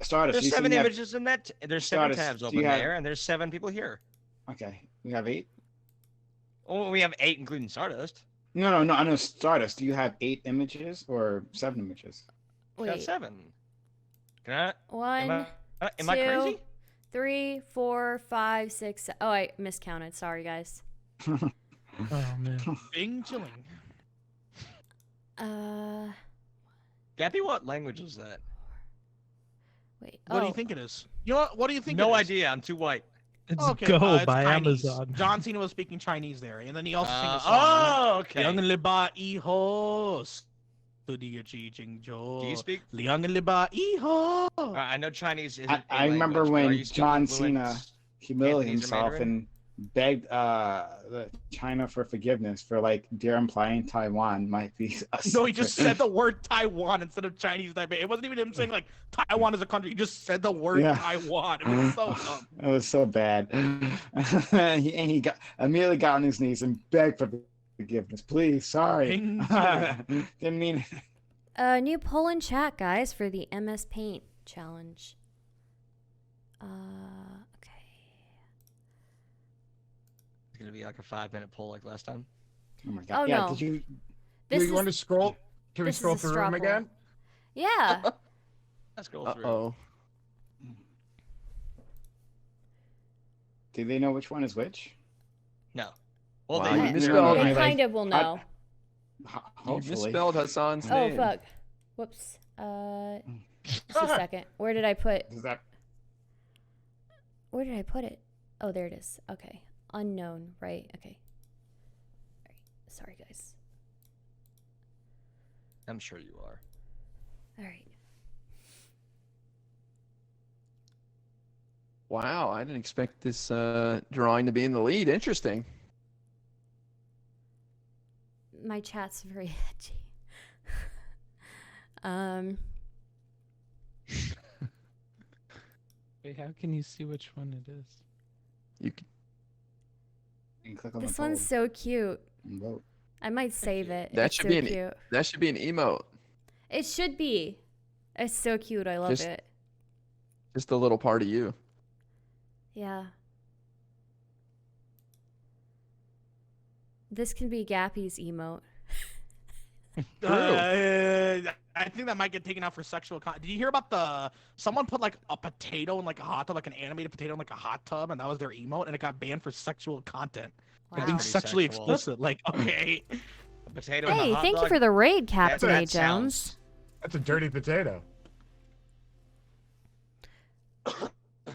Stardust. There's you 7 see you have- images in that. There's 7 Stardust, tabs do open you have- there, and there's 7 people here. Okay, we have 8. Oh, we have 8, including Stardust. No. I know Stardust. Do you have 8 images or 7 images? We got Wait, 7. Can I? Am 1, I 2, crazy? 3, 4, 5, 6. Oh, I miscounted. Sorry, guys. Oh man. Bing chilling. Gappy, what language is that? Wait. What do oh, you think it is? You know what? What do you think? No it is? idea. I'm too white. It's Okay, Go it's by Chinese. Amazon. John Cena was speaking Chinese there, and then he also sang a song. Oh, okay. 两个礼拜以后，studio 去郑州。 Do you speak? 两个礼拜以后。 I know Chinese isn't. I a remember language, but are when you speaking John fluent Cena humiliated Cantonese or himself Mandarin? and begged China for forgiveness for like dare implying Taiwan might be. No, he just said the word Taiwan instead of Chinese Taipei. It wasn't even him saying like Taiwan is a country. He just said the word Yeah. Taiwan. It was so dumb. It was so bad, and he got immediately got on his knees and begged for forgiveness. Please, sorry, Bing didn't mean. New poll in chat, guys, for the MS Paint challenge. Okay. It's gonna be like a 5-minute poll like last time. Oh my god. Oh, yeah, no. did you? Do you want to scroll? Can we this is scroll a through straw them poll. again? Yeah. Let's go through. Uh-oh. Do they know which one is which? No. Well, Wow, they you might. misspelled- They Anyway. kind of will know. You Hopefully. misspelled Hassan's Oh, name. fuck. Whoops. Just a second. Where did I put... Does that? Where did I put it? Oh, there it is. Okay. Unknown, right? Okay. All right. Sorry, guys. I'm sure you are. All right. Wow, I didn't expect this drawing to be in the lead. Interesting. My chat's very edgy. Wait, how can you see which one it is? You c- You can click on This the one's poll so cute. and vote. I might save it. That It's should so be an- cute. that should be an emote. It should be. It's so cute. I love Just- it. Just a little part of you. Yeah. This can be Gappy's emote. I think that might get taken out for sexual content. Did you hear about someone put like a potato in like a hot tub, like an animated potato in like a hot tub, and that was their emote, and it got banned for sexual content. Wow. Like being Pretty sexually sexual. explicit. Like, okay. A potato and a Hey, hot thank you dog? for the raid, Captain that A. Jones. sounds- That's a dirty potato.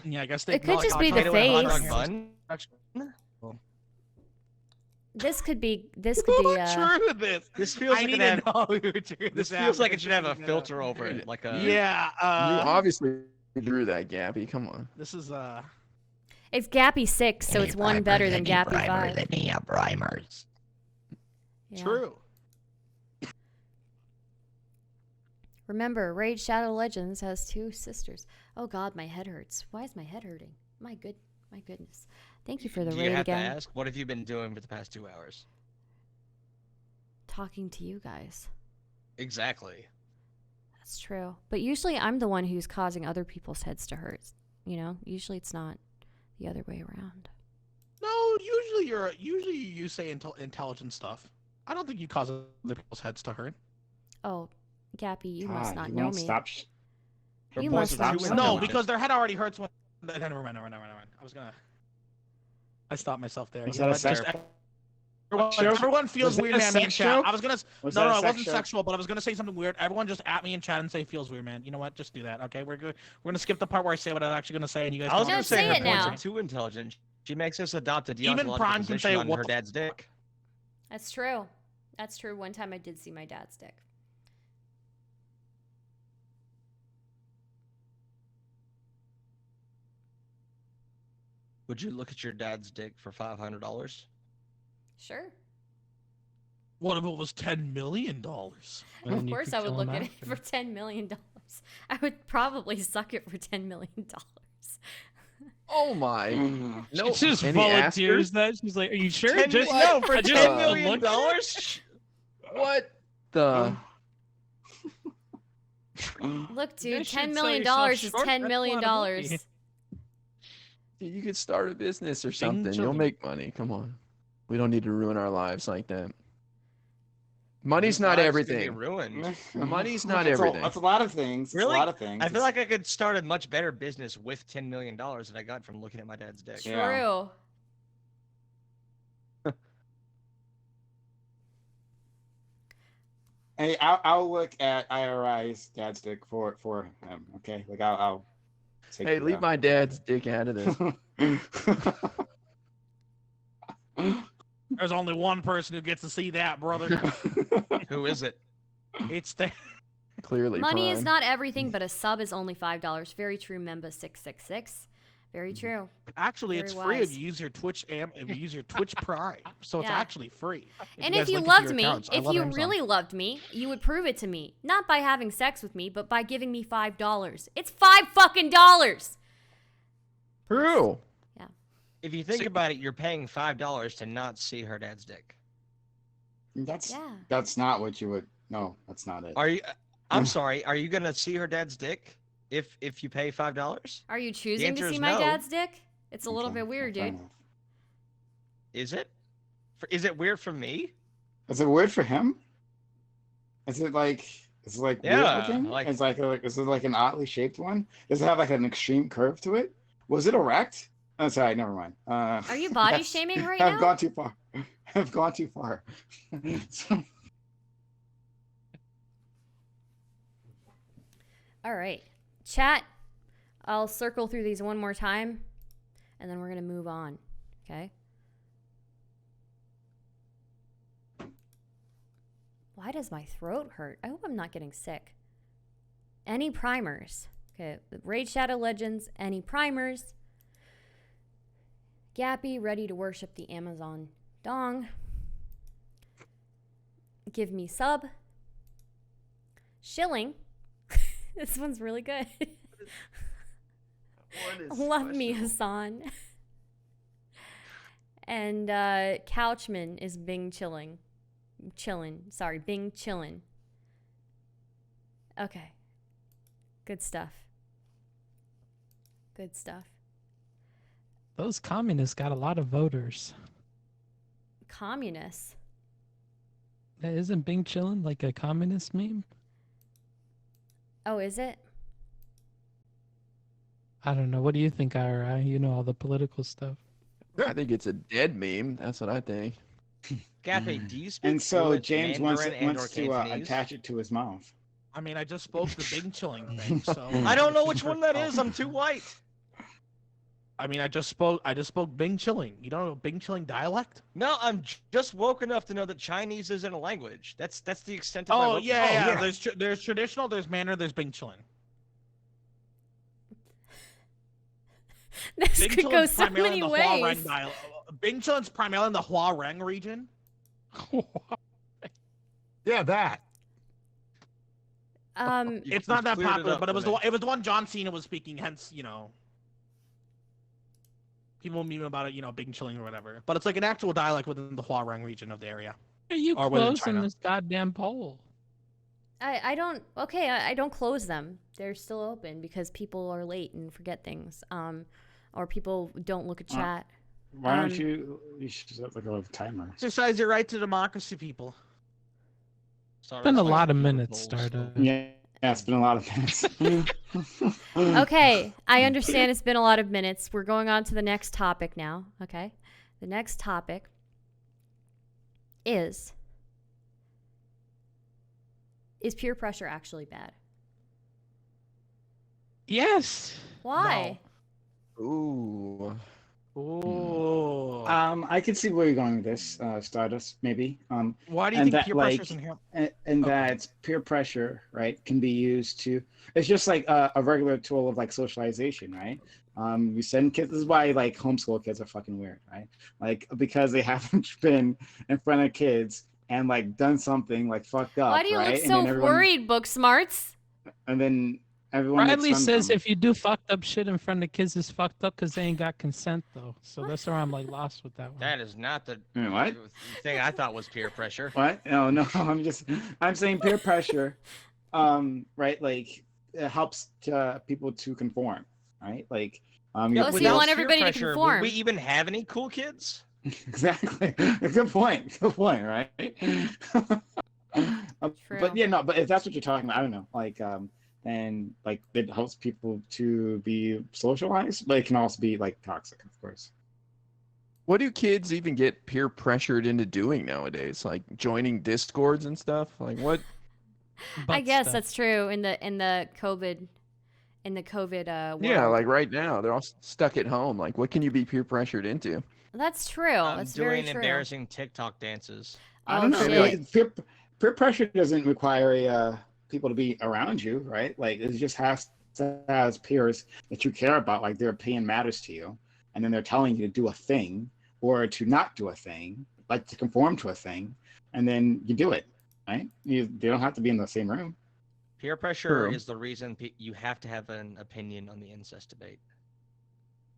Yeah, I guess they. It could no, just like, be the Potato and a hot face. dog bun? This could be. This Who could be. would true this? This feels I like need it to have, know who drew this this. feels like it out. should have a filter over it, like a. Yeah. You obviously drew that, Gabby. Come on. This is It's Gappy 6, so it's one better than Gappy 5. Yeah. true. Remember, Raid Shadow Legends has 2 sisters. Oh God, my head hurts. Why is my head hurting? My goodness. Thank you for the Do raid you have again. to ask? What have you been doing for the past 2 hours? Talking to you guys. Exactly. That's true. But usually I'm the one who's causing other people's heads to hurt. You know, usually it's not the other way around. No, usually you say intelligent stuff. I don't think you cause other people's heads to hurt. Oh, Gappy, you must not you know won't me. Stop. Her You voice must stops not sounding No, like because their head already hurts when. Never mind. I stopped myself there. Was You know that a what? sex Everyone, joke? everyone feels Was that weird, a man. Me in sex chat. joke? I was gonna. Was No, that a no, it sex wasn't joke? sexual, but I was gonna say something weird. Everyone just at me in chat and say feels weird, man. You know what? Just do that, okay? We're good. We're gonna skip the part where I say what I'm actually gonna say, and you guys. I was don't gonna Just say say her it points now. are too intelligent. She makes us adopt a Even deontological Prime can position say on what her the dad's dick. That's true. That's true. One time I did see my dad's dick. Would you look at your dad's dick for $500? Sure. What if it was $10 million? Well, Of then you course could I would kill look him at it after. for $10 million. I would probably suck it for $10 million. Oh my. Mm. No. She just any volunteers askers? that. She's like, "Are you sure?" 10 Just no, for I just $10 uh, million? looked- What the? Look, dude, You should $10 sell million yourself is short. $10 That's a million. lot of money. You could start a business or something. You'll children. make money. Come on. We don't need to ruin our lives like that. Money's Your not lives could be everything. ruined. Money's not That's everything. That's a lot of things. Really? It's a lot of things. I feel like I could start a much better business with $10 million that I got from looking at my dad's dick. True. Yeah. Hey, I'll look at IRI's dad's dick for him. Okay, like I'll take Hey, the, leave my dad's dick out of this. There's only one person who gets to see that, brother. Who is it? It's the. Clearly, Money is Prime. not everything, but a sub is only $5. Very true, Memba 666. Very true. Actually, Very it's free if wise. you use your Twitch if you use your Twitch Prime, so it's Yeah. actually free. And guys if you link it to loved your me, accounts. I if love you Amazon. really loved me, you would prove it to me. Not by having sex with me, but by giving me $5. It's $5 fucking dollars. True. If you think about it, you're paying $5 to not see her dad's dick. That's Yeah. that's not what you would. No, that's not it. Are you? I'm sorry. Are you gonna see her dad's dick if you pay $5? Are you choosing to answer see is my no. dad's dick? It's a little Okay, bit weird, fair dude. enough. Is it? Is it weird for me? Is it weird for him? Is it like weird Yeah, looking? like- Is it like an oddly shaped one? Does it have like an extreme curve to it? Was it erect? Oh, sorry, never mind. Are you body yes, shaming right I've now? gone too far. I've gone too far. So- All right. Chat, I'll circle through these one more time, and then we're going to move on. Okay? Why does my throat hurt? I hope I'm not getting sick. Any primers? Okay. Raid Shadow Legends, any primers? Gappy, ready to worship the Amazon dong. Give me sub. Shilling. This one's really good. Love me, Hassan. And Couchman is Bing chilling. Sorry, Bing chillin'. Okay. Good stuff. Good stuff. Those communists got a lot of voters. Communists. Isn't Bing chillin' like a communist meme? Oh, is it? I don't know. What do you think, IRI? You know all the political stuff. I think it's a dead meme. That's what I think. Gappy, do you speak And so fluent James Mandarin and wants or to Cantonese? attach it to his mouth. I mean, I just spoke the Bing chilling thing, so I don't know which one that is. I'm too white. I mean, I just spoke Bing chilling. You don't know Bing chilling dialect? No, I'm just woke enough to know that Chinese isn't a language. That's the extent of my Oh woke- yeah. yeah. There's traditional, there's Mandarin, there's Bing chilling. This Bing could go chilling's so primarily many in the Hua ways. Reng Bing chilling's primarily in the Hua Reng region. Yeah, that. You- It's you not that cleared popular, up but it for was me. the one John Cena was speaking. Hence, people meme about it. Bing chilling or whatever. But it's like an actual dialect within the Hua Reng region of the area. Are you Or within closing China. this goddamn poll? I don't. Okay, I don't close them. They're still open because people are late and forget things. Or people don't look at chat. Why don't you should set like a timer? Exercise your right to democracy, people. Sorry, It's been a sorry, lot of people minutes, bowls. Stardust. Yeah, it's been a lot of minutes. Okay, I understand it's been a lot of minutes. We're going on to the next topic now. Okay, the next topic is peer pressure actually bad? Yes. Why? Ooh. Ooh. I can see where you're going with this, Stardust, maybe. Why do you and think that, peer like, pressure is inherent? and that peer pressure, right, can be used to. It's just like a regular tool of like socialization, right? You send kids. This is why like homeschool kids are fucking weird, right? Like because they haven't been in front of kids and like done something like fucked up. Why do you right? look And so then everyone- worried, Book Smarts? And then everyone. makes Bradley fun of says them. if you do fucked up shit in front of kids, it's fucked up because they ain't got consent though. So that's where I'm like lost with that one. That is not the What? thing I thought was peer pressure. What? No, I'm saying peer pressure, right? Like it helps people to conform, right? Like, Oh, you so you want everybody to conform. Would we even have any cool kids? exactly. Good point. Good point, right? True. But yeah, no. But if that's what you're talking about, I don't know. Like, and like it helps people to be socialized, but it can also be like toxic, of course. What do kids even get peer pressured into doing nowadays? Like joining discords and stuff? Like what? I Butt guess stuff. that's true in the COVID world. Yeah, like right now they're all stuck at home. Like what can you be peer pressured into? That's true. That's very Doing true. embarrassing TikTok dances. I don't know. shit. Like, peer pressure doesn't require people to be around you, right? Like it just has to have peers that you care about, like their opinion matters to you, and then they're telling you to do a thing or to not do a thing, like to conform to a thing, and then you do it, right? They don't have to be in the same room. Peer pressure True. is the reason you have to have an opinion on the incest debate.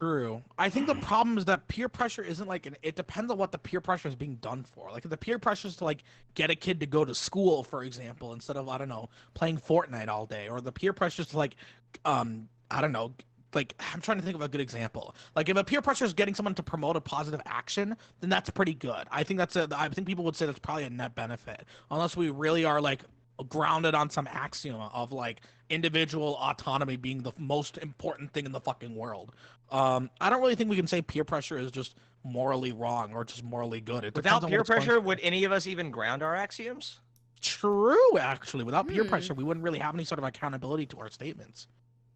True. I think the problem is that peer pressure isn't like it depends on what the peer pressure is being done for. Like if the peer pressure is to like get a kid to go to school, for example, instead of I don't know playing Fortnite all day, or the peer pressure is to like I don't know, like I'm trying to think of a good example. Like if a peer pressure is getting someone to promote a positive action, then that's pretty good. I think I think people would say that's probably a net benefit, unless we really are like grounded on some axiom of like individual autonomy being the most important thing in the fucking world. I don't really think we can say peer pressure is just morally wrong or just morally good. It depends Without on peer what it's going pressure, for. would any of us even ground our axioms? True, actually. Without peer Hmm. pressure, we wouldn't really have any sort of accountability to our statements.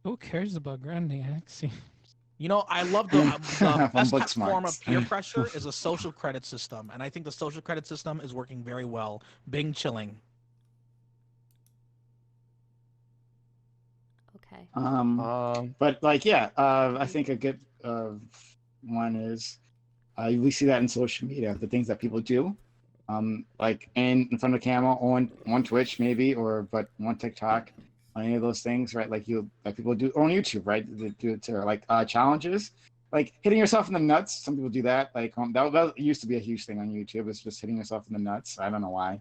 Who cares about grounding axioms? You know, I love the From best book form of smarts. peer pressure is a social credit system, and I think the social credit system is working very well. Bing chilling. Okay. But like, yeah, I think a good one is we see that in social media, the things that people do, like in front of the camera on Twitch maybe, or but on TikTok, on any of those things, right? Like people do on YouTube, right? They do it to like challenges, like hitting yourself in the nuts. Some people do that. Like that used to be a huge thing on YouTube. It's just hitting yourself in the nuts. I don't know why,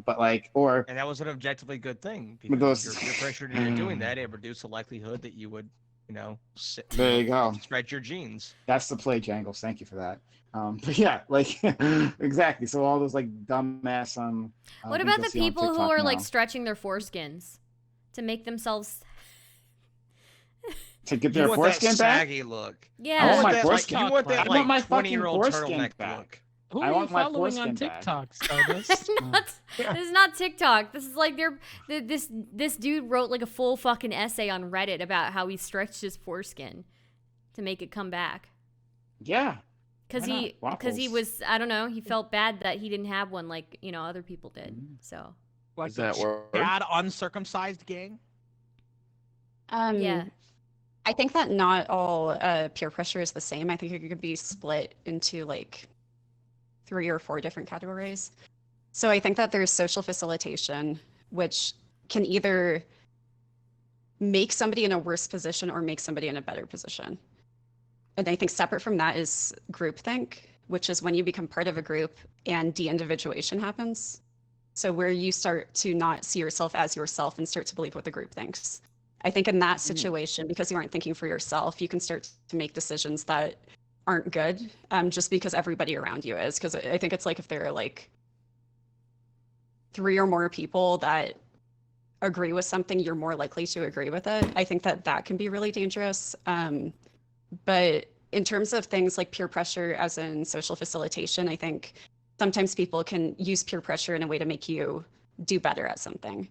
but like or And that was an objectively good thing with because those. if you're peer pressured into doing that, it reduced the likelihood that you would, There you go. spread your genes. That's the play, Jangles. Thank you for that. But yeah, like exactly. So all those like dumbass What things about you'll the see on people who TikTok are now. like stretching their foreskins to make themselves? To get You their want that foreskin back? saggy look. Yeah. I want my that, foreskin. you want that I want my like fucking 20-year-old foreskin turtleneck back. look. Who I are you want my following on foreskin back. TikTok, Stardust? This is not TikTok. This is like this dude wrote like a full fucking essay on Reddit about how he stretched his foreskin to make it come back. Yeah. Cause Why not? he Waffles. was, I don't know, he felt bad that he didn't have one like other people did. So Like Is that the word? bad uncircumcised gang. yeah. I think that not all peer pressure is the same. I think it could be split into like 3 or 4 different categories. So I think that there's social facilitation, which can either make somebody in a worse position or make somebody in a better position. And I think separate from that is groupthink, which is when you become part of a group and de-individuation happens. So where you start to not see yourself as yourself and start to believe what the group thinks. I think in that situation, because you aren't thinking for yourself, you can start to make decisions that aren't good, just because everybody around you is. Because I think it's like if there are like 3 or more people that agree with something, you're more likely to agree with it. I think that that can be really dangerous. But in terms of things like peer pressure, as in social facilitation, I think sometimes people can use peer pressure in a way to make you do better at something.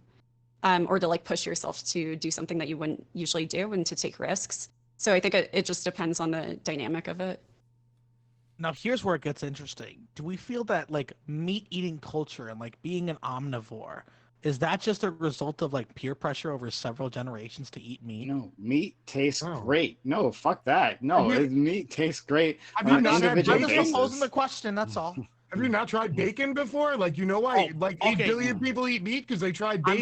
Or to like push yourself to do something that you wouldn't usually do and to take risks. So I think it just depends on the dynamic of it. Now here's where it gets interesting. Do we feel that like meat eating culture and like being an omnivore, is that just a result of like peer pressure over several generations to eat meat? No, meat tastes Oh. great. No, fuck that. No, meat tastes great Have on you an not had individual I'm bacon? just posing the basis. question, that's all. Have you not tried bacon before? Like, you know why? Oh, Like 8 okay. billion people eat meat because they tried bacon.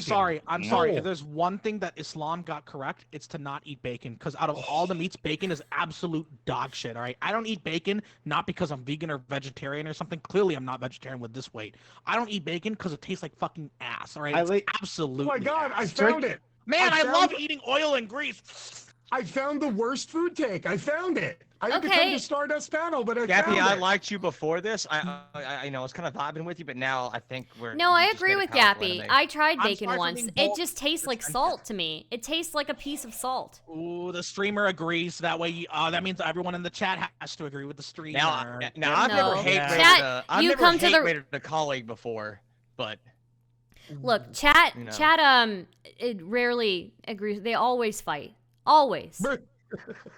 I'm sorry. No. If there's one thing that Islam got correct, it's to not eat bacon. Because out of all the meats, bacon is absolute dog shit. All right, I don't eat bacon not because I'm vegan or vegetarian or something. Clearly, I'm not vegetarian with this weight. I don't eat bacon because it tastes like fucking ass. All right, I it's like- absolutely. Oh my God, I ass. found it. Man, I found- love eating oil and grease. I found the worst food take. I found it. I had to come Okay. to Stardust panel, but I Gappy, found I it. liked you before this. I know I was kind of vibing with you, but now I think we're. No, you I just agree made a with powerful Gappy. enemy. I tried I'm bacon sorry for once. being It bold. just tastes like salt to me. It tastes like a piece of salt. Ooh, the streamer agrees. That way, that means everyone in the chat has to agree with the streamer. Now I've never No. hate Yeah. rated. Chat, I've you never come to hate the- rated a colleague before, but Look, chat, You know. it rarely agrees. They always fight. Always. But-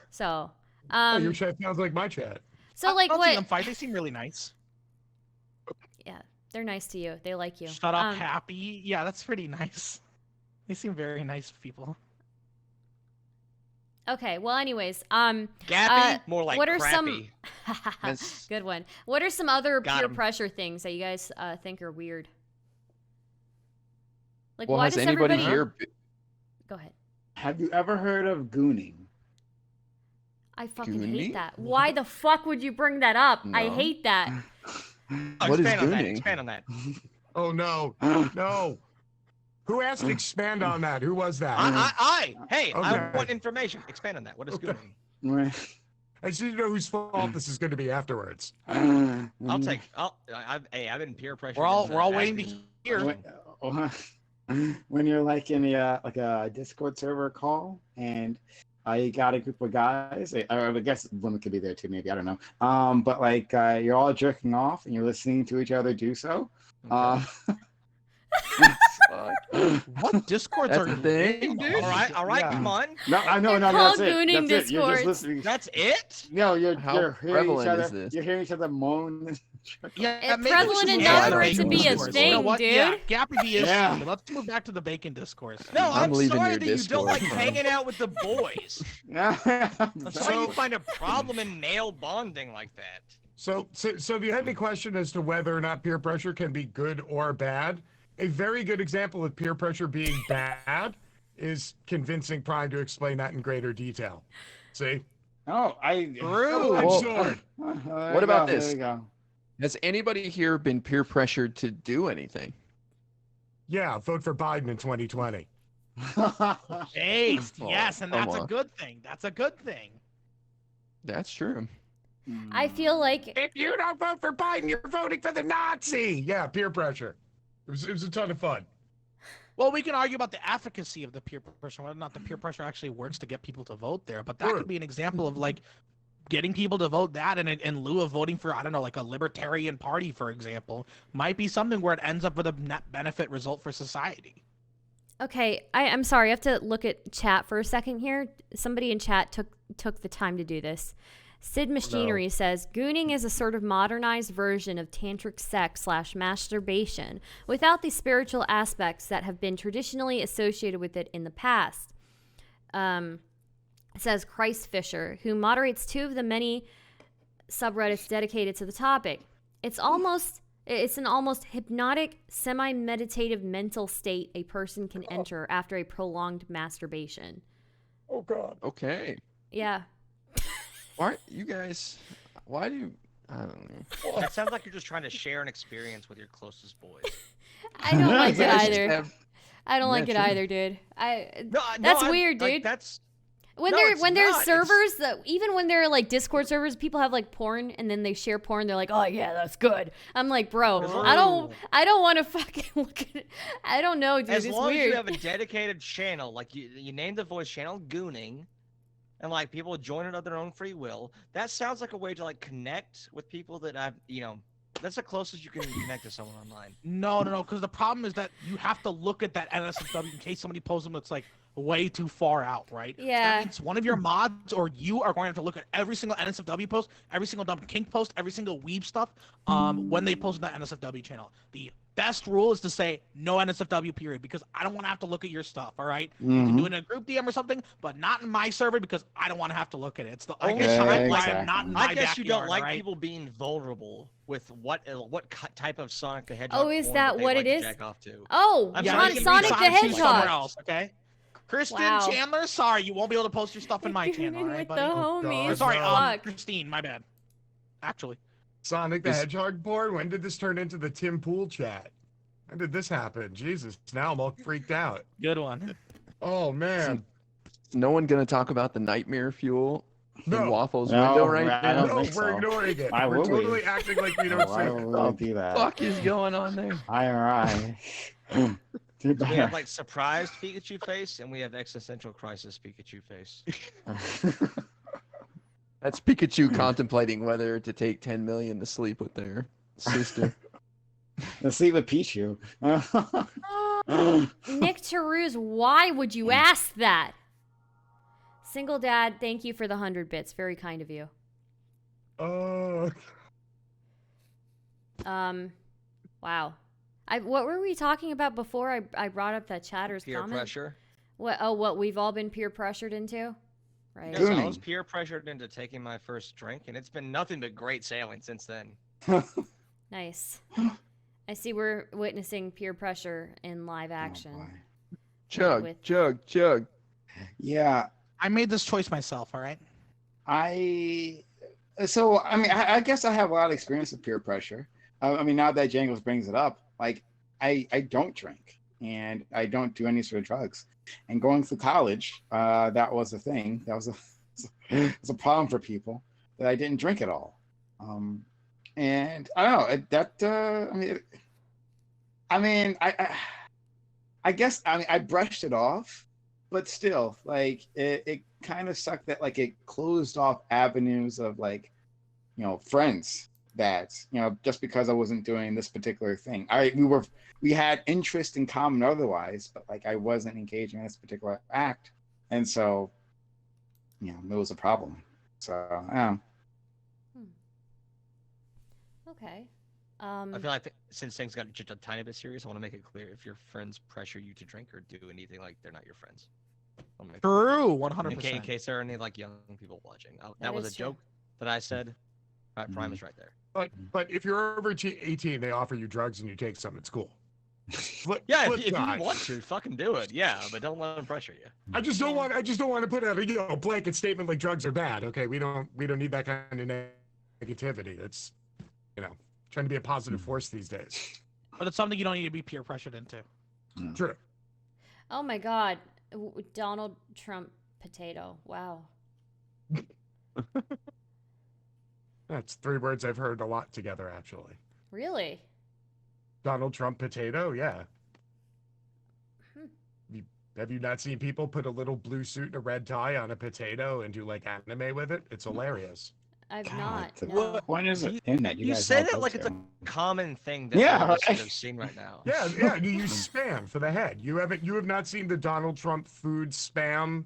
So, Oh, your chat sounds like my chat. so like I'll see them what? fight. They seem really nice. Yeah, they're nice to you. They like you. Shut up, happy. Yeah, that's pretty nice. They seem very nice people. Okay. Well, anyways, Gappy, more like what are crappy. some? That's- Good one. What are some other Got peer 'em. pressure things that you guys think are weird? Like, Well, why has does anybody everybody? here? Go ahead. Have you ever heard of gooning? I fucking Gooning? hate that. Why the fuck would you bring that up? I No. hate that. What is expand on that. gooning? Expand on that. Oh no, no. Who asked to expand on that? Who was that? Hey, I Okay. want information. Expand on that. What is Okay. gooning? I just need to know whose fault this is going to be afterwards. I've Mm. been peer pressured. We're all into waiting to asking- hear. When you're like in a Discord server call and you got a group of guys, I guess women could be there too, maybe, I don't know. But like you're all jerking off and you're listening to each other do so. Okay. What discords That's are a you thing, in? dude. All right, Yeah. come on. No, I know, They're no, called that's it. gooning That's it. You're just Discords. listening. That's it. No, you're How hearing each prevalent other. is this? You're hearing each other moan. Yeah, It's maybe we prevalent should enough move for back it to to be a bacon discourse. You know thing, what? Yeah, dude. Gappy is. Yeah. Let's move back to the bacon discourse. No, I'm I'm leaving sorry your that you don't like Discord, hanging out with the boys. I'm sorry So- you find a problem in male bonding like that. So if you had any question as to whether or not peer pressure can be good or bad, a very good example of peer pressure being bad is convincing Prime to explain that in greater detail. See? Oh, Double-edged Well, sword. What about this? There you go. Has anybody here been peer pressured to do anything? Yeah, vote for Biden in 2020. Hey, Oh, yes, and come that's a on. good thing. That's a good thing. That's true. I feel like If you don't vote for Biden, you're voting for the Nazi. Yeah, peer pressure. It was a ton of fun. Well, we can argue about the efficacy of the peer pressure, whether or not the peer pressure actually works to get people to vote there. But that Sure. could be an example of like getting people to vote that in lieu of voting for, I don't know, like a libertarian party, for example, might be something where it ends up with a net benefit result for society. okay, I'm sorry, I have to look at chat for a second here. Somebody in chat took the time to do this. Sid Machinery says, gooning is a sort of modernized version of tantric sex / masturbation without the spiritual aspects that have been traditionally associated with it in the past. Says Christ Fisher, who moderates 2 of the many subreddits dedicated to the topic. It's an almost hypnotic, semi-meditative mental state a person can enter after a prolonged masturbation. Oh, God. Okay. Yeah. Why you guys? Why do you? I don't know. That sounds like you're just trying to share an experience with your closest boys. I don't like You it guys just either. have- I don't like Yeah, it sure. either, dude. No, That's weird, dude. That's When No, they're it's when there's not. servers that even when they're like Discord servers, people have like porn and then they share porn. They're like, oh yeah, that's good. I'm like, bro, I don't want to fucking look at it. I don't know, dude. as It's long as weird. you have a dedicated channel, like you name the voice channel Gooning, and like people join it of their own free will. That sounds like a way to like connect with people that that's the closest you can connect to someone online. No, because the problem is that you have to look at that NSFW in case somebody posts them that's like way too far out, right? So Yeah. that means one of your mods or you are going to have to look at every single NSFW post, every single Dumb Kink post, every single Weeb stuff when they post on that NSFW channel. The best rule is to say no NSFW period because I don't want to have to look at your stuff, all right? You can do it in a group DM or something, but not in my server because I don't want to have to look at it. It's the only guess- time why exactly. I'm not in my I guess you don't backyard, like right? people being vulnerable with what type of Sonic the Hedgehog. Oh, is porn that they what like it to is? Jack off to. Oh, I'm Yeah, sorry, you can Sonic be the Sonic somewhere Hedgehog. else, okay? Kristen Wow. Chandler, sorry, you won't be able to post your stuff in my channel, all right, with the buddy? homies. Or sorry, Fuck. Christine, my bad. Actually, Sonic the Is- Hedgehog board? When did this turn into the Tim Pool chat? When did this happen? Jesus, now I'm all freaked out. good one. Oh, man. Is no one gonna talk about the nightmare fuel in No. Waffle's No, window right I now? don't No, think we're so. ignoring it. Why We're would we? totally acting like we don't Why see would it. we do that? Fuck is going on there? IRI. Too We bad. have like surprised Pikachu face, and we have existential crisis Pikachu face. That's Pikachu contemplating whether to take 10 million to sleep with their sister. Let's see with Pichu. Nick Taruse, why would you ask that? Single dad, thank you for the 100 bits. Very kind of you. Oh, Wow. What were we talking about before I brought up that chatter's Peer comment? pressure. What we've all been peer pressured into? Right. Yes, I Gooning. was peer pressured into taking my first drink, and it's been nothing but great sailing since then. Nice. I see we're witnessing peer pressure in live action. boy. Chug, With- chug, chug. Yeah. I made this choice myself, all right? I so I mean I guess I have a lot of experience with peer pressure. I mean now that Jangles brings it up, like I don't drink and I don't do any sort of drugs. And going through college, that was a thing. That was a it was a problem for people that I didn't drink at all. And I don't know I guess I brushed it off, but still, like it kind of sucked that like it closed off avenues of like, friends that, just because I wasn't doing this particular thing. We had interest in common otherwise, but like I wasn't engaging in this particular act. And so, it was a problem. So Okay. I feel like since things got just a tiny bit serious, I want to make it clear if your friends pressure you to drink or do anything, like they're not your friends. True, In 100%. case there are any like young people watching. That That was is a true. joke that I said. Prime is right there. But if you're over 18, they offer you drugs and you take some. It's cool. Yeah, Flip if you side. want to, fucking do it. Yeah, but don't let them pressure you. I just don't want to put out a blanket statement like drugs are bad. Okay, we don't need that kind of negativity. It's trying to be a positive force these days. But it's something you don't need to be peer pressured into. True. Oh my God, Donald Trump potato. Wow. That's 3 words I've heard a lot together, actually. Really? Donald Trump potato, yeah. Have you not seen people put a little blue suit and a red tie on a potato and do like anime with it? It's hilarious. I've God, not. the No. point is in that You guys say all that go like it's a to. common thing that Yeah, all of us right. have seen right now. Yeah, you use spam for the head. You have not seen the Donald Trump food spam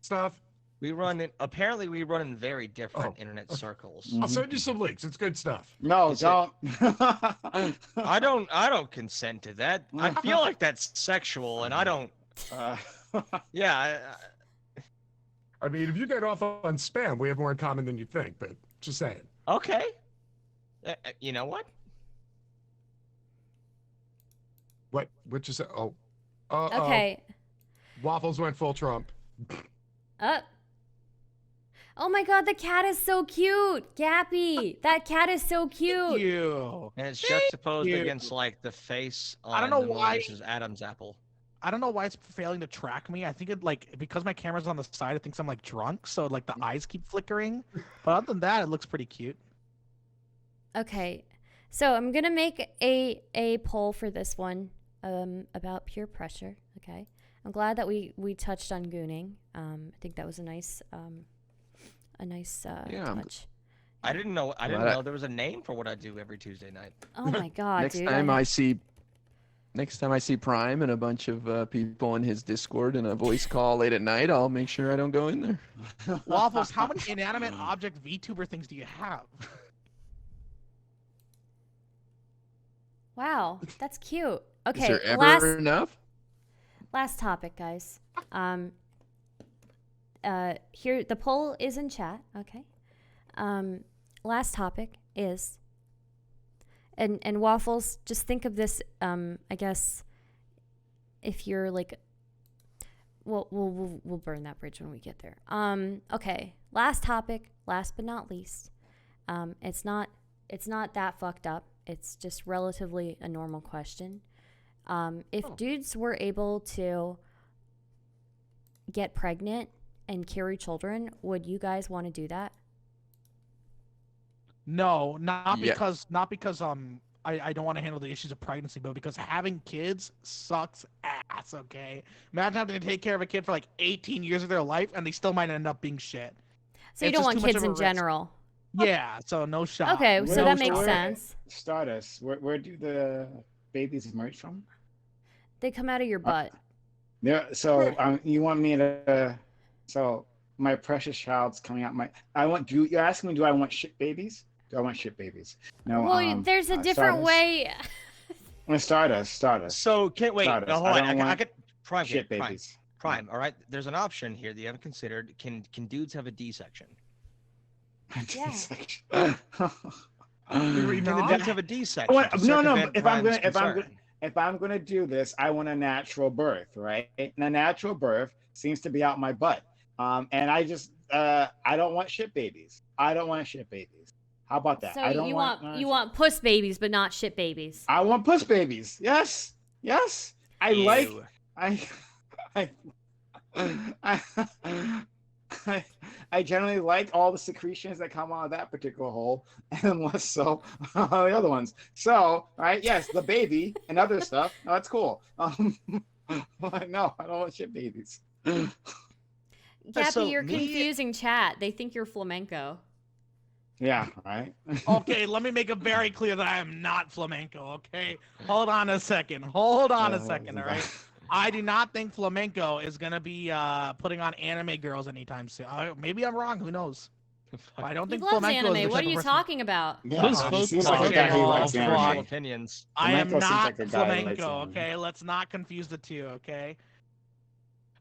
stuff? Apparently we run in very different internet circles. I'll send you some links. It's good stuff. No, Is it- don't. I don't consent to that. I feel like that's sexual and I don't yeah, I mean, if you get off on spam, we have more in common than you think, but just saying. okay. You know what? What you say? Oh. Okay. Waffles went full Trump. Oh my God, the cat is so cute. Gappy. That cat is so cute. You. And it's juxtaposed you. against like the face on I don't know the why- Moses is Adam's apple. I don't know why it's failing to track me. I think it because my camera's on the side, it thinks I'm like drunk, so like the eyes keep flickering. But other than that, it looks pretty cute. Okay. So I'm going to make a poll for this one about peer pressure. Okay. I'm glad that we touched on gooning. I think that was a nice touch. I didn't know there was a name for what I do every Tuesday night. Oh my God, Next dude. time I see Prime and a bunch of people in his Discord and a voice call late at night, I'll make sure I don't go in there. Waffles, how many inanimate object VTuber things do you have? Wow, that's cute. Okay, Is there ever enough? last topic, guys. Here the poll is in chat. Okay. Last topic is, and Waffles, just think of this. I guess if you're like, we'll burn that bridge when we get there. Okay. Last topic, last but not least. It's not that fucked up. It's just relatively a normal question. If dudes were able to get pregnant and carry children, would you guys want to do that? No, not Yeah. because I don't want to handle the issues of pregnancy, but because having kids sucks ass, okay? Imagine having to take care of a kid for like 18 years of their life and they still might end up being shit. So you It's don't just want too much kids of a in risk. general. Yeah, so no shot. Okay, so that makes Where- sense. Stardust. Where do the babies emerge from? They come out of your butt. Yeah. So you want me to? So my precious child's coming out. You're asking me? Do I want shit babies? Do I want shit babies? No. Well, there's a different Stardust. way. I'm Stardust. So can't wait. Stardust. No, hold I on. don't I want could Prime. shit Prime. babies. Prime. All right. There's an option here that you haven't considered. Can dudes have a D-section? Yeah. Can the dudes have a D-section? No. to But circumvent if Prime's I'm concern? gonna do this, I want a natural birth, right? And a natural birth seems to be out my butt. And I just I don't want shit babies. I don't want shit babies. How about that? So I don't you want want you want puss babies, but not shit babies. I want puss babies. Yes. Yes. I like Ew. I I generally like all the secretions that come out of that particular hole, and less so the other ones. So, right, yes, the baby and other stuff. No, that's cool. But no, I don't want shit babies. Gappy, so you're me- confusing chat. They think you're flamenco. Yeah, right. Okay, let me make it very clear that I am not flamenco. Okay, hold on a second. Hold on a second. All right. I do not think flamenco is gonna be putting on anime girls anytime soon. Maybe I'm wrong. Who knows? But I don't He think loves flamenco is anime. the What type are of you person- talking about? Yeah, Those he folks seems like a are guy who all likes flawed. anime. opinions. I am Flamenco seems not like a guy who likes flamenco. anime. Okay, let's not confuse the two. Okay.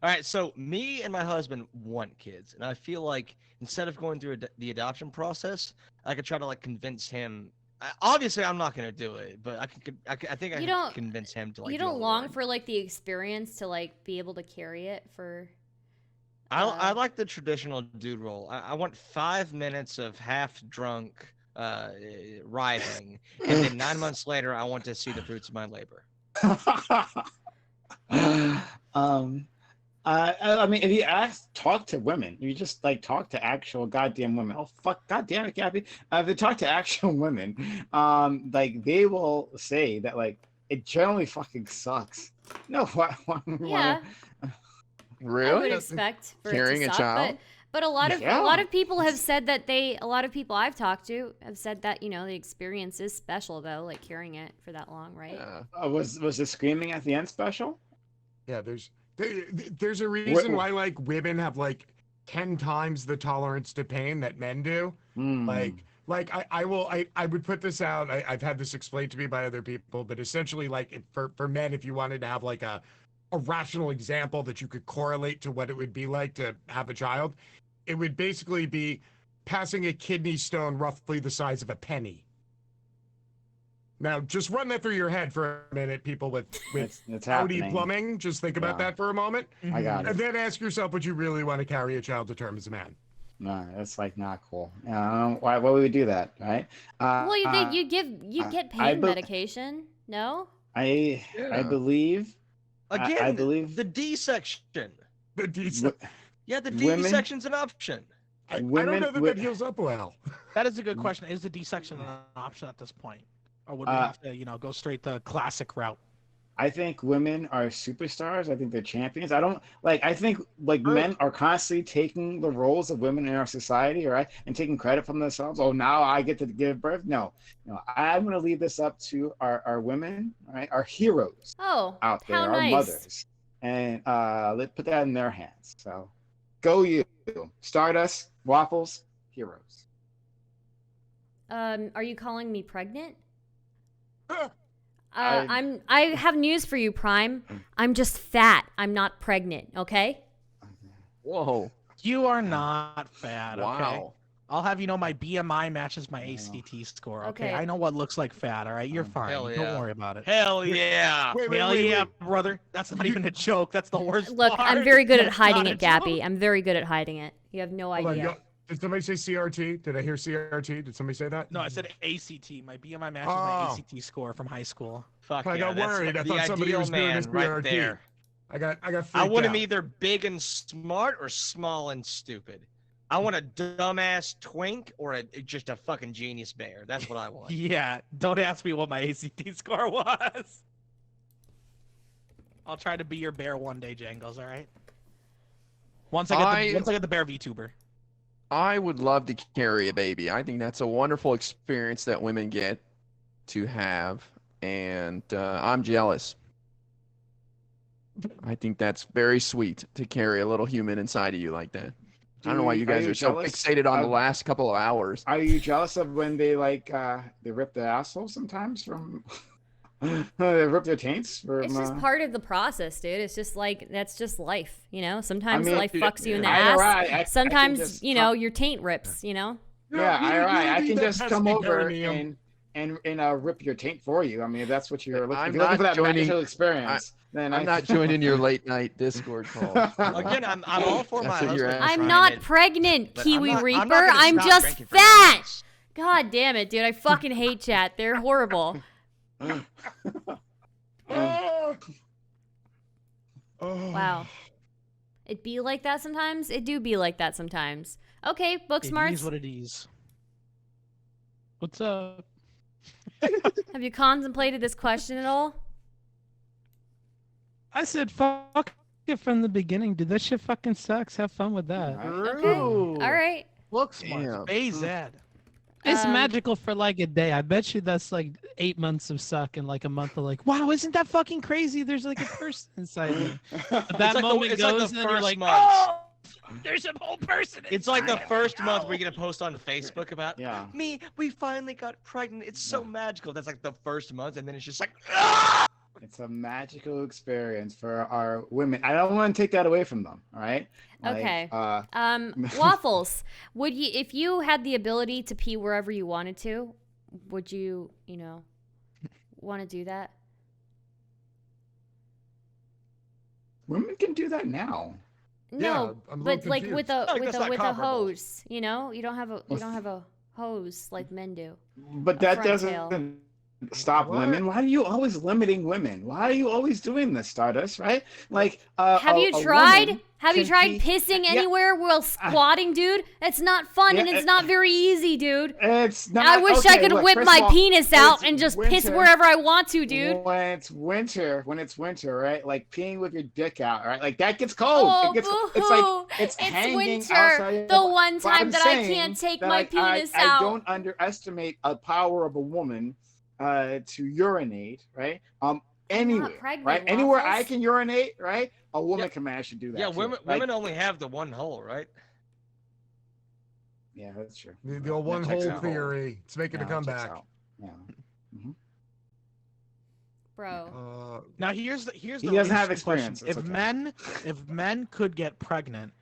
All right, so me and my husband want kids, and I feel like instead of going through the adoption process, I could try to like convince him. Obviously, I'm not gonna do it, but I think I You can don't- convince him to like. You do all don't the long work. for like the experience to like be able to carry it for. I like the traditional dude role. I want 5 minutes of half drunk writhing, and then 9 months later, I want to see the fruits of my labor. I mean, if you talk to women, you just like talk to actual goddamn women. Oh fuck, goddamn it, Gabby. If you talk to actual women, like they will say that like it generally fucking sucks. No, Yeah, I Really? would expect for Carrying it a to suck, child? but a lot Yeah. of people have said that a lot of people I've talked to have said that the experience is special though, like carrying it for that long, right? Yeah. was the screaming at the end special? Yeah, there's a reason why like women have like 10 times the tolerance to pain that men do. Like I would put this out. I've had this explained to me by other people, but essentially like for men, if you wanted to have like a rational example that you could correlate to what it would be like to have a child, it would basically be passing a kidney stone roughly the size of a penny. Now, just run that through your head for a minute, people with It's Audi happening. plumbing. Just think about Yeah. that for a moment. I got And it. then ask yourself, would you really want to carry a child to term as a man? No, that's like not cool. Why would we do that, right? Well, you get I pain be- medication, no? I Yeah. believe. Again, I believe the D section. The decent. Yeah, the D Women- section's an option. I don't women know that wi- that heals up well. That is a good question. Is the D-section an option at this point, or would we have to, go straight the classic route? I think women are superstars. I think they're champions. I don't like. I think like men are constantly taking the roles of women in our society, right, and taking credit from themselves. Oh, now I get to give birth. No, I'm going to leave this up to our women, right, our heroes Oh, out there, how our nice. mothers, and let's put that in their hands. So, go you, Stardust, Waffles, heroes. Are you calling me pregnant? Ah, I have news for you, Prime. I'm just fat. I'm not pregnant, okay? Whoa. You are not fat. Okay. Wow. I'll have you know my BMI matches my ACT score. Okay. Okay. I know what looks like fat. All right. You're fine. Hell yeah. Don't worry about it. Hell yeah! Wait, Hell yeah, brother. That's not even a joke. That's the worst Look, part. I'm very good at That's hiding not a it, Gappy. joke. I'm very good at hiding it. You have no hold on, idea. did somebody say CRT? Did I hear CRT? Did somebody say that? No, I said ACT. My BMI matches Oh. my ACT score from high school. Fuck I yeah, got that's worried. I the thought somebody ideal was doing man his right BRT. there. I got freaked I want him out. either big and smart or small and stupid. I want a dumbass twink or just a fucking genius bear. That's what I want. Yeah, don't ask me what my ACT score was. I'll try to be your bear one day, Jangles. All right. Once I get the bear VTuber. I would love to carry a baby. I think that's a wonderful experience that women get to have, and I'm jealous. I think that's very sweet to carry a little human inside of you like that. I don't know why you guys are so jealous fixated on the of- last couple of hours. Are you jealous of when they like they rip their assholes sometimes from they rip their taints from It's just part of the process, dude. It's just like that's just life, Sometimes mean, life fucks you in the I- ass. I can Sometimes, just your taint rips, Yeah, You I need can that just come pesky over perineum. and rip your taint for you. I mean, if that's what you're looking, I'm if you're looking for not that joining- magical experience. then I'm not joining your late night Discord call. Again, I'm all for my That's what you're husband. asking. I'm trying not it, pregnant, but Kiwi I'm not Reaper. gonna I'm stop just drinking for 9 fat. months. God damn it, dude. I fucking hate chat. They're horrible. Wow. It be like that sometimes? It do be like that sometimes. Okay, book It is smarts. what it is. What's up? Have you contemplated this question at all? I said fuck it from the beginning, dude. That shit fucking sucks. Have fun with that. Okay. All right. Look smart. Damn. AZ. It's Um, magical for like a day. I bet you that's like 8 months of suck and like a month of like, wow, isn't that fucking crazy? There's like a person inside me. But that It's like moment it's like goes the and you're first like, month. oh, there's a whole person. It's like the inside. first month where you're gonna post on Facebook about Yeah. me. We finally got pregnant. It's so magical. That's like the first month, and then it's just like. It's a magical experience for our women. I don't want to take that away from them. All right. Okay. Waffles. Would you, if you had the ability to pee wherever you wanted to, would you, want to do that? Women can do that now. No, I'm a but little like with confused. a Like, with that's a not with a comparable. hose, you don't have a hose like men do. But A that front doesn't tail. stop What? women. Why are you always limiting women? Why are you always doing this, Stardust? Right? Like, Have you a tried? woman Have you can tried pee- pissing Yeah. anywhere while squatting, dude? That's not fun and Yeah, it's not very easy, dude. It's not. I wish I okay, could look, whip first my of all, penis out it's and just piss winter. wherever I want to, dude. When it's winter, right? Like peeing with your dick out, right? Like that gets cold. Oh, It gets. boo-hoo. It's like it's hanging winter. outside. The one But I'm time that I saying can't take that my penis I out. don't underestimate a power of a woman to urinate, right? Anywhere, pregnant, right? Anywhere I Waffles. can urinate, right? A woman Yeah. can manage to do that. Yeah, too. women Like, women only have the one hole, right? Yeah, that's true. The old That one checks hole out. theory. It's making Yeah, a that checks comeback. out. Yeah. Bro. Now here's the He doesn't have interesting question. experience, it's If men could get pregnant,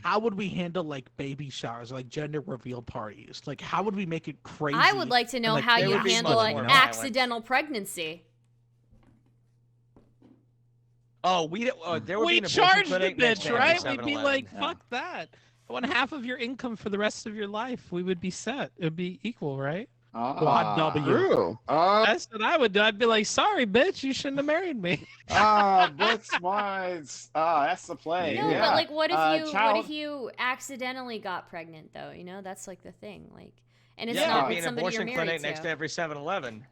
how would we handle like baby showers, like gender reveal parties? Like how would we make it crazy? I would like to know like, how it you would be handle much an more violent. accidental pregnancy. Oh, there would be We an abortion charge the clinic next bitch, to every right? We'd be 7-Eleven. like, Yeah. fuck that. I want half of your income for the rest of your life. We would be set. It'd be equal, right? Quad W. True. That's what I would do. I'd be like, sorry, bitch, you shouldn't have married me. Book smarts. That's the play. No, yeah. but like, what child- if you accidentally got pregnant though? That's like the thing. Like, and it's Yeah, not there'd be with an somebody you're abortion married clinic next to to. every 7-Eleven.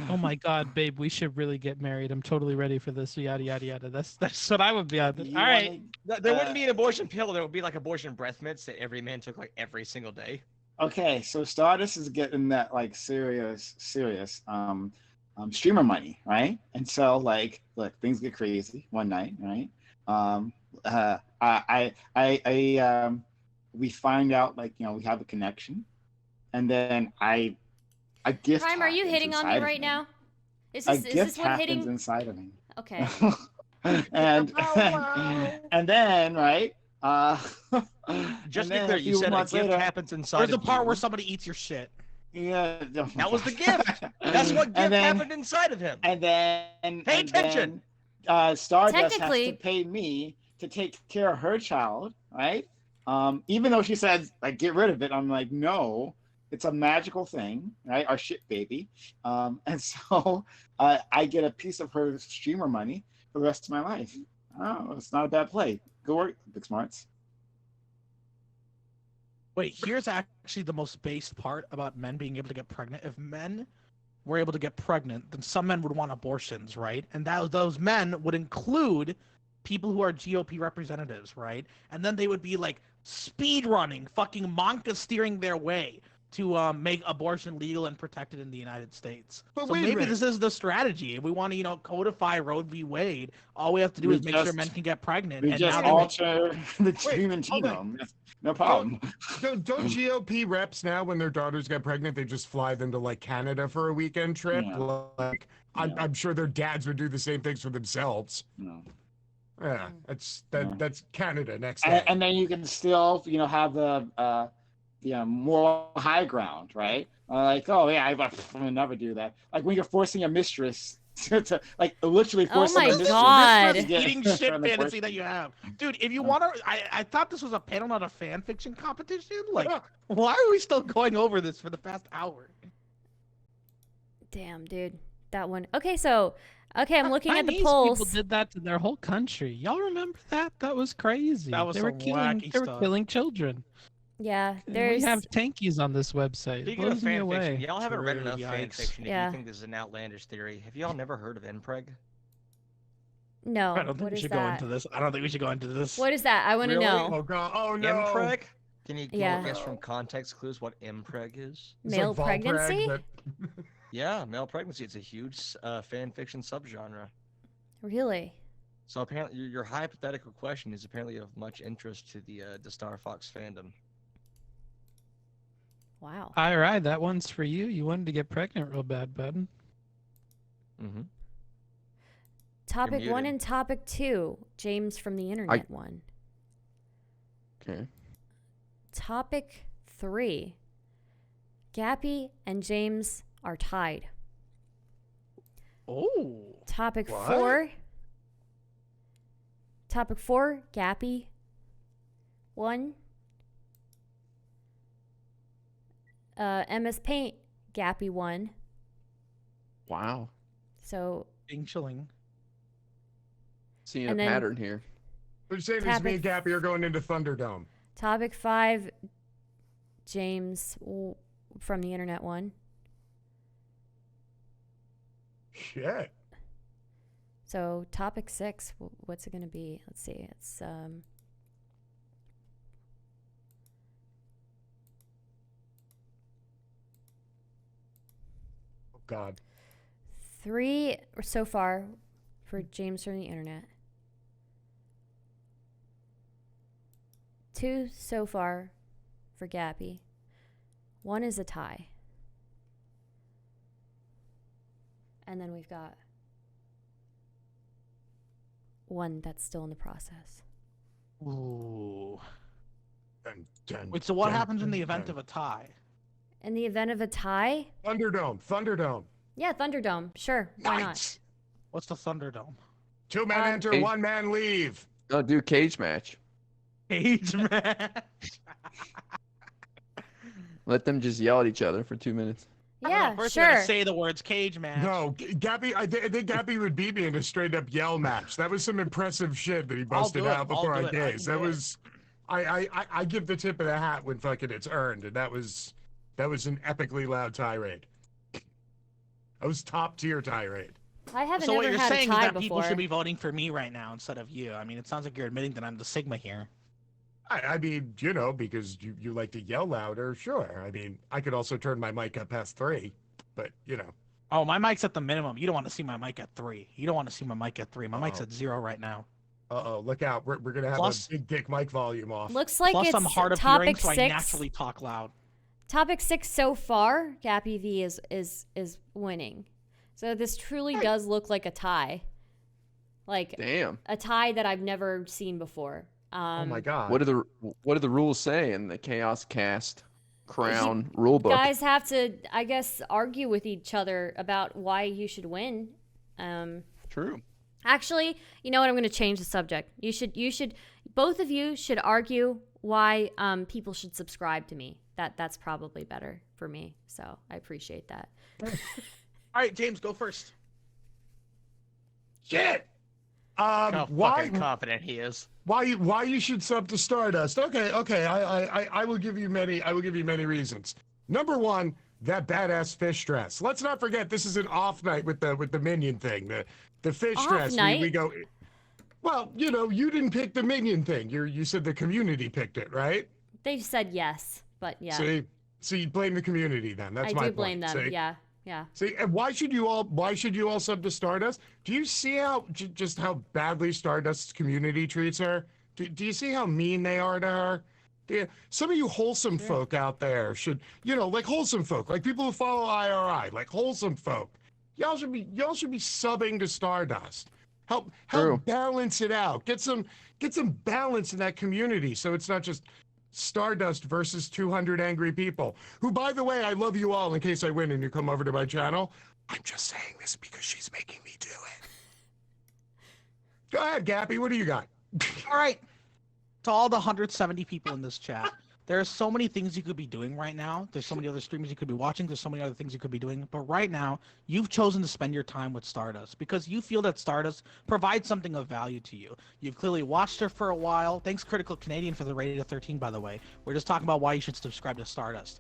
Oh my god, babe, we should really get married. I'm totally ready for this. Yada yada yada. That's what I would be on. You All right. There wouldn't be an abortion pill. There would be like abortion breath mints that every man took like every single day. Okay, so Stardust is getting that like serious streamer money, right? And so like, look, things get crazy one night, right? We find out like we have a connection, and then I gift. Prime, are you happens hitting on me inside of right me. now? Is A this gift what happens hitting? inside of me. Okay. and and then right. Just and to be then clear, a you few said a months gift later, happens inside Where's the of part you. where somebody eats your shit? Yeah, That was the gift. That's what gift And then- happened inside of him. And then Pay and attention. Then, Stardust has Technically- to pay me to take care of her child, right? Even though she says like get rid of it, I'm like no, it's a magical thing, right? Our shit baby, and so I get a piece of her streamer money for the rest of my life. Oh, it's not a bad play. Go work, Big Smarts. Wait, here's actually the most based part about men being able to get pregnant. If men were able to get pregnant, then some men would want abortions, right? And those men would include people who are GOP representatives, right? And then they would be like speed running, fucking Monka steering their way to make abortion legal and protected in the United States. But So wait a maybe minute. this is the strategy. If we want to, codify Roe v. Wade, all we have to do is make sure men can get pregnant. We and just now they make- alter the human hold on. genome. No problem. Don't GOP reps now, when their daughters get pregnant, they just fly them to like Canada for a weekend trip? Yeah. Like, I'm sure their dads would do the same things for themselves. No. Yeah, that's Canada next And, day. and then you can still, have the moral high ground, right? Like, oh yeah, I'm gonna never do that. Like when you're forcing a mistress to like literally Oh force my someone to God. This Yeah. eating shit On the fantasy that you have, dude. If you want to, I thought this was a panel, not a fan fiction competition. Like, why are we still going over this for the past hour? Damn, dude. That one. Okay, so I'm looking at the Chinese polls. people did that to their whole country. Y'all remember that? That was crazy. That was they were some killing. wacky They were stuff. killing children. Yeah, And there's we have tankies on this website. It Speaking of blows me fan away. fiction, y'all haven't read True, enough fan yikes. fiction if Yeah. you think this is an outlandish theory. Have y'all never heard of impreg? no. I don't think What we is should go that? into this. I don't think we should go into this. What is that? I want to Really? know. Oh god. Oh no. Impreg? Can you Yeah. guess from context clues what impreg is? It's Male like Volpreg, pregnancy? but- Yeah, male pregnancy. It's a huge fan fiction subgenre. Really? So apparently, your hypothetical question is apparently of much interest to the Star Fox fandom. Wow. All right, that one's for you. You wanted to get pregnant real bad, bud. Mm-hmm. Topic 1 muted. and topic 2. James from the internet one. Okay. Topic 3. Gappy and James are tied. Oh. Topic What? 4. Topic 4. Gappy 1. MS Paint. Gappy 1. Wow. So Bing chilling. Seeing And a then- pattern here. You're saying is Topic- me and Gappy are going into Thunderdome. topic 5. James from the internet one. Shit. So topic 6, what's it gonna be? Let's see. It's Oh god. 3 so far for James from the internet. 2 so far for Gappy. 1 is a tie. And then we've got 1 that's still in the process. Ooh. Dun, dun, Wait, so what dun, happens in dun, the event dun. of a tie? In the event of a tie, Thunderdome? Thunderdome. yeah, Thunderdome. Sure, why not? Nice. What's the Thunderdome? 2 men enter, Hey. 1 man leave. No, do cage match. Cage match. Let them just yell at each other for 2 minutes. Yeah, First we gotta sure. say the words cage match. No, Gappy, I think Gappy would beat me in a straight up yell match. That was some impressive shit that he busted do it, out I'll before do I it, I gazed. can That do it. was, I give the tip of the hat when fucking it's earned, and that was an epically loud tirade. That was top tier tirade. I haven't So what ever you're had a saying is tie that people before. should be voting for me right now instead of you. I mean, it sounds like you're admitting that I'm the Sigma here. I mean, you know, because you like to yell louder, sure. I mean, I could also turn my mic up past 3, but you know. Oh, my mic's at the minimum. You don't want to see my mic at 3. You don't want to see my mic at 3. My mic's Uh-oh. at 0 right now. Uh-oh, look out. We're gonna have Plus- a big dick mic volume off. Looks like Plus, it's I'm hard of hearing, topic so I 6. naturally talk loud. Topic 6 so far, Gappy V is winning. So this truly does look like a tie. Like Damn. a tie that I've never seen before. Oh my god. What do the rules say in the Chaoscast Crown rulebook? Guys have to, I guess, argue with each other about why you should win. True. Actually, you know what? I'm going to change the subject. You should, both of you should argue why people should subscribe to me. That's probably better for me. So I appreciate that. All right, James, go first. Shit. How Why fucking confident he is. why you should sub to Stardust? Okay. I will give you many reasons. Number 1, that badass fish dress. Let's not forget this is an off night with the minion thing. The fish Off dress. night? We go. Well, you know, you didn't pick the minion thing. You said the community picked it, right? They said yes, but yeah, See, you blame the community then. That's I my do point. blame them. See? Yeah. See, and why should you all sub to Stardust? Do you see how just how badly Stardust's community treats her? Do you see how mean they are to her? Some of you wholesome folk out there should, you know, like wholesome folk, like people who follow IRI, like wholesome folk. Y'all should be subbing to Stardust. Help True. balance it out. Get some balance in that community, so it's not just Stardust versus 200 angry people. Who, by the way, I love you all. In case I win and you come over to my channel, I'm just saying this because she's making me Go ahead, Gappy. What do you got? All right. To all the 170 people in this chat, there are so many things you could be doing right now. There's so many other streamers you could be watching. There's so many other things you could be doing. But right now, you've chosen to spend your time with Stardust because you feel that Stardust provides something of value to you. You've clearly watched her for a while. Thanks, Critical Canadian, for the rating of 13, by the way. We're just talking about why you should subscribe to Stardust.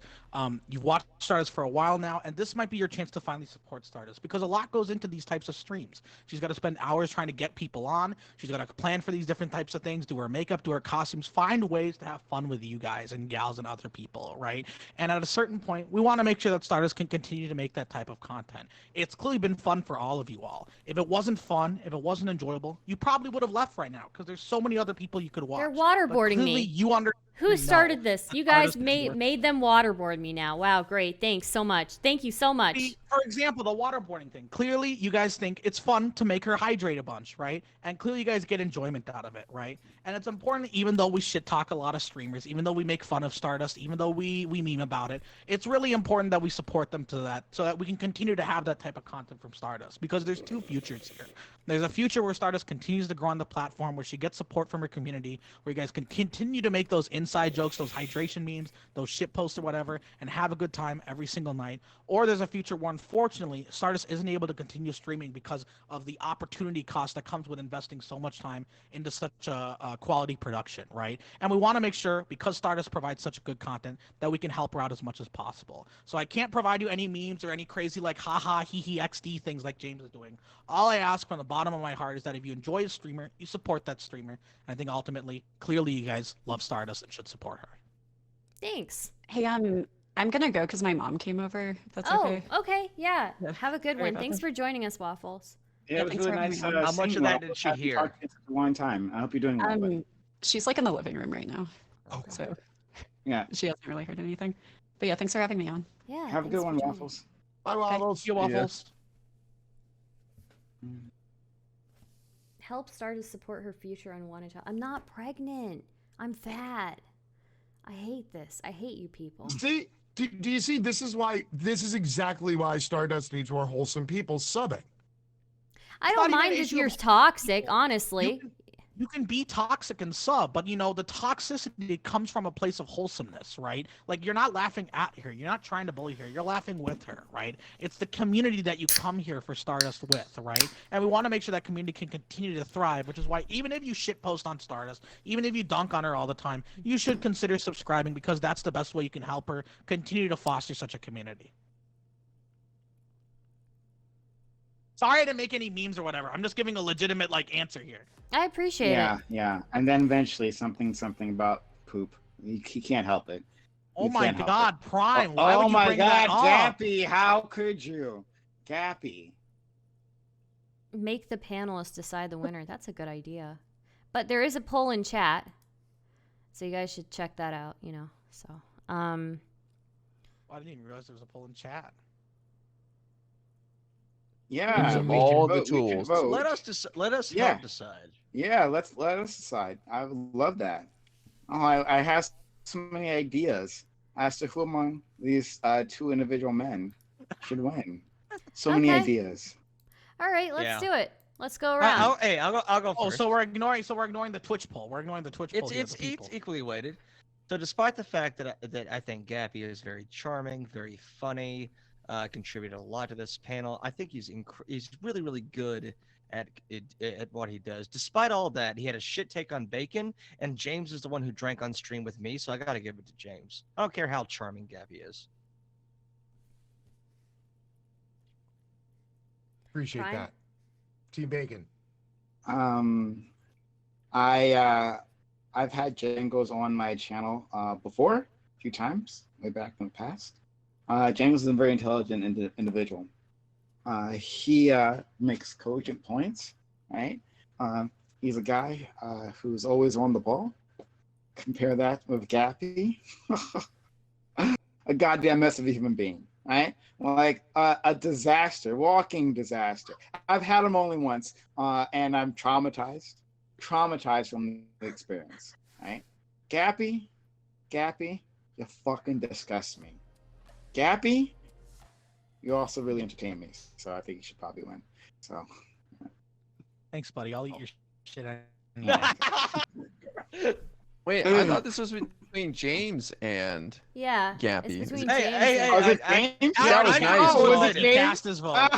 You've watched Stardust for a while now, and this might be your chance to finally support Stardust because a lot goes into these types of streams. She's got to spend hours trying to get people on. She's got to plan for these different types of things, do her makeup, do her costumes, find ways to have fun with you guys and gals and other people, right? And at a certain point, we want to make sure that Stardust can continue to make that type of content. It's clearly been fun for all of you all. If it wasn't fun, if it wasn't enjoyable, you probably would have left right now because there's so many other people you could watch. They're waterboarding me. Who started this? You guys made them waterboard me now. Wow, great. Thanks so much. Thank you so much. For example, the waterboarding thing. Clearly, you guys think it's fun to make her hydrate a bunch, right? And clearly, you guys get enjoyment out of it, right? And it's important, even though we shit talk a lot of streamers, even though we make fun of Stardust, even though we meme about it, it's really important that we support them to that so that we can continue to have that type of content from Stardust because there's two futures here. There's a future where Stardust continues to grow on the platform, where she gets support from her community, where you guys can continue to make those inside jokes, those hydration memes, those shit posts or whatever, and have a good time every single night. Or there's a future where, unfortunately, Stardust isn't able to continue streaming because of the opportunity cost that comes with investing so much time into such a quality production, right? And we want to make sure, because Stardust provides such good content, that we can help her out as much as possible. So I can't provide you any memes or any crazy like haha, hee hee, XD things like James is doing. All I ask from the bottom of my heart is that if you enjoy a streamer, you support that streamer. And I think ultimately, clearly, you guys love Stardust and should support her. Thanks. Hey, I'm gonna go because my mom came over. If that's okay. Okay. Yeah. Yeah. Have a good Sorry one. about Thanks that. for joining us, Waffles. Yeah, it was thanks really for having nice. me on. How much seeing of that you. did she I've been hear? talking to you for a long time. I hope you're doing well. buddy. She's like in the living room right now, Okay. so Yeah. she hasn't really heard anything. But yeah, thanks for having me on. Yeah. Have a thanks good for one, joining. Waffles. Bye, Waffles. You Waffles. Help Stardust support her future unwanted child. I'm not pregnant. I'm fat. I hate this. I hate you people. See, do you see? This is exactly why Stardust needs more wholesome people subbing. I not don't even mind an if issue you're of- toxic, honestly. You can be toxic and sub, but the toxicity comes from a place of wholesomeness, right? Like you're not laughing at her, you're not trying to bully her, you're laughing with her, right? It's the community that you come here for Stardust with, right? And we want to make sure that community can continue to thrive, which is why even if you shit post on Stardust, even if you dunk on her all the time, you should consider subscribing because that's the best way you can help her continue to foster such a community. Sorry I didn't make any memes or whatever. I'm just giving a legitimate answer here. I appreciate it. Yeah. And then eventually something about poop. He can't help it. Oh You my can't help God, Prime! Why oh would you my bring God, that up? Gappy! How could you, Gappy? Make the panelists decide the winner. That's a good idea. But there is a poll in chat, so you guys should check that out. So I didn't even realize there was a poll in chat. Yeah, Use we all can the vote, we can tools. vote. Let us Yeah. help decide. Yeah, let us decide. I would love that. Oh, I have so many ideas as to who among these two individual men should win. So many Okay. ideas. all right, let's Yeah. do it. Let's go around. I'll go Oh, first. so we're ignoring the Twitch poll. We're ignoring the Twitch poll. here, It's the people. equally weighted. So despite the fact that I think Gappy is very charming, very funny, contributed a lot to this panel, I think he's really really good at what he does. Despite all that, he had a shit take on bacon, and James is the one who drank on stream with me, so I got to give it to James. I don't care how charming Gappy is. Appreciate Fine. that. Team Bacon. I've had Jangles on my channel before a few times, way back in the past. Jangles is a very intelligent individual. He makes cogent points, right? He's a guy who's always on the ball. Compare that with Gappy, a goddamn mess of a human being, right? Like a disaster, walking disaster. I've had him only once, and I'm traumatized from the experience, right? Gappy, you fucking disgust me. Gappy, you also really entertain me, so I think you should probably win. So, Thanks, buddy. I'll eat your Shit, I need it. Wait, I thought this was between James and Yeah. Gappy. It's between Hey, James hey, and hey, Was it James? That was nice. Oh, was Oh, it it James? cast his vote.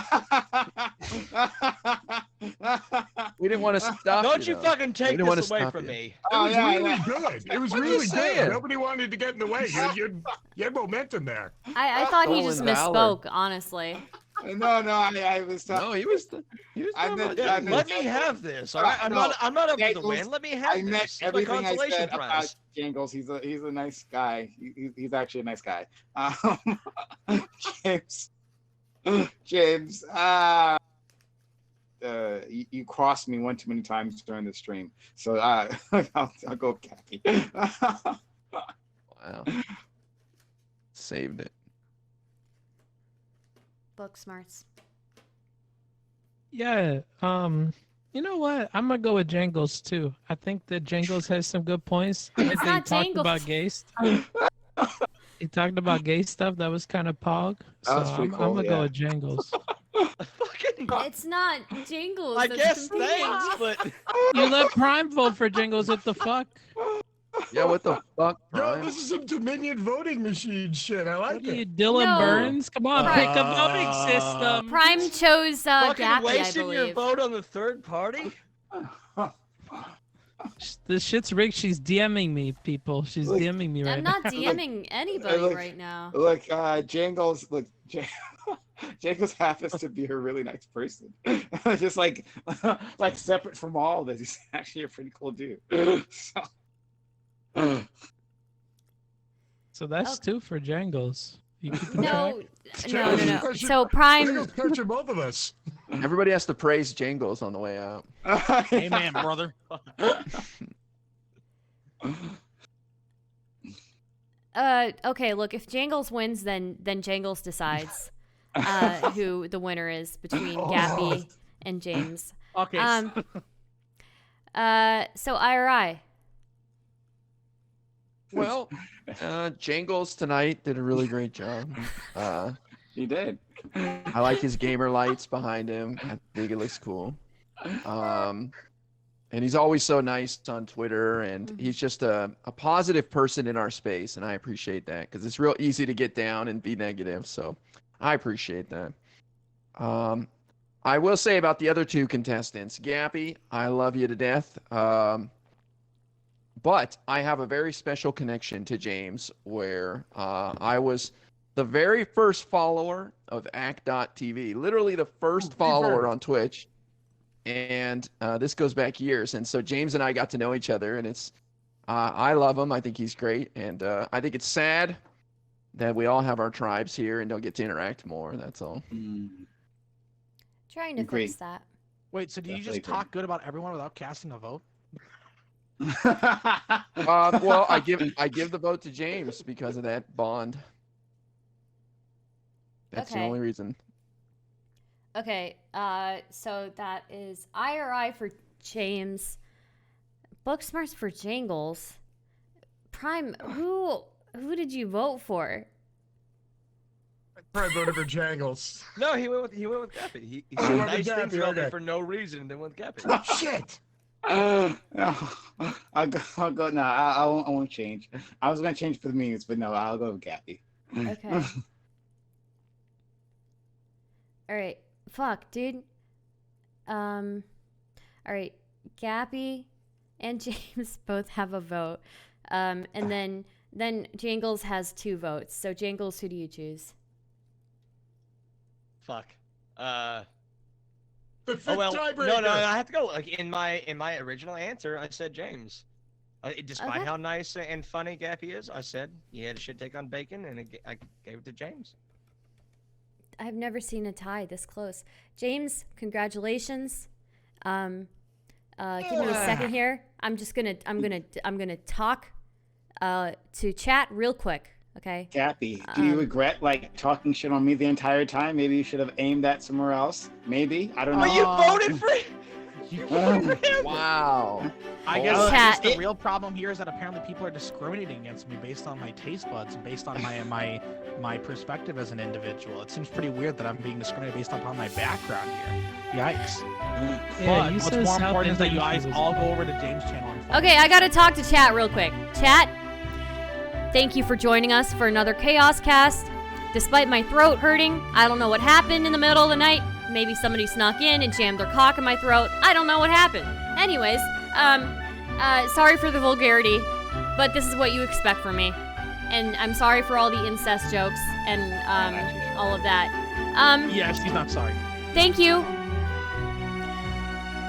We didn't want to stop Don't you though. fucking take didn't wanna this away stop from you. me. It was yeah, really yeah. good. It was I'm really just good. saying. Nobody wanted to get in the way. You had momentum there. I thought he Stolen just valor. misspoke, honestly. No, I was No, he was I talking meant- about Yeah, I meant- let me have this. All right, I'm No, not up for the Jangles, win. Let me have I this. meant It's my everything I consolation said prize. about Jangles. He's a nice guy. He's actually a nice guy. James, James, you crossed me one too many times during the stream, so I'll go with Cappy. Wow. Saved it. Book smarts. Yeah. You know what? I'm gonna go with Jangles too. I think that Jangles has some good points. I think he not talked about Jangles. gay He talked about gay stuff that was kind of pog. So That was pretty I'm cool, gonna yeah. go with Jangles. Fucking. It's not Jingles. I that's guess competing. thanks, but You let Prime vote for Jangles. What the fuck? Yeah, what the fuck, Yo, Brian? this is some Dominion voting machine shit. I like What are you, it. Dylan No. Burns? Come on, pick a voting system. Prime chose fucking Gappy, I wasting your believe. vote on the third party. This shit's rigged. She's DMing me, people. She's Look, DMing me right I'm now. not DMing anybody look, right now. Look, Jangles, Jangles happens to be a really nice person. Just like separate from all this, he's actually a pretty cool dude. So, So that's two for Jangles. You keeping No, track? no. So Prime, Jangles coaching both of us. Everybody has to praise Jangles on the way out. Amen, brother. okay, look, if Jangles wins, then Jangles decides who the winner is between Gappy and James. Okay. So IRI. Well, Jangles tonight did a really great job. He did. I like his gamer lights behind him. I think it looks cool. And he's always so nice on Twitter, and he's just a positive person in our space, and I appreciate that because it's real easy to get down and be negative. So I appreciate that. I will say about the other two contestants, Gappy, I love you to death. But I have a very special connection to James where I was the very first follower of Act.tv, literally the first follower on Twitch. And this goes back years. And so James and I got to know each other, and it's I love him. I think he's great. And I think it's sad that we all have our tribes here and don't get to interact more. That's all. Trying to Agreed. fix that. Wait, so do you Definitely just talk good about everyone without casting a vote? Well, I give the vote to James because of that bond. That's the Okay. only reason. Okay, so that is IRI for James, Booksmarts for Jangles. Prime, who did you vote for? Probably voted for Jangles. No, he went with Gappy. He Oh, said went with nice things Gappy, about me okay. for no reason, and then went Gappy. Shit. No, I'll go. No, I won't change. I was gonna change for the memes, but no, I'll go with Gappy. Okay. All right. Fuck, dude. All right. Gappy and James both have a vote. And then Jangles has 2 votes. So Jangles, who do you choose? Fuck. The fifth Oh well. tiebreaker. No. I have to go. Like in my original answer, I said James. Despite Okay. how nice and funny Gappy is, I said he had a shit take on Bacon, and I gave it to James. I've never seen a tie this close. James, congratulations. Give me a second here. I'm gonna talk to chat real quick. Okay. Gappy, do you regret like talking shit on me the entire time? Maybe you should have aimed that somewhere else. Maybe I don't know. But you voted for Wow. I guess, Chat. the real problem here is that apparently people are discriminating against me based on my taste buds and based on my perspective as an individual. It seems pretty weird that I'm being discriminated based upon my background here. Yikes. Yeah, But you what's said more South important is that you Indian guys was- all go over to James' channel and follow Okay, I gotta talk to chat real quick. Chat, thank you for joining us for another Chaoscast. Despite my throat hurting, I don't know what happened in the middle of the night. Maybe somebody snuck in and jammed their cock in my throat. I don't know what happened. Anyways, sorry for the vulgarity, but this is what you expect from me. And I'm sorry for all the incest jokes and all of that. Yes, he's not sorry. Thank you.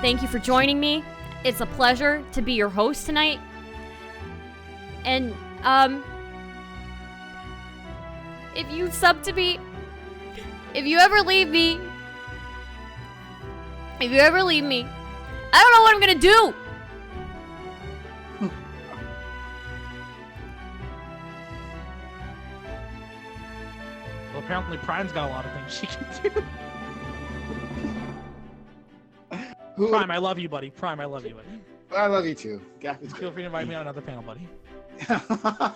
Thank you for joining me. It's a pleasure to be your host tonight. And, if you sub to me, if you ever leave me, I don't know what I'm gonna do. Well, apparently Prime's got a lot of things she can do. Prime, I love you, buddy. Prime, I love you, buddy. I love you too. Feel free to invite me on another panel, buddy. Yeah.